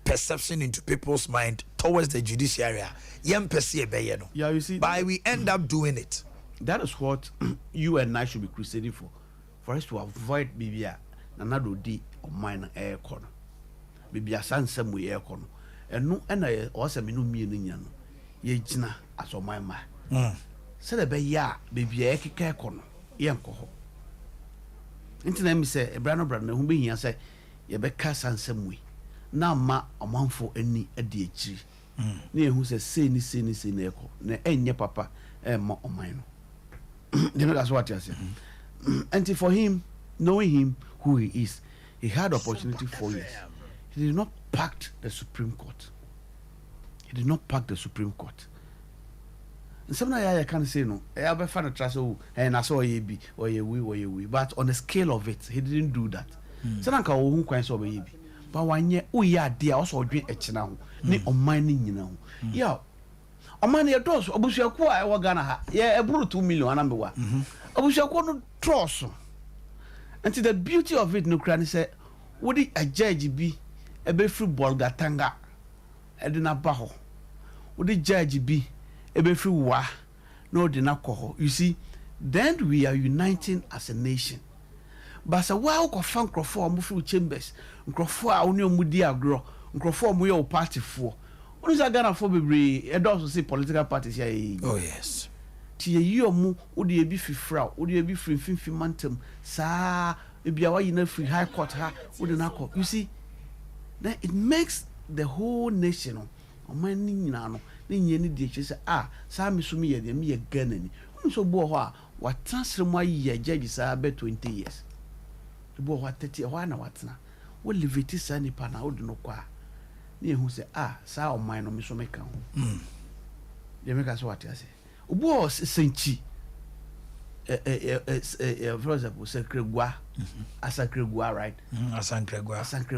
perception into people's mind towards the judiciary. Yeah, you see, but we end up doing it. That is what you and I should be crusading for us to avoid Bibia Nanado D or minor air corner. Bibia San some way air corner. And no, and I also meaning ye jina as on my mind. Said a bay ya, Bibia care corner, yanko. Internet me say a brand who be here say, ye becca san some way. Now ma a month for any a DH. Near who says, say ni echo, ne enya papa, more on mine. That's what you're saying. And for him, knowing him who he is, he had opportunity 4 years. He did not pack the Supreme Court. He did not pack the Supreme Court. And sometimes I can't say no. I have found a trust and I saw ye be or ye we. But on the scale of it, he didn't do that. So I can't quite so be. But when ye dear also drink a channel, ne on mining, you know. Yeah. Omani ya toss obusia kwa ewa Ghana ha ye eburu 2 million anambe wa obusia kwa no tross. And the beauty of it no kra ni say wodi a judge bi ebe free ball gatanga edina ba ho wodi judge bi ebe free wa no de na ko. You see, then we are uniting as a nation. But so why ko fan crofo am free chambers crofo a oni omudi agro crofo mo ye party for. What is Ghana for be and also see political parties here? Oh yes. Tia you mu would you be free would you be free mantum sa if you are in a free high court ha would not. You see, then it makes the whole nation on my nino any ditches sa me sumi ye me a gun so boa what transfer my year judges are about 20 years. The boy what 30 1 what's now will leave it is any pan out no qua. Near who say, sa or mine or Miss Omeka. They make us what I say. Was Saint-Chi, for example, Sacred Gua, a Sacred Gua, right? A Sacred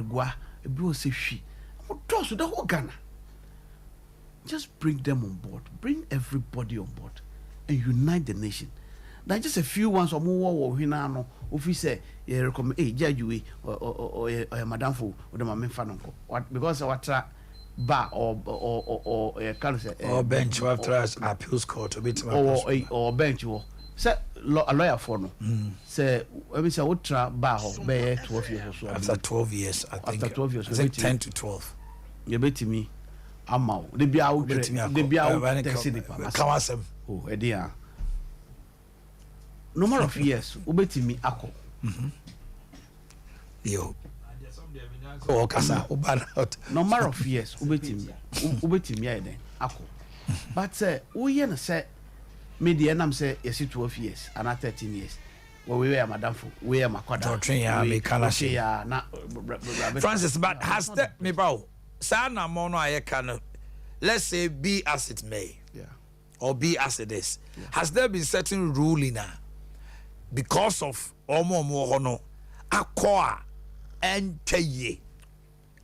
Gua, a blue say she. What does the whole Ghana? Just bring them on board, bring everybody on board, and unite the nation. Now, just a few ones or more or Hinano, if we say, you recommend a judge or Madame Fo or the Mamma Fanonco. What because our bar or a council or bench after appeals court a bit or bench or say a lawyer for no. Say, we say, what bar or bear 12 years or so. After 12 years, I think. After 12 years, I think 10 to 12. You bet me. I'm out. They be out. They be out. Kawasem. Oh, Adea. Number of years, ubetimi ako. Yo. Oh, kasa ubana out. Number of years, ubetimi ya den ako. But we na say media nam say yes 12 years and 13 years. Well, we were Madam Fo, we are Makoda. Francis, but has that me bow? Sana mono ayekano. Let's say be as it may. Yeah. Or be as it is. Yeah. Has there been certain ruling now? Because of Omo Akwa and Cheye.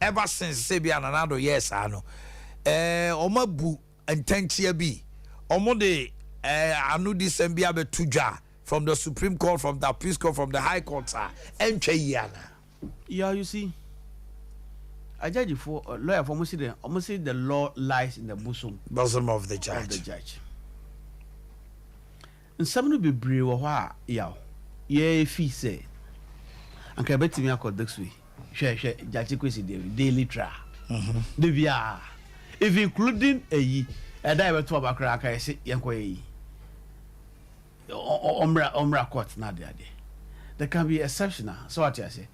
Ever since Sebi and another years, I know. Omabu and Tenchia B. Omo de Anu December Tuja from the Supreme Court, from the Appeals Court, from the High Court, and Cheyana. Yeah, you see, a judge for a lawyer for almost the law lies in the bosom of the judge. And some will be brave or what, yeah, if he say, and can bet me I could this way. Share, Judge Quincy daily trial. The VR, if including a diver to a crack, I say, Yankway. Omra court, not the idea. There can be exceptional. So what I say,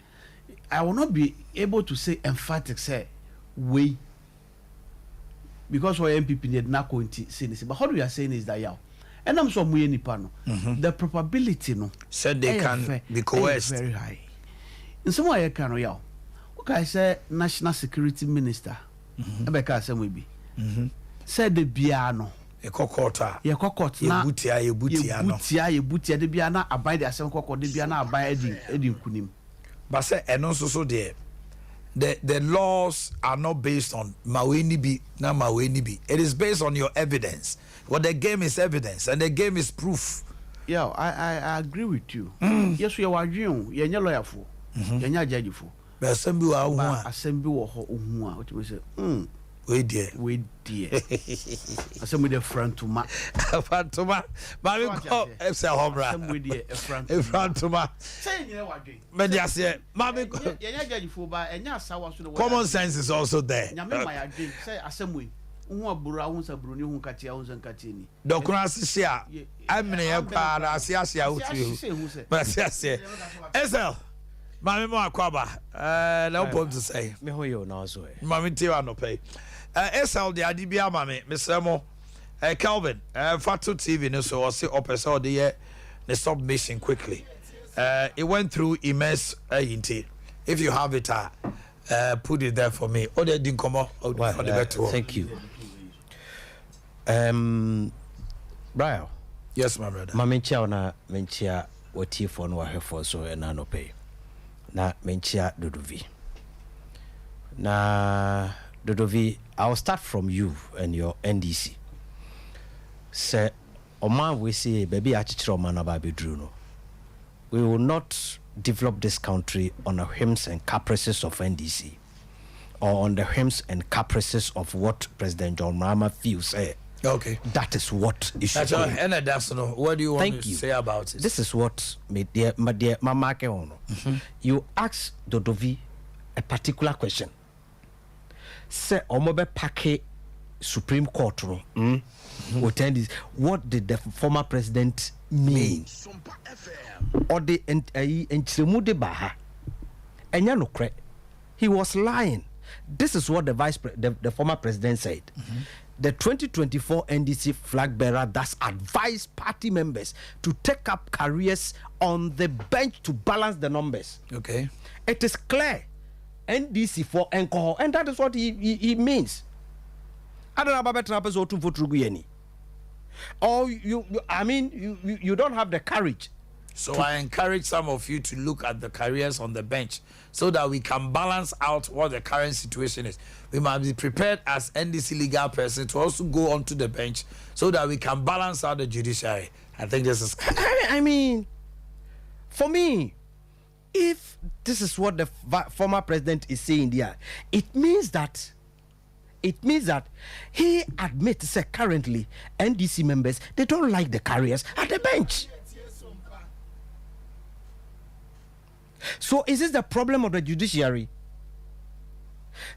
I will not be able to say emphatic say we because we MPP did not going to say this. But what we are saying is that yeah, and I'm so muy nipano. The probability no said they can be coerced very high. In some way, I can yeah. Okay, I say national security minister. Ebeka say we be. Said the biano. A kokota. Ye kokot na. Ye butia de biana abide the asem kokot de biana abide edi kunim. But say and also so there. The laws are not based on maweni bi na maweni bi. It is based on your evidence. What the game is evidence and the game is proof. Yeah, I agree with you. Yes, we are dream. Ye nya lawyer for. Ye nya judge for. But assembly wa hu a. Assembly wo ho hu a. What we say? We dear. Assembly the front to ma. Front to ma. But we go FC Hobra. Assembly the front to ma. Say you know what dream. But just say, mama. Ye nya judge for ba enya sawa so the. Common sense is also there. Nyame my dream. Say assembly. Hu aburu ahun saburu ni hu katia hu san katia ni. Dokura sisi a. Amene ya kwa na asia utu. But asia. Esel. Mami mo akwaba. No problem to say. Me ho yo na so. Mami tiwa no pay. Esel de adibia mami. Mesemo. Calvin. Fatu TV no so say opesa de ye the submission quickly. It went through immense inte. If you have it put it there for me. O de din komo on the better. Thank you. Brian. Yes, my brother. Mami chia na menchia woti for no wa for so na no pay. Na menchia Dodovi. Na Dodovi, I'll start from you and your NDC. Say, Oman we say, baby, achichiro mana ba bedru no. We will not develop this country on the whims and caprices of NDC, or on the whims and caprices of what President John Mahama feels. Okay, that is what is should go. And that's no. What do you want to say about it? This is what my dear Mama Keono. You ask Dodovi a particular question. Say Omobe Pake Supreme Court room. What did the former president mean? Or the Enchimude Baha. He was lying. This is what the former president said. The 2024 NDC flag bearer thus advised party members to take up careers on the bench to balance the numbers. Okay. It is clear. NDC for alcohol, and that is what he means. I don't know about Trugu. Or you don't have the courage. So I encourage some of you to look at the careers on the bench so that we can balance out what the current situation is. We must be prepared as NDC legal person to also go onto the bench so that we can balance out the judiciary. I think this is I mean, for me, if this is what the former president is saying there, it means that he admits that currently NDC members, they don't like the careers at the bench. So is this the problem of the judiciary?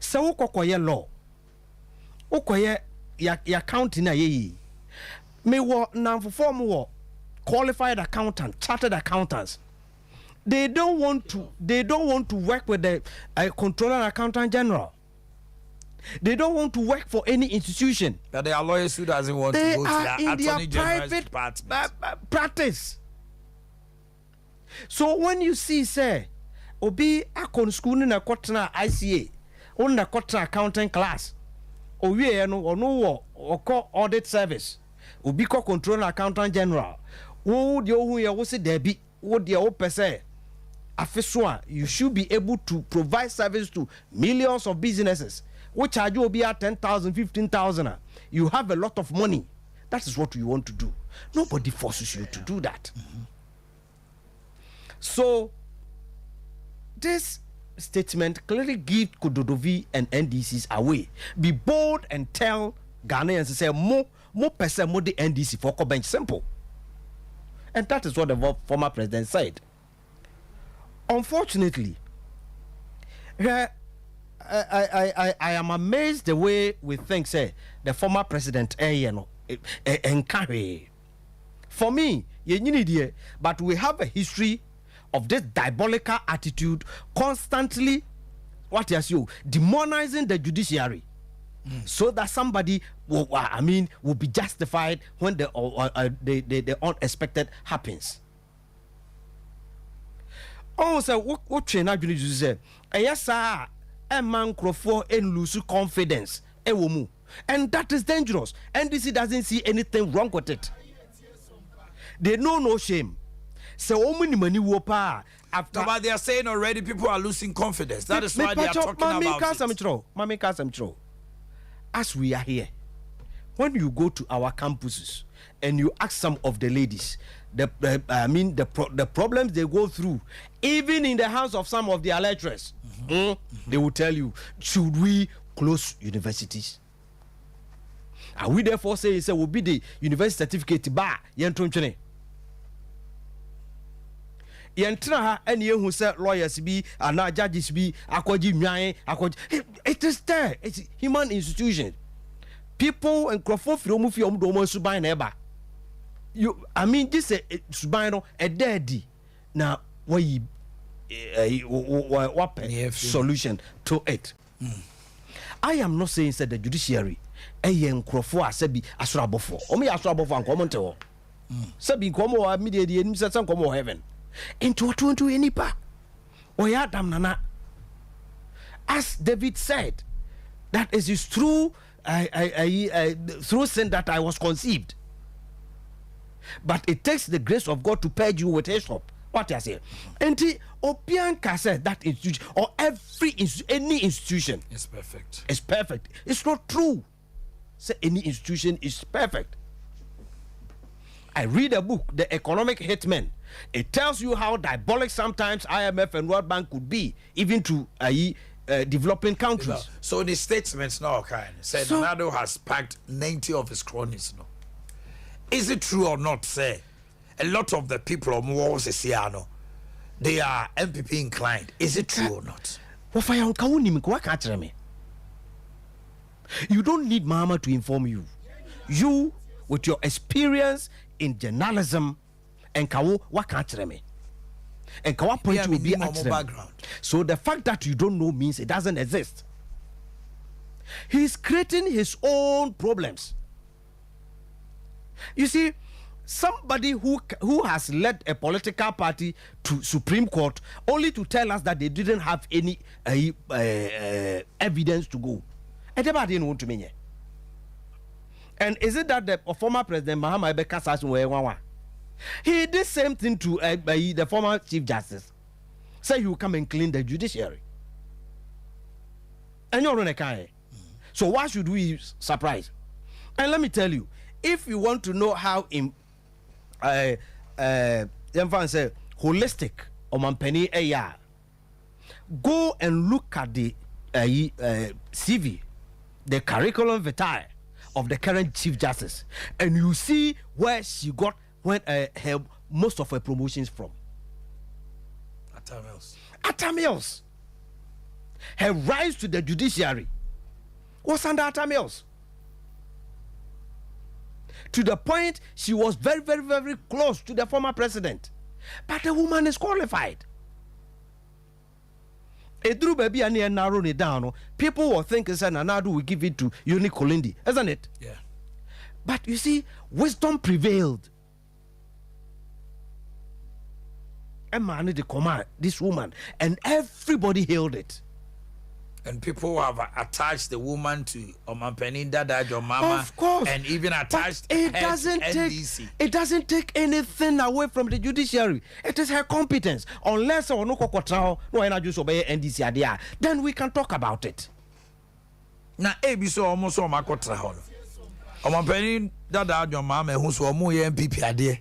So ukokoye law, ukoye ya county na ye. Me wo na form wo qualified accountant, chartered accountants. They don't want to work with the controller and accountant general. They don't want to work for any institution. But there are lawyers who doesn't want to go to the attorney general's department. Practice. So when you see, say, obi akon school na kotna ICA, on na kotna accounting class, owie no ono wo audit service, obi ko control accountant general, wo de ohu ye wo se debi, wo de o pese afeswa, you should be able to provide service to millions of businesses. Which charge you obi at 10,000, 15,000. You have a lot of money. That is what you want to do. Nobody forces you to do that. So, this statement clearly gives Kododovi and NDCs away. Be bold and tell Ghanaians to say more person more the NDC for bench. Simple. And that is what the former president said. Unfortunately, I am amazed the way we think say the former president encourage. For me, but we have a history of this diabolical attitude, constantly demonizing the judiciary, so that somebody will be justified when the unexpected happens. Also, what train I do say? Yes, sir. A man crofo and lose confidence. And that is dangerous. NDC doesn't see anything wrong with it. They know no shame. So many money wopa after. But they are saying already people are losing confidence. That is why they are talking about it. As we are here, when you go to our campuses and you ask some of the ladies, the problems they go through, even in the hands of some of their lecturers, they will tell you, should we close universities? Are we therefore saying it will be the university certificate bar yentonchene? Yentra and you who said lawyers be and now judges be it is there. It's a human institution. People and Crawford from Subai neighbor. This is a daddy. Now, what solution to it? I am not saying that the judiciary, Crawford, Sebi, Asrabofo, Omi Asrabofo, and Commonto. Sebi, Como, immediately, and Mr. Sankomo heaven. Into any pa. Oyadam Nana. As David said, that it is true, through sin that I was conceived. But it takes the grace of God to purge you with hyssop. What I say? And Opianka said that institution or any institution is perfect. It's perfect. It's not true. Say any institution is perfect. I read a book, The Economic Hitman. It tells you how diabolic sometimes IMF and World Bank could be, even to developing countries. So the statements now kind said Nado has packed 90 of his cronies. No, is it true or not? Say a lot of the people of Mwose they are MPP inclined. Is it true or not? You don't need Mama to inform you. You, with your experience in journalism, and Kawo, what can't me? And Kawa point will be background. So the fact that you don't know means it doesn't exist. He's creating his own problems. You see, somebody who has led a political party to Supreme Court only to tell us that they didn't have any evidence to go. Everybody didn't want to mean it. And is it that the former president Mahama Ebeka Sasun he did the same thing to the former Chief Justice? Say he will come and clean the judiciary. And you're on a kind. So why should we surprise? And let me tell you, if you want to know how holistic Omanhene Yaw, go and look at the CV, the curriculum vitae of the current Chief Justice, and you see where she got her most of her promotions from. Atamils. Her rise to the judiciary was under Atamils. To the point she was very, very, very close to the former president. But the woman is qualified. Edru baby and narrow it down. People will think that Nanadu will give it to Uni Kolindi, isn't it? Yeah. But you see, wisdom prevailed. A man the command, this woman, and everybody hailed it. And people have attached the woman to Omanhene Dada, Mama, of course, and even attached it doesn't NDC. It doesn't take anything away from the judiciary. It is her competence. Unless no just obey NDC Adea, then we can talk about it. Now, so almost on my Omanhene Dada, Mama, who's MPP Adea.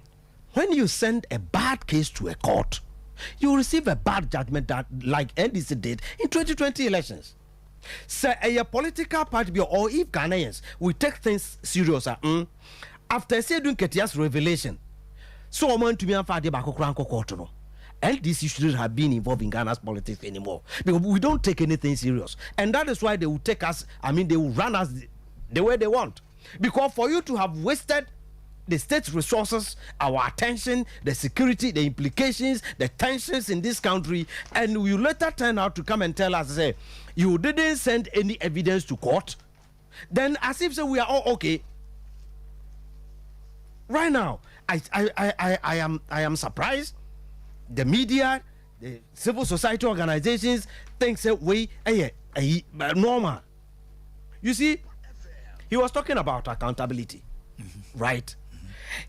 When you send a bad case to a court, you will receive a bad judgment that like NDC did in 2020 elections. Say a political party or if Ghanaians will take things serious after say doing Ketia's revelation. So I want to be on Friday back no. LDC shouldn't have been involved in Ghana's politics anymore because we don't take anything serious, and that is why they will take us. I mean, they will run us the way they want. Because for you to have wasted the state's resources, our attention, the security, the implications, the tensions in this country, and you later turn out to come and tell us, say, you didn't send any evidence to court, then as if say we are all okay. Right now, I am surprised. The media, the civil society organizations think that we normal. You see, he was talking about accountability, right?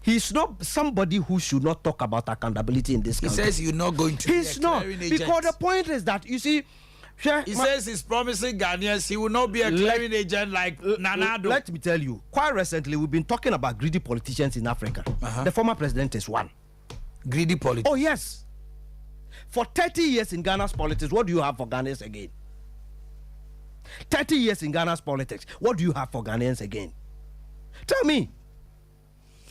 He's not somebody who should not talk about accountability in this country. He says you're not going to. He's not, because the point is that you see. He says he's promising Ghanaians he will not be a clearing agent like Nanado. Let me tell you, quite recently we've been talking about greedy politicians in Africa. The former president is one. Greedy politician. Oh yes. For 30 years in Ghana's politics, what do you have for Ghanaians again? 30 years in Ghana's politics, what do you have for Ghanaians again? Tell me.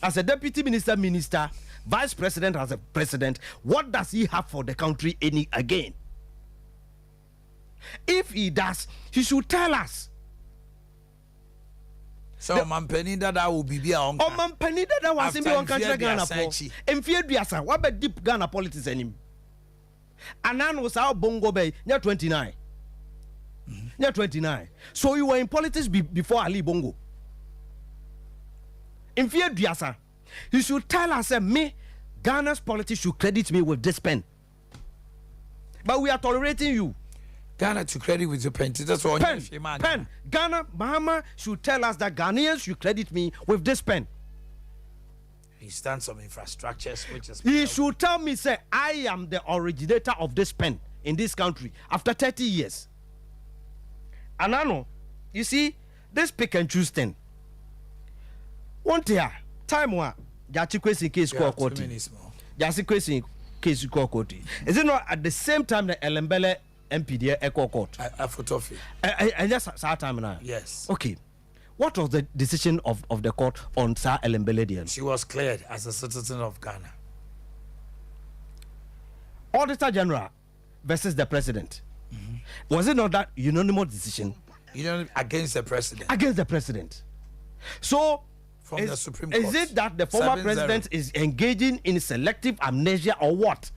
As a deputy minister, vice president, as a president, what does he have for the country again? If he does, he should tell us. So Omanhene Dada will be a uncle. Omanhene Dada was in the country Ghana for. Mfie Duasa, what about deep Ghana politics anymore? Anan was our Bongo Bay, near 29. Near 29. So you were in politics before Ali Bongo. Mfie Duasa, you should tell us, me, Ghana's politics should credit me with this pen. But we are tolerating you. Ghana to credit with the pen. That's all. Pen. Ghana, Bahama should tell us that Ghanaians should credit me with this pen. He's done some infrastructures, which is. He should tell me, say, I am the originator of this pen in this country after 30 years. And I know, you see, this pick and choose thing. One year, time one, Jachikwesi case called Koti. Jachikwesi case called Koti. Is it not at the same time that Elembele MPD Echo Court? I photography. And just that time now. Yes. Okay. What was the decision of the court on Sir Elembele? She was cleared as a citizen of Ghana. Auditor General versus the President. Was it not that unanimous decision? Against the President. Against the President. So, from the Supreme Court. Is it that the former president is engaging in selective amnesia or what?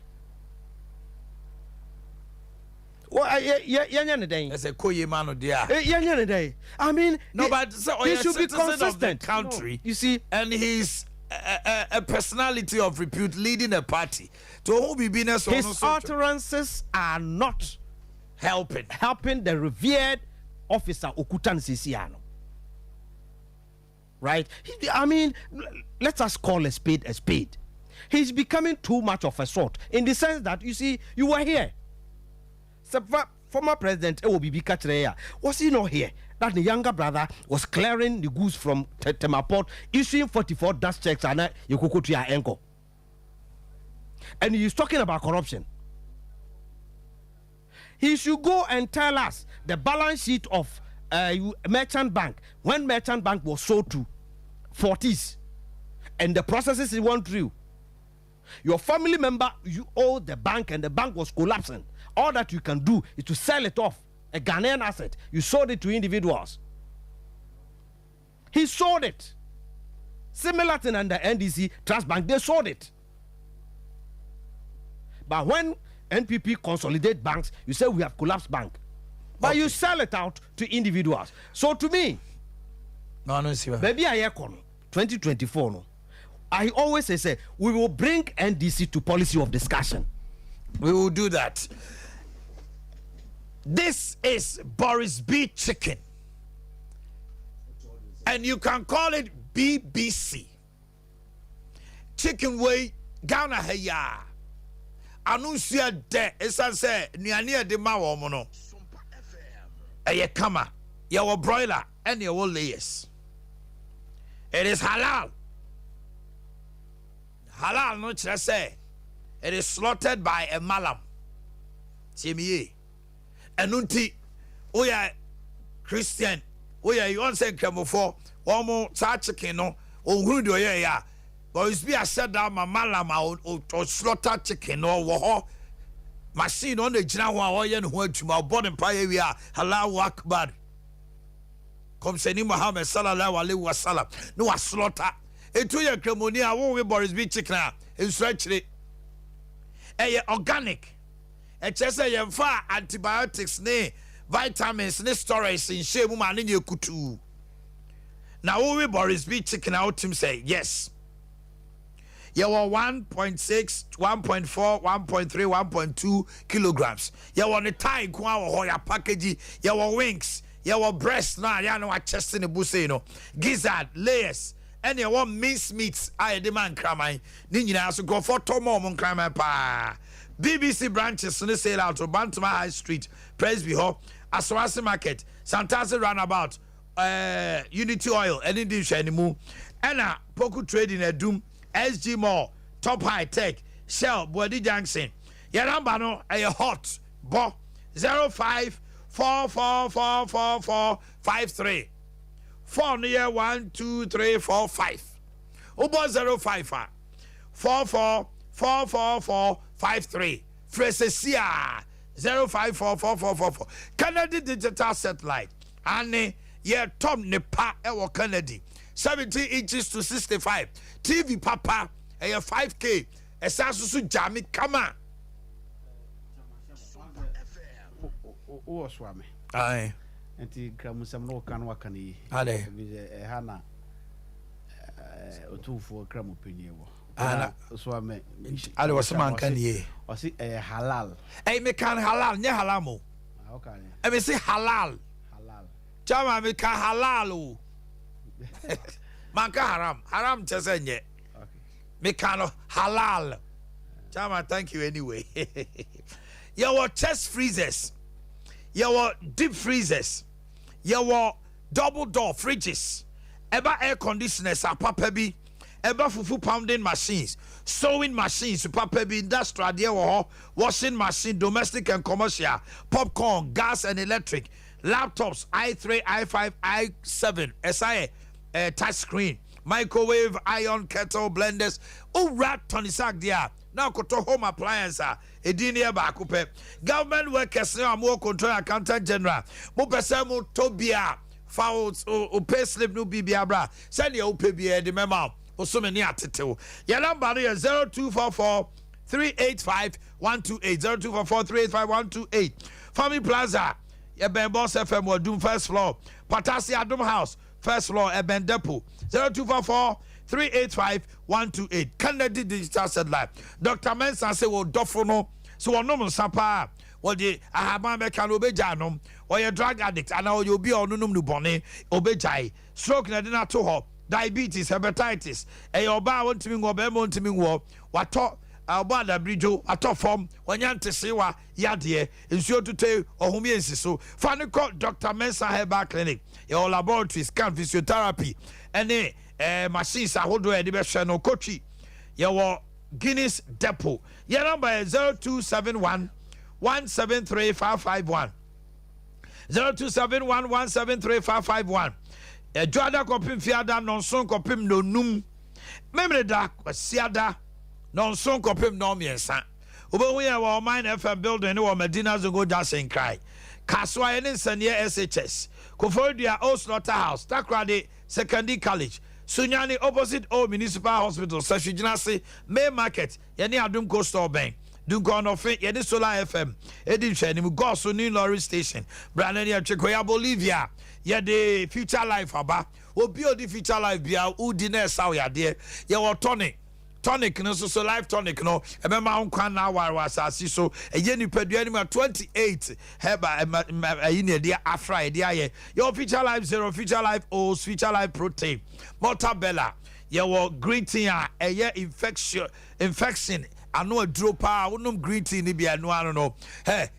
Well, There's a Koyemano there. I mean, no, but so, he should be consistent of the country. No, you see, and he's a personality of repute leading a party. To who be business, his utterances are not helping the revered officer Okutan Sisiano. Right? I mean, let us call a spade a spade. He's becoming too much of a sort in the sense that you see, you were here. Former president Obibi Katreya, was he not here? That the younger brother was clearing the goods from Temaport, issuing 44 dust checks and you could go to your ankle. And he's talking about corruption. He should go and tell us the balance sheet of Merchant Bank when Merchant Bank was sold to Fortis and the processes he went through. Your family member, you owe the bank and the bank was collapsing. All that you can do is to sell it off, a Ghanaian asset. You sold it to individuals. He sold it. Similar thing under NDC Trust Bank, they sold it. But when NPP consolidate banks, you say we have collapsed bank. But you sell it out to individuals. So to me, baby, I 2024 no. I always say we will bring NDC to policy of discussion. We will do that. This is Boris B. Chicken. And you can call it BBC. Chicken way Ghana heya. Anuncia de esan se nuane de ma wo mo no. Eye kama. Ya wo broiler and ya wo layers. It is halal. Halal no kire say it is slaughtered by a malam. Tiemiye. Enunti, oya Christian, oya you want say kremofo, omo sa chicken no, ohunu de oya ya. But it's be a said that my malam or slaughter chicken or wo machine on the gyina ho a oya no ho atuma body empire we are Allahu Akbar. Come say ni Muhammad sallallahu alaihi wasallam no was slaughter. Etu ye kremoni a wo we Boris be chicken a ensuachire. Organic. Say yemfa antibiotics ne vitamins ne storage in shame man ne kutu. Now we Boris be chicken out him say yes. You were 1.6, 1.4, 1.3, 1.2 kilograms. You were the tie kwa ya package. You were wings. You were breast na ya no chest in the busse no. Gizzard, layers. And you want mince meats. I demand cramai. Nina so go for tomo mon cramai pa. BBC branches in the sale out to Bantama High Street, Presby Hall, Aswasi Market, Santasi Roundabout, Unity Oil, any dish anymore. Anna Poku Trading a Doom, SG Mall, Top High Tech, Shell, Body Junction. Yarambano, a hot bo 05444453. 4 near 1 2 3 4 5. Ubo 05 444453. Fresesia 054444. Kennedy Digital Satellite. Ane ye Tom Nepa ewo Kennedy. 70 inches to 65. TV Papa a 5K. Esasusu Jami Kama. O swami. Aye. Enti kramusam no kan wakani. Ale. Hana otufu kramu penyewo. Ana swami. Ale wasman kan ye. Wasi halal. Me kan halal, nye halamo. Okay. Me say halal. Halal. Chama me kan halal o. Man ka haram. Haram chese nye. Okay. Me kan halal. Chama, thank you anyway. Your chest freezers. Your deep freezers. Your double door fridges. Eba air conditioners are papabi. Eba fufu pounding machines. Sewing machines, papabi industrial there washing machine, domestic and commercial, popcorn, gas and electric, laptops, i3, i5, i7, SIA, touch screen, microwave, iron kettle, blenders. Oh, rat Tony Sack there. Now koto home appliance edini ba akupe government workers now more control accountant general mo pese mo tobia fouls o pay slip no bibia bra send your pay bia the memo o so many atetew your number is 0244 385 128 0244 385 128 Family Plaza Eben Boss FM Wadum first floor Patasi Adum House first floor Eben Depot 0244 385-128. Kennedy Digital Satellite. Dr. Mensa say wo dofo no so wono mo sapa wo de ahaban be kan obejanom or your drug addict and now you be onunum nu bone obejai stroke na de na to ho diabetes hepatitis e your ba wontimi ngo be mo ntimi ngo wato abada brijo ato form wanyante sewa yade nsuo tutu ohumi ensiso fa ne ko Dr. Mensa Herbal Clinic your laboratory scan physiotherapy ene machines ahodo e de be hwe no kochi your Guinness Depot your number is 0271 173 551 0271 173 551 Joada kopim fiada nonson kopim no num memre da kwasiada nonson kopim no miensa obehu ya wa Omanhene FM building no Medina Zongo Jasen Kai Kaswa ene nsanie SHS Kofodia Old Slaughterhouse Takrade Secondary College Sunyani opposite Old Municipal Hospital Sashijinase Main Market yeni Adum Coastal Bank Dunko no fe yeni Solar FM Edim Shani mu go so new lorry station Brandon ya Chekoya Bolivia yede Future Life aba obi odi Future Life bia udi na esa ya de ye wo tonic no so life tonic no ebema nkwa na aware asasi so eye nipadua ni ma 28 heba ayine dia afra dia ye your Future Life Zero, Future Life O, Future Life Protein Mortabella your green tea eye infection ano aduro pa wonum green tea ni bia no ano no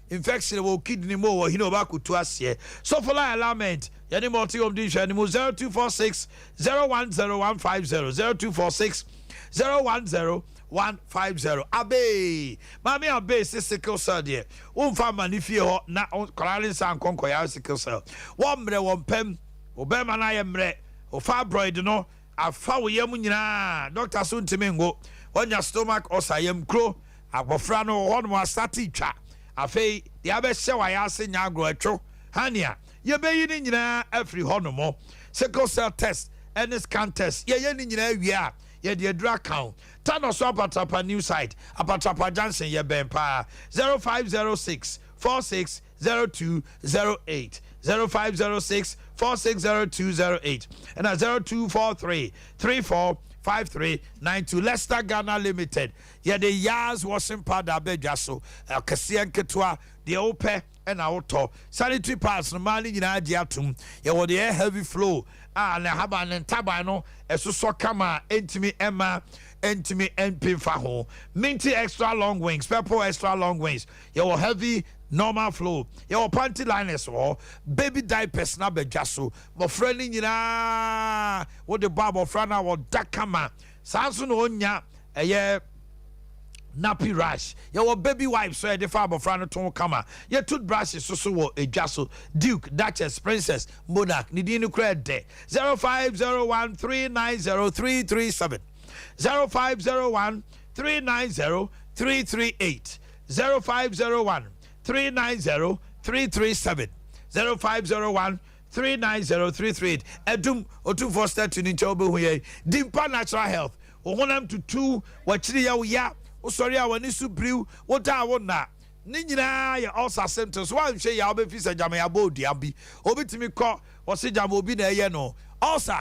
infection wo kidney mo wo hino ba kutu ase so for alignment yani multi home dish ani 0246 010150 0246 010 150. Abe mami abe se sickle cell there. Wonfa manifie ho na korale san konko ya sickle cell. Womre wompem obema na ye mre o fibroid no afa wo yam nyina doctor so ntimi ngo onya stomach ulcer yam kro abofra no ho no asati twa afei de abehye wa ya ase nya agro atwo hania ye beyi ni nyina afri ho no mo sickle cell test and scan test ye ni nyina awia ye de adra count tano so apatapa new site apatapa Johnson ye bempa 0506 460208 0506 460208 and 0243 345392 Leicester Ghana Limited. Yeah, the Yaz washing powder bejaso Kasian Ketwa, the Ope and Auto sanitary pads no mali in Adiatum. Yeah, what the air heavy flow. And Haban and Tabano, as so kama, Entimi Emma, Entimi MP Faho, Minty extra long wings, purple extra long wings. Your heavy normal flow. Your panty liners or baby diapers na bejaso. My friend in what the barber frana or dakama. Samson onya a year nappy rash. Your baby wife so the father frana ton kama. Your toothbrushes so a jasso. Duke, Duchess, Princess, Monarch, Nidinu cred de 0501 390 337 0501 390 338 0501 390 337 0501 390 338 Edum Otu Foster to Ninchobo Huye Dimpa Natural Health Ohonam to 2 Wachiri ya sorry awani su brew what I want na Nina ya also symptoms one share ya obe fisa jama ya bo diabi obetimi ko wose jama obi na ye no also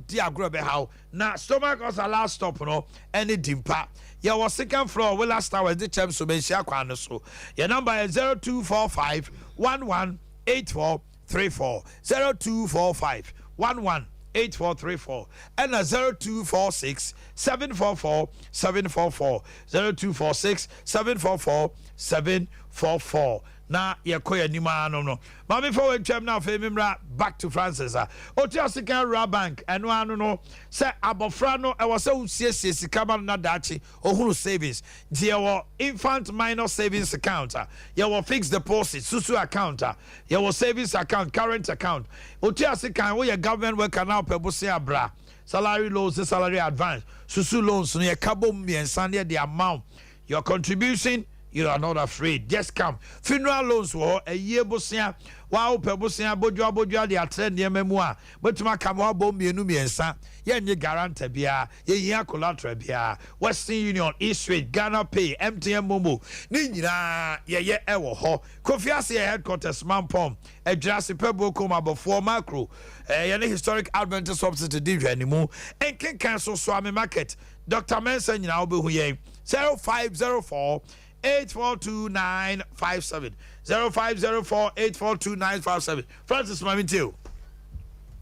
di agrobe how na stomach also last stop no any dimpa ya was second floor we last tower the chem so be share kwan so your number is 0245 118434 0245 118434 and 0246 744 744 0246 744 744 na yekoya nima no mami for we twem na fe mimra back to Francis oti asika Rural Bank eno anu no se abofra no e wo se usiesie sika ma na dachi ohuru savings die wo infant minor savings account ye wo fixed deposit susu account ye wo savings account current account oti asika wo ye government worker now pebose abra salary loans salary advance susu loans no ye kabom miensa ne the amount your contribution. You are not afraid. Just come. Funeral loans were a year bosia. Wow, pebosia bojo the attend near memoir. But my camera bomb ye numiensa. Ye guarantee bia. Ye collateral bia. Western Union, East Street, Ghana Pay, MTN Momo. Nina ye ewo ho. Kofiasi headquarters Mampom. A Jurassic Pebble coma before macro. Any historic Adventist subsidy div anymore. And can cancel Swami Market. Dr. Manson now be huye 0504 842957 0504 842957 Francis Mamitio.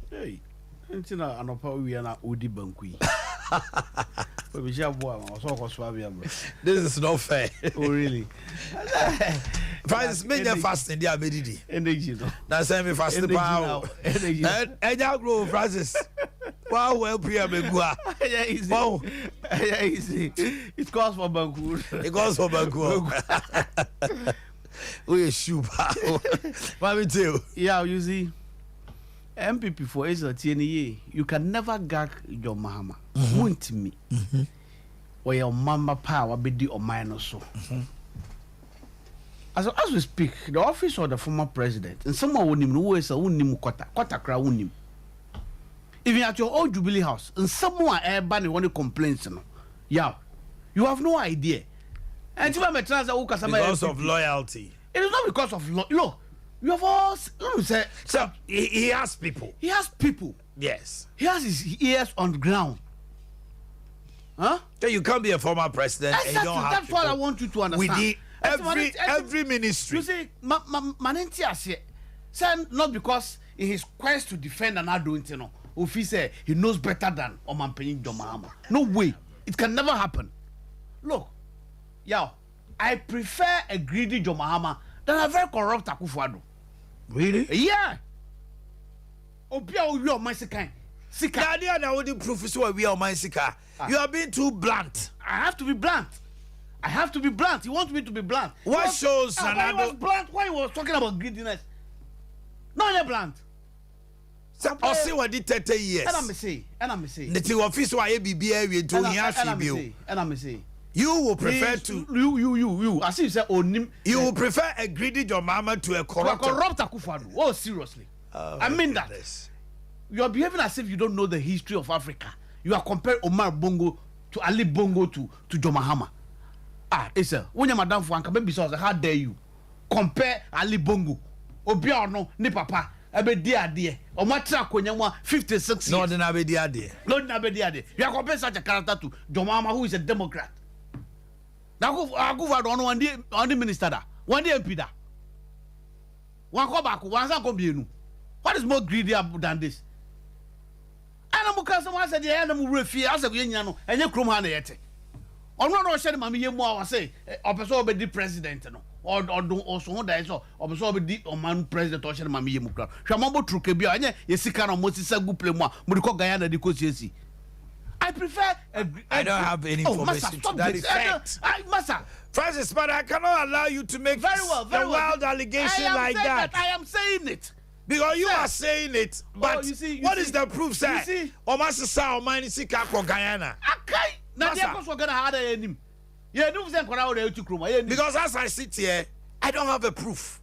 Hey, entina anopa wi na odi bankui. We be This is not fair. Oh really? Francis made fasting there medidi. Energy no. Na say me fasting power. And grow Francis. Wow, well, Priya Begua. Yeah, easy. Wow. Yeah, easy. It calls for Banku. It calls for Banku. We shoot. What too? Yeah, you see, MPP for Israel TNA, you can never gag your mama. Want me. Or your mama power be the or minus so. As we speak, the office of the former president, and someone who knew is a unim quota crowd unim. Even at your old Jubilee house, and someone everybody want to complain, yeah, you have no idea. And because of loyalty. It is not because of look. You have all say. So he has people. He has people. Yes. He has his ears on the ground. Huh? So you can't be a former president. Exactly. And you don't have That's what I want you to understand. With every ministry. You see, Manenti say not because in his quest to defend and not doing it, no. If he say he knows better than Omanhene Yaw. No way. It can never happen. Look, yeah, I prefer a greedy Yaw than a very corrupt Akufo-Addo. Really? Yeah. Obia Oyo Masikan. Sika. The idea now the proof is why we are my Sika. You are being too blunt. I have to be blunt. You want me to be blunt? What shows why he was blunt? Why he was talking about greediness? No, you're blunt. I see what did 30 years. And I'm say. The office why BBA we do and I'm say. You will prefer to you. I see you say onim. You will prefer a greedy your mama to a corrupt Akufo-Addo. Oh, seriously. I mean that. You are behaving as if you don't know the history of Africa. You are comparing Omar Bongo to Ali Bongo to John Mahama. Esa, when your madam for baby says, how dare you compare Ali Bongo? Obiano, ni papa, ebe dear. Or my track when you want 56 years. No, then abe dear. You are comparing such a character to John Mahama, who is a Democrat. Now go for one day on the minister. One day MP da. One go back, one sa come bienu. What is more greedy than this? And I'm someone said the animal refuse as a union and you crum hand yet. Or not shed mammy more say, or be president or do also that is all absorb the Oman president or shed mammy mukra. Shamambo Trukebia, yes, can almost say good play more, Muriko Guyana de Cochesi. I prefer I don't have any information to that effect. Massa Francis, but I cannot allow you to make very well wild allegation like that. I am saying it. Because you are saying it, but what is the proof, sir? Omasa sa omani sika kwa Guyana. Okay. Now they are going to have him. Yeah, no sense for our to because as I sit here, I don't have a proof.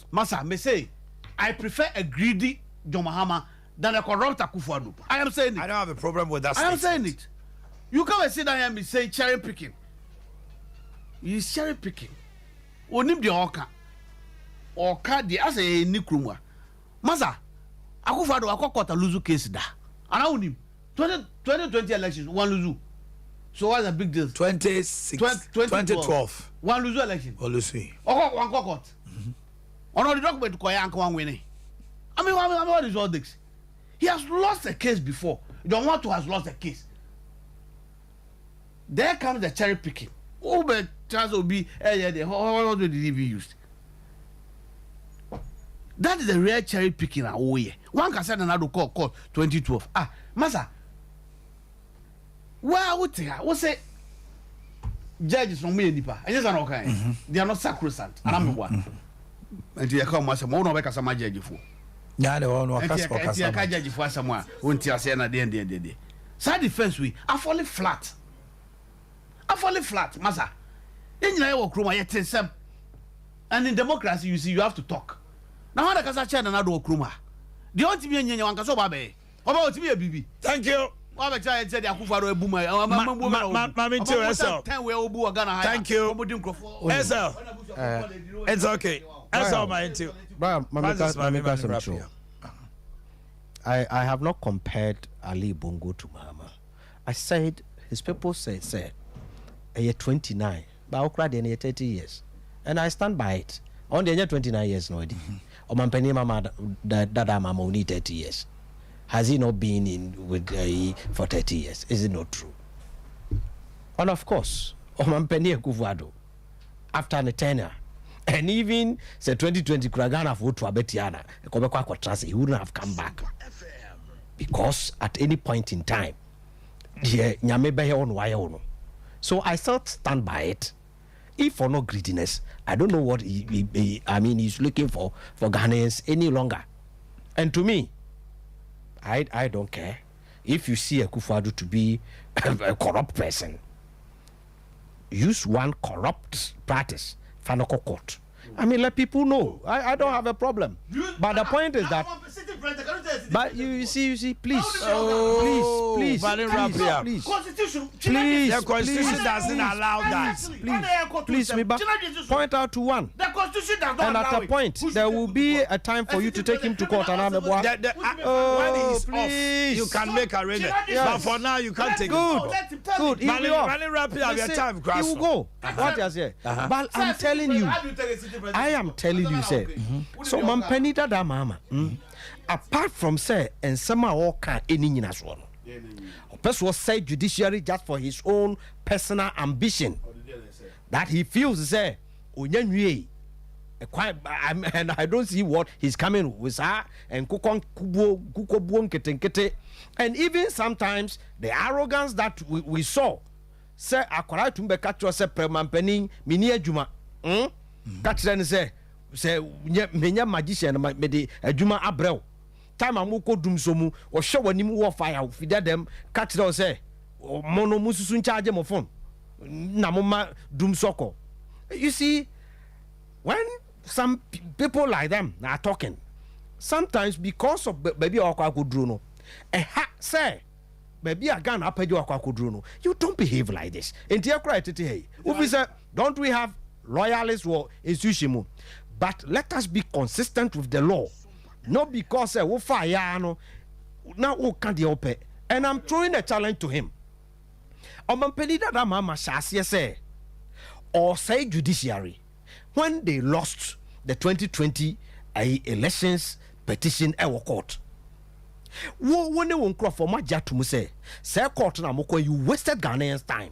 Massa, me say, I prefer a greedy John Mahama than a corrupt Akufo-Addo. I am saying it. I don't have a problem with that. I am saying it. You come and sit down here and say cherry picking. You cherry picking. Onim the Oka the as a nikrumwa. Masa, Akufo-Addo akokota luzu case da. Around him. 2020 elections, one luzu. So what's the big deal? 2012. One luzu election. One luzu. One court. On the document Koyank one winning. I mean, what is all this? He has lost a case before. You don't want to has lost a case. There comes the cherry picking. Oh, but chance will be how did it be used? That is the real cherry picking. Oh yeah. One can say another court 2012. Masa. Well, what say? Judges from me nipa. I just okay. They are not sacrosanct. And I'm one. And you come as a mono like as a judge for. Yeah, the one who can judge for someone. Won't you say at the end? Side defense we are falling flat. Masa. In your kruma yet some. And in democracy, you see, you have to talk. Now, how does a chair and another kruma? The only thing you want to so baby. How about to be a baby? Thank you. What about I said Akufo-Addo boomer? Thank you. Esel. It's okay. Esel, my into. I have not compared Ali Bongo to Mahama. I said his people said a year 29, but I cried in 30 years, and I stand by it. On the year 29 years, no idea. Omanhene Mama Dada Mama only 30 years. Has he not been in with for 30 years? Is it not true? And of course, Omanhene Akufo-Addo, after the tenure, and even say 2020 Kragana for to Abetiana, he wouldn't have come back. Because at any point in time, so I still stand by it. If for no greediness, I don't know what he's looking for Ghanaians any longer. And to me, I don't care if you see Akufo-Addo to be a corrupt person. Use one corrupt practice, Fanoko Court. I mean, let people know. I don't have a problem. But the point is that. But you see, please, please. Constitution. The Constitution doesn't allow that. Please, point out to one. The Constitution does not and at a point, there will be a time for you to take him to court. And when he's off, you can make arrangement. But for now, you can't take him. Good. He will go. What you say? But I'm telling you. I am telling you, say. So, Omanhene Dada Mama. Apart from say, and some all can any one. A person was say judiciary just for his own personal ambition. That he feels say, a and I don't see what he's coming with her and and even sometimes the arrogance that we saw. Say akwara tumbe katro say premampani mini adwuma katre ne say menya magician me de adwuma abrɛw time amoko dum so mu wo hwe wanim wo fire fida dem katre say mono mususu charge mo phone na mama dum soko. You see, when some people like them are talking, sometimes because of baby akwa kodru no say baby again apejo akwa kodru no, you don't behave like this. Enti akra tete hey we say don't we have loyalists or institution, but let us be consistent with the law, not because we fire no now we can't open. And I'm throwing a challenge to him. Omampeni that mama shasi say or say judiciary when they lost the 2020 elections petition our court. When they won't for my jatumu say court na moko you wasted Ghanaians time.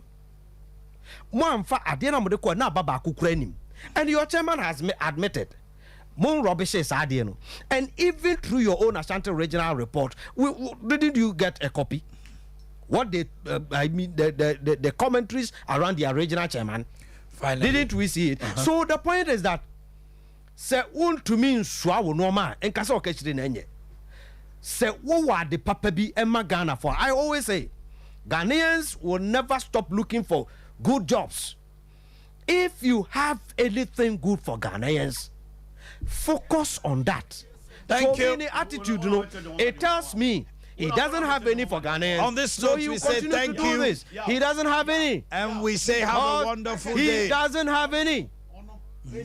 Mwamfa adena modeko na baba kukrenim. And your chairman has admitted Mon rubbish is adeno. And even through your own Ashanti regional report, didn't you get a copy? What they the commentaries around the regional chairman. Finally. Didn't we see it? So the point is that say to mean swawo normal and kasa okechire na enye. Say what were the papa bi Emma Ghana for? I always say Ghanaians will never stop looking for good jobs. If you have anything good for Ghanaians, focus on that. Thank you. Any attitude, it tells me he doesn't have any for Ghanaians. On this note, we say thank you. This. He doesn't have any. And we say have a wonderful day. He doesn't have any.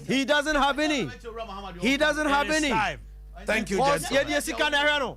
He doesn't have any. He doesn't have any. Thank you, gentlemen.